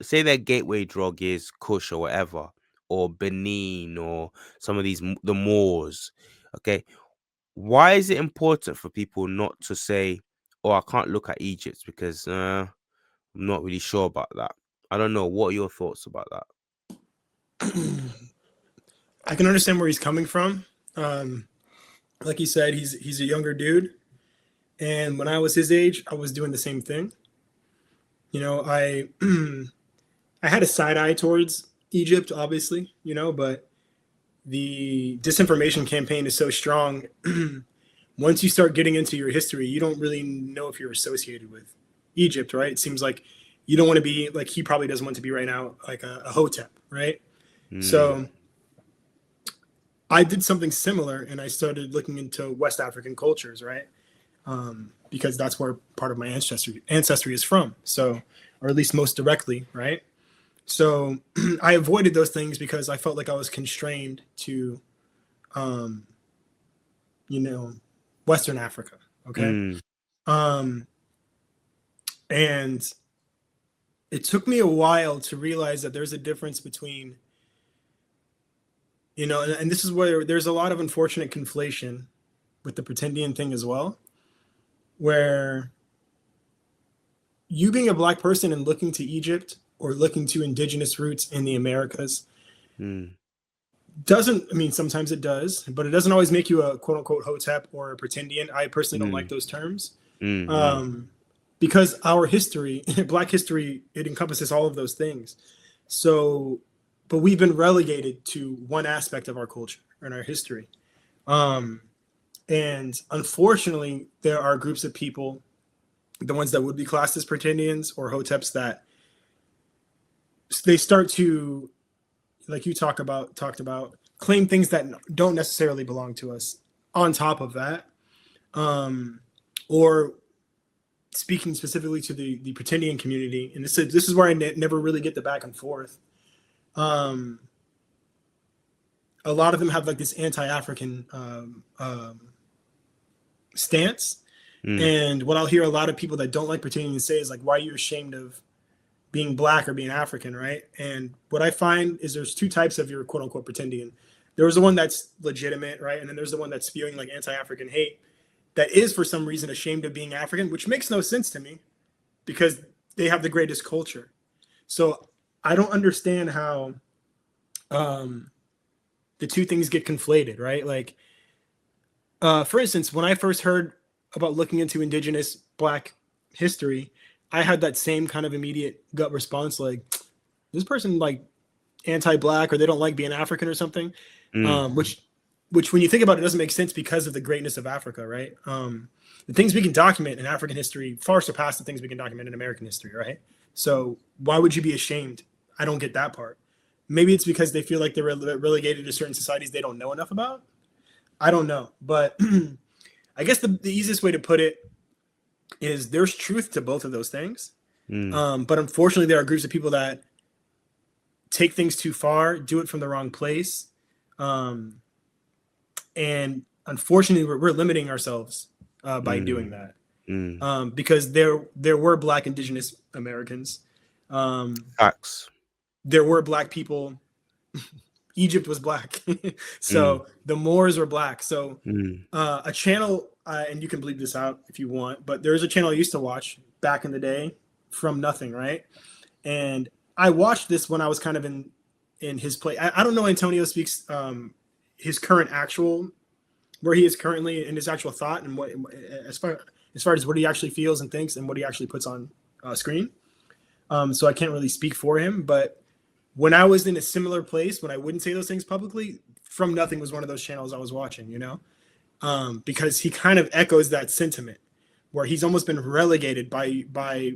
say their gateway drug is Kush or whatever, or Benin, or some of these the Moors. Okay, why is it important for people not to say, oh, I can't look at Egypt because I'm not really sure about that? I don't know. What are your thoughts about that? I can understand where he's coming from. Like he said, he's a younger dude, and when I was his age, I was doing the same thing. You know, I had a side eye towards Egypt, obviously, you know, but the disinformation campaign is so strong. Once you start getting into your history, you don't really know if you're associated with Egypt, right? It seems like you don't want to be like he probably doesn't want to be right now, like a Hotep, right? So I did something similar, and I started looking into West African cultures, right? Because that's where part of my ancestry is from. So, or at least most directly, right? So I avoided those things because I felt like I was constrained to, Western Africa. Okay. And it took me a while to realize that there's a difference between, and this is where there's a lot of unfortunate conflation with the pretendian thing as well, where you being a Black person and looking to Egypt or looking to indigenous roots in the Americas sometimes it does, but it doesn't always make you a quote unquote Hotep or a pretendian. I personally don't like those terms. Because our history, Black history, it encompasses all of those things. So, but we've been relegated to one aspect of our culture and our history. And unfortunately, there are groups of people, the ones that would be classed as pretendians or Hoteps, that they start to, like you talked about, claim things that don't necessarily belong to us on top of that. Or speaking specifically to the pretendian community, and this is where I never really get the back and forth. A lot of them have like this anti-African stance. And what I'll hear a lot of people that don't like pretendians say is like, why are you ashamed of being Black or being African, right? And what I find is there's two types of your quote unquote pretendian. There's the one that's legitimate, right? And then there's the one that's spewing like anti-African hate that is for some reason ashamed of being African, which makes no sense to me because they have the greatest culture. So I don't understand how the two things get conflated, right? Like, for instance, when I first heard about looking into indigenous Black history, I had that same kind of immediate gut response, like, this person like anti-Black or they don't like being African or something, which when you think about it, doesn't make sense because of the greatness of Africa, right? The things we can document in African history far surpass the things we can document in American history, right? So why would you be ashamed? I don't get that part. Maybe it's because they feel like they're relegated to certain societies they don't know enough about. I don't know. But I guess the easiest way to put it is there's truth to both of those things. But unfortunately, there are groups of people that take things too far, do it from the wrong place. And unfortunately, we're limiting ourselves by doing that. Because there were Black indigenous Americans. Facts. There were Black people. Egypt was Black. So the Moors were Black. So a channel, and you can bleep this out if you want, but there's a channel I used to watch back in the day, From Nothing, right? And I watched this when I was kind of in his play. I don't know Antonio Speaks his current actual, where he is currently in his actual thought and what as far as what he actually feels and thinks and what he actually puts on screen. So I can't really speak for him, but when I was in a similar place, when I wouldn't say those things publicly, From Nothing was one of those channels I was watching, because he kind of echoes that sentiment where he's almost been relegated by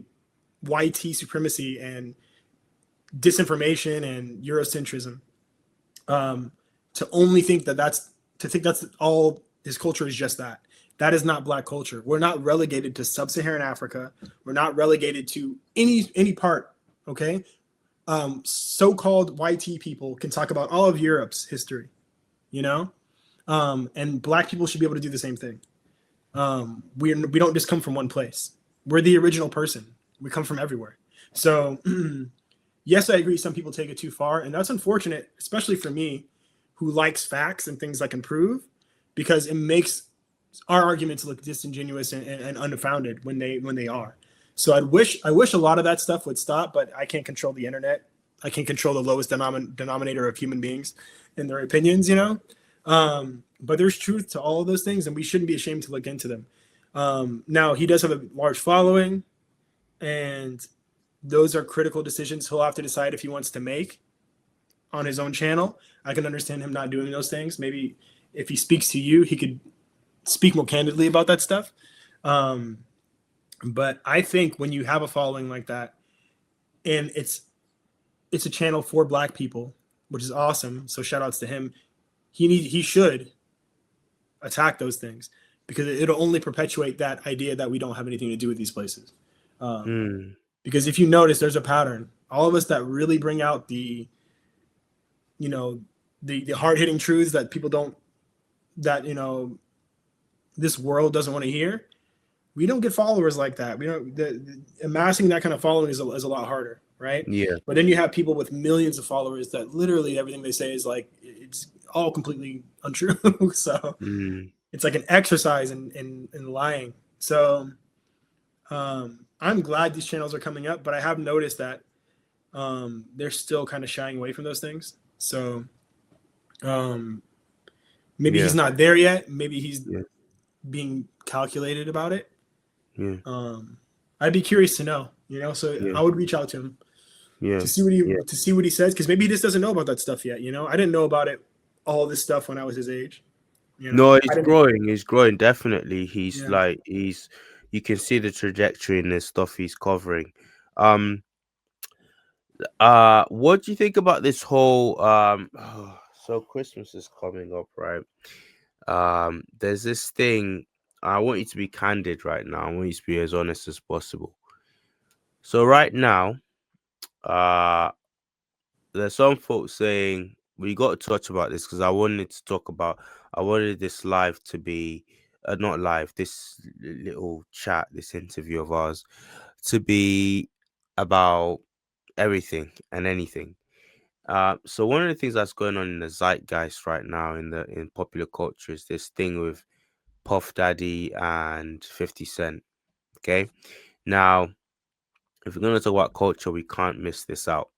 YT supremacy and disinformation and Eurocentrism, to only think that's all his culture is. Just that. That is not Black culture. We're not relegated to sub-Saharan Africa. We're not relegated to any part. Okay. So-called YT people can talk about all of Europe's history, and Black people should be able to do the same thing. We don't just come from one place. We're the original person. We come from everywhere. So yes, I agree. Some people take it too far, and that's unfortunate, especially for me, who likes facts and things I can prove, because it makes our arguments look disingenuous and unfounded when they are. So I wish a lot of that stuff would stop, but I can't control the internet. I can't control the lowest denominator of human beings and their opinions, but there's truth to all of those things, and we shouldn't be ashamed to look into them. Now, he does have a large following, and those are critical decisions he'll have to decide if he wants to make. on his own channel. I can understand him not doing those things. Maybe if he speaks to you, he could speak more candidly about that stuff. But I think when you have a following like that, and it's a channel for Black people, which is awesome. So shout outs to him. He should attack those things because it'll only perpetuate that idea that we don't have anything to do with these places. Because if you notice, there's a pattern. All of us that really bring out the hard hitting truths that people don't, that this world doesn't want to hear. We don't get followers like that. We don't. Amassing that kind of following is a lot harder, right? Yeah. But then you have people with millions of followers that literally everything they say is like it's all completely untrue. So it's like an exercise in lying. So I'm glad these channels are coming up, but I have noticed that they're still kind of shying away from those things. So maybe he's not there yet. Maybe he's being calculated about it. Yeah. I'd be curious to know, so I would reach out to him to see what he says, because maybe he just doesn't know about that stuff yet. I didn't know about it, all this stuff, when I was his age. No, he's growing definitely. He's like you can see the trajectory in the stuff he's covering. What do you think about this whole so Christmas is coming up, right? There's this thing. I want you to be candid right now. I want you to be as honest as possible. So right now, there's some folks saying we got to touch about this because I wanted this live to be not live, this little chat, this interview of ours to be about everything and anything. So one of the things that's going on in the zeitgeist right now in popular culture is this thing with Puff Daddy and 50 Cent. Okay. Now, if we're going to talk about culture, we can't miss this out.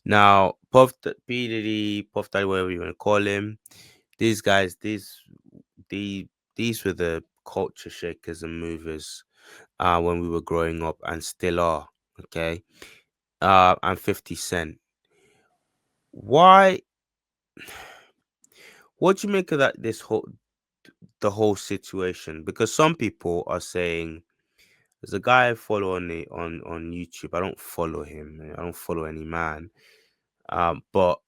Now, P. Diddy, Puff Daddy, whatever you want to call him, these guys, these were the culture shakers and movers when we were growing up and still are. Okay. And 50 Cent. What do you make of that? The whole situation, because some people are saying there's a guy I follow on YouTube. I don't follow him. I don't follow any man. But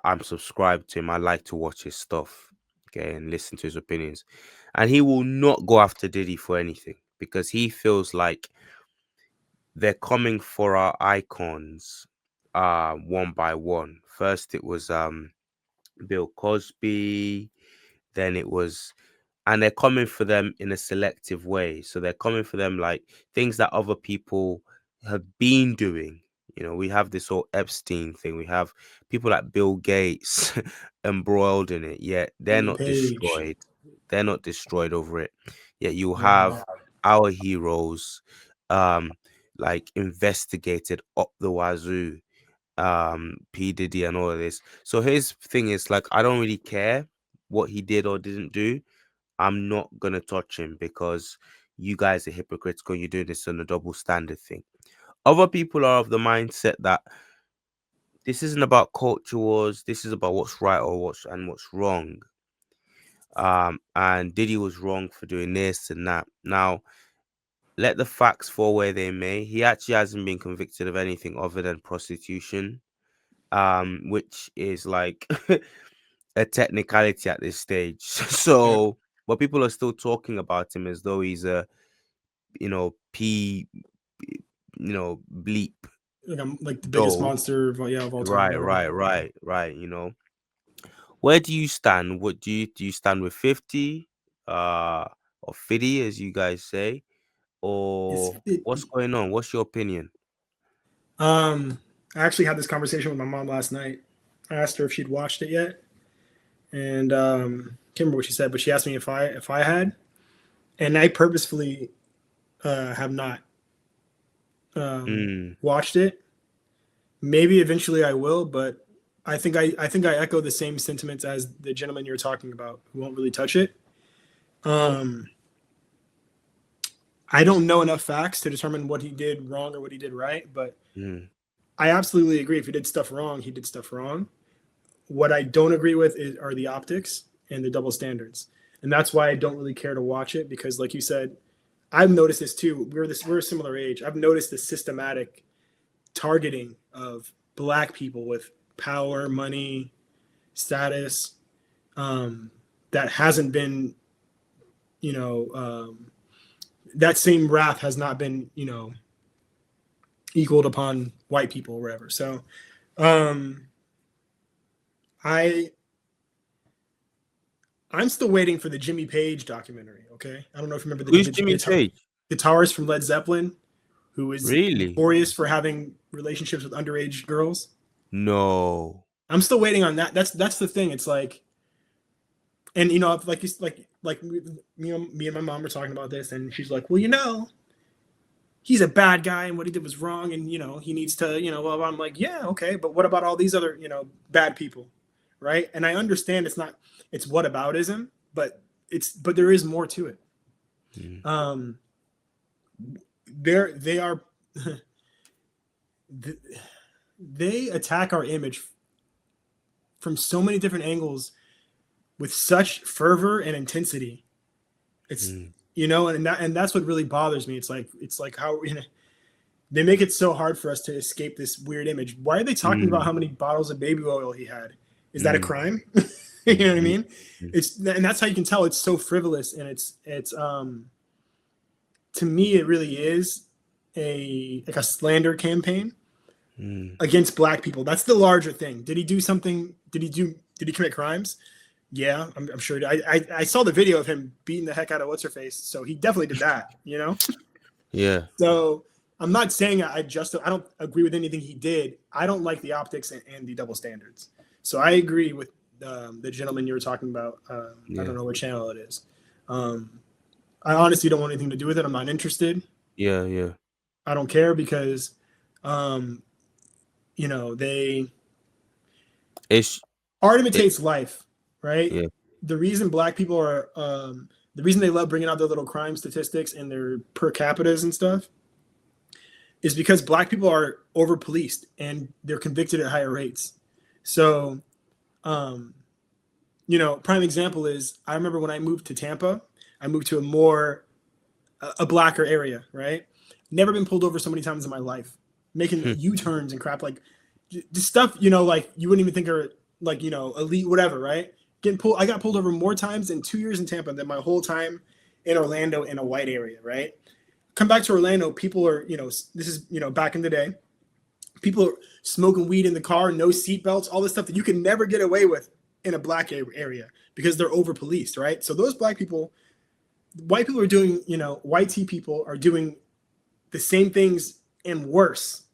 I'm subscribed to him. I like to watch his stuff, okay, and listen to his opinions. And he will not go after Diddy for anything because he feels like they're coming for our icons, one by one. First, it was Bill Cosby. Then it was, and they're coming for them in a selective way. So they're coming for them like things that other people have been doing. We have this whole Epstein thing. We have people like Bill Gates embroiled in it, yet they're not destroyed. They're not destroyed over it. Yet you have our heroes like investigated up the wazoo, P. Diddy and all of this. So his thing is like, I don't really care what he did or didn't do. I'm not gonna touch him because you guys are hypocritical. You're doing this on a double standard thing. Other people are of the mindset that this isn't about culture wars. This is about what's right or what's wrong. And Diddy was wrong for doing this and that. Now, let the facts fall where they may. He actually hasn't been convicted of anything other than prostitution, which is like a technicality at this stage. So, but people are still talking about him as though he's a, bleep. Like the biggest monster of all time. Right. Where do you stand? What do you stand with 50, or 50, as you guys say, or what's going on? What's your opinion? I actually had this conversation with my mom last night. I asked her if she'd watched it yet, and can't remember what she said, but she asked me if I had, and I purposefully have not watched it. Maybe eventually I will, but I think I echo the same sentiments as the gentleman you're talking about who won't really touch it. I don't know enough facts to determine what he did wrong or what he did right, but I absolutely agree. If he did stuff wrong, he did stuff wrong. What I don't agree with are the optics and the double standards, and that's why I don't really care to watch it. Because, like you said, I've noticed this too. We're a similar age. I've noticed the systematic targeting of Black people with power, money, status, that hasn't been, that same wrath has not been, equaled upon white people or whatever. So, I I'm still waiting for the Jimmy Page documentary. Okay, I don't know if you remember Who's Jimmy the Page? guitarist from Led Zeppelin, who is Really? notorious for having relationships with underage girls. No. I'm still waiting on that. That's the thing. It's like, and like me and my mom were talking about this, and she's like, well, he's a bad guy, and what he did was wrong, and he needs to, well, I'm like, yeah, okay, but what about all these other, bad people, right? And I understand it's whataboutism, but there is more to it. Mm. They are they attack our image from so many different angles with such fervor and intensity. It's and that's what really bothers me. It's like how they make it so hard for us to escape this weird image. Why are they talking about how many bottles of baby oil he had? Is that a crime? You know what I mean? And that's how you can tell it's so frivolous, and it's to me it really is like a slander campaign against Black people. That's the larger thing. Did he do something? Did he commit crimes? Yeah, I'm sure. I saw the video of him beating the heck out of what's her face, so he definitely did that. Yeah. So I'm not saying I don't agree with anything he did. I don't like the optics and the double standards. So I agree with the gentleman you were talking about. I don't know what channel it is. I honestly don't want anything to do with it. I'm not interested. Yeah. I don't care because, art imitates life, right? Yeah. The reason Black people are, the reason they love bringing out their little crime statistics and their per capitas and stuff is because Black people are over policed and they're convicted at higher rates. So, prime example is I remember when I moved to Tampa, I moved to a blacker area, right? Never been pulled over so many times in my life, making U-turns and crap, like just stuff, like you wouldn't even think are like, elite, whatever, right? I got pulled over more times in 2 years in Tampa than my whole time in Orlando in a white area, right? Come back to Orlando, people are, this is, back in the day, people are smoking weed in the car, no seatbelts, all this stuff that you can never get away with in a Black area because they're over policed, right? So those Black people, white people are doing, white tea people are doing the same things and worse,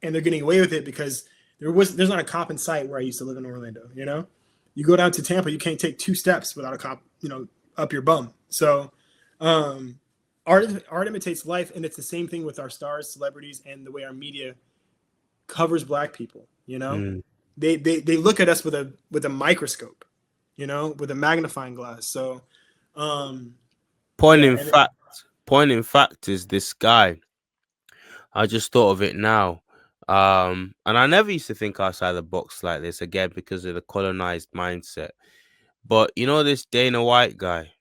and they're getting away with it because there's not a cop in sight where I used to live in Orlando. You go down to Tampa, you can't take 2 steps without a cop, up your bum. So, art imitates life, and it's the same thing with our stars, celebrities, and the way our media covers Black people. They look at us with a microscope, with a magnifying glass. So, point in fact is this guy. I just thought of it now. And I never used to think outside the box like this, again because of the colonized mindset. But this Dana White guy,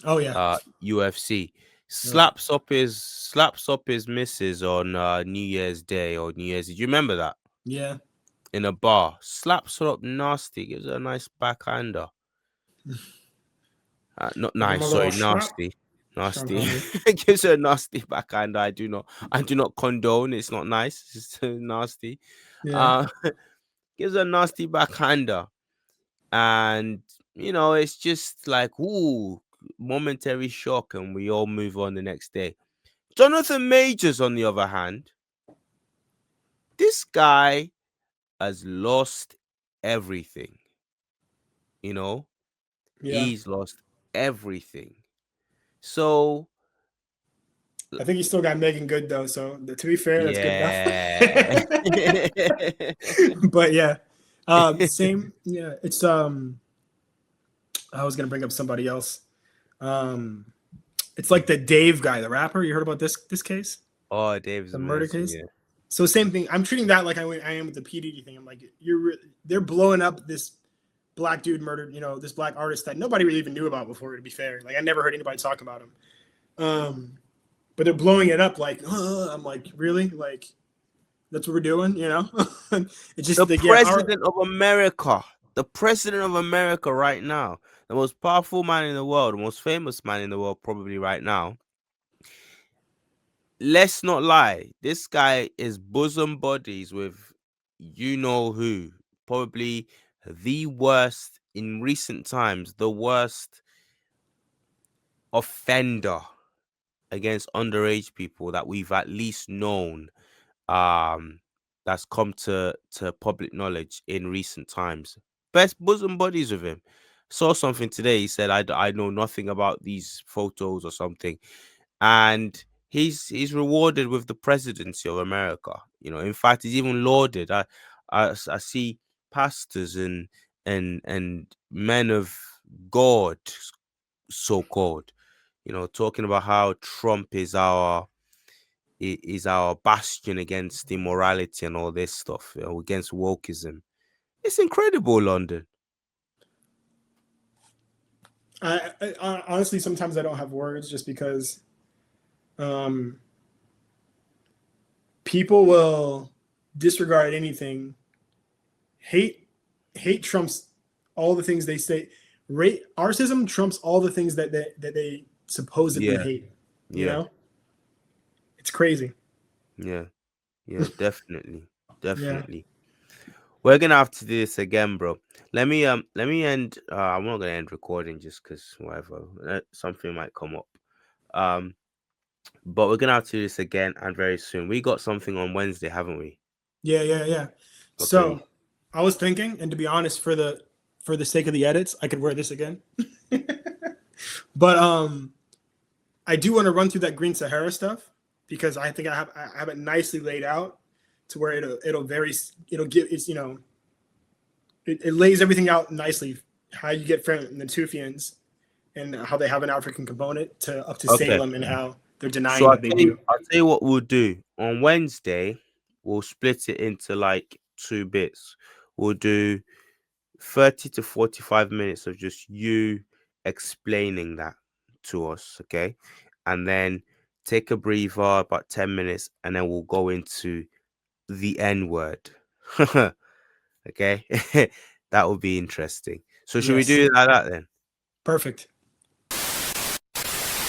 oh yeah, UFC, slaps up his missus on New Year's Day or New Year's. Did you remember that? Yeah. In a bar, slaps her up nasty, gives her a nice backhander. Not nice, sorry, nasty. Gives her a nasty backhand. I do not condone. It's not nice. It's nasty. Yeah. Gives her a nasty backhander, and it's just like momentary shock, and we all move on the next day. Jonathan Majors, on the other hand, this guy has lost everything. He's lost everything. So I think he still got Megan Good though. So to be fair, that's good enough. But yeah, same. Yeah, it's I was gonna bring up somebody else. It's like the Dave guy, the rapper. You heard about this case? Oh, Dave's the murder amazing, case. yeah. So same thing. I'm treating that like I am with the PDD thing. I'm like, they're blowing up this black dude murdered, this black artist that nobody really even knew about before. To be fair, like I never heard anybody talk about him. But they're blowing it up like, I'm like, really? Like, that's what we're doing, It's just the president of America, the president of America right now, the most powerful man in the world, the most famous man in the world, probably right now. Let's not lie, this guy is bosom buddies with you know who, probably the worst in recent times, the worst offender against underage people that we've at least known, that's come to public knowledge in recent times. Best bosom buddies with him. Saw something today. He said, I know nothing about these photos or something, and he's rewarded with the presidency of America. In fact, he's even lauded. I see pastors and men of God, so called, talking about how Trump is our bastion against immorality and all this stuff, against wokeism. It's incredible, London. I honestly, sometimes I don't have words just because people will disregard anything. Hate trumps all the things they say. Artism trumps all the things that they supposedly hate. It's crazy. Yeah, definitely. Yeah. We're gonna have to do this again, bro. Let me end. I'm not gonna end recording just because whatever, something might come up. But we're gonna have to do this again, and very soon. We got something on Wednesday, haven't we? Yeah. Okay. So I was thinking, and to be honest, for the sake of the edits, I could wear this again. But I do want to run through that Green Sahara stuff because I think I have it nicely laid out to where it lays everything out nicely, how you get from the Natufians and how they have an African component to up to Salem and how they're denying that they do. I'll tell you what we'll do. On Wednesday, we'll split it into like 2 bits. We'll do 30 to 45 minutes of just you explaining that to us, okay? And then take a breather, about 10 minutes, and then we'll go into the N word. Okay? That would be interesting. So should we do it like that then? Perfect.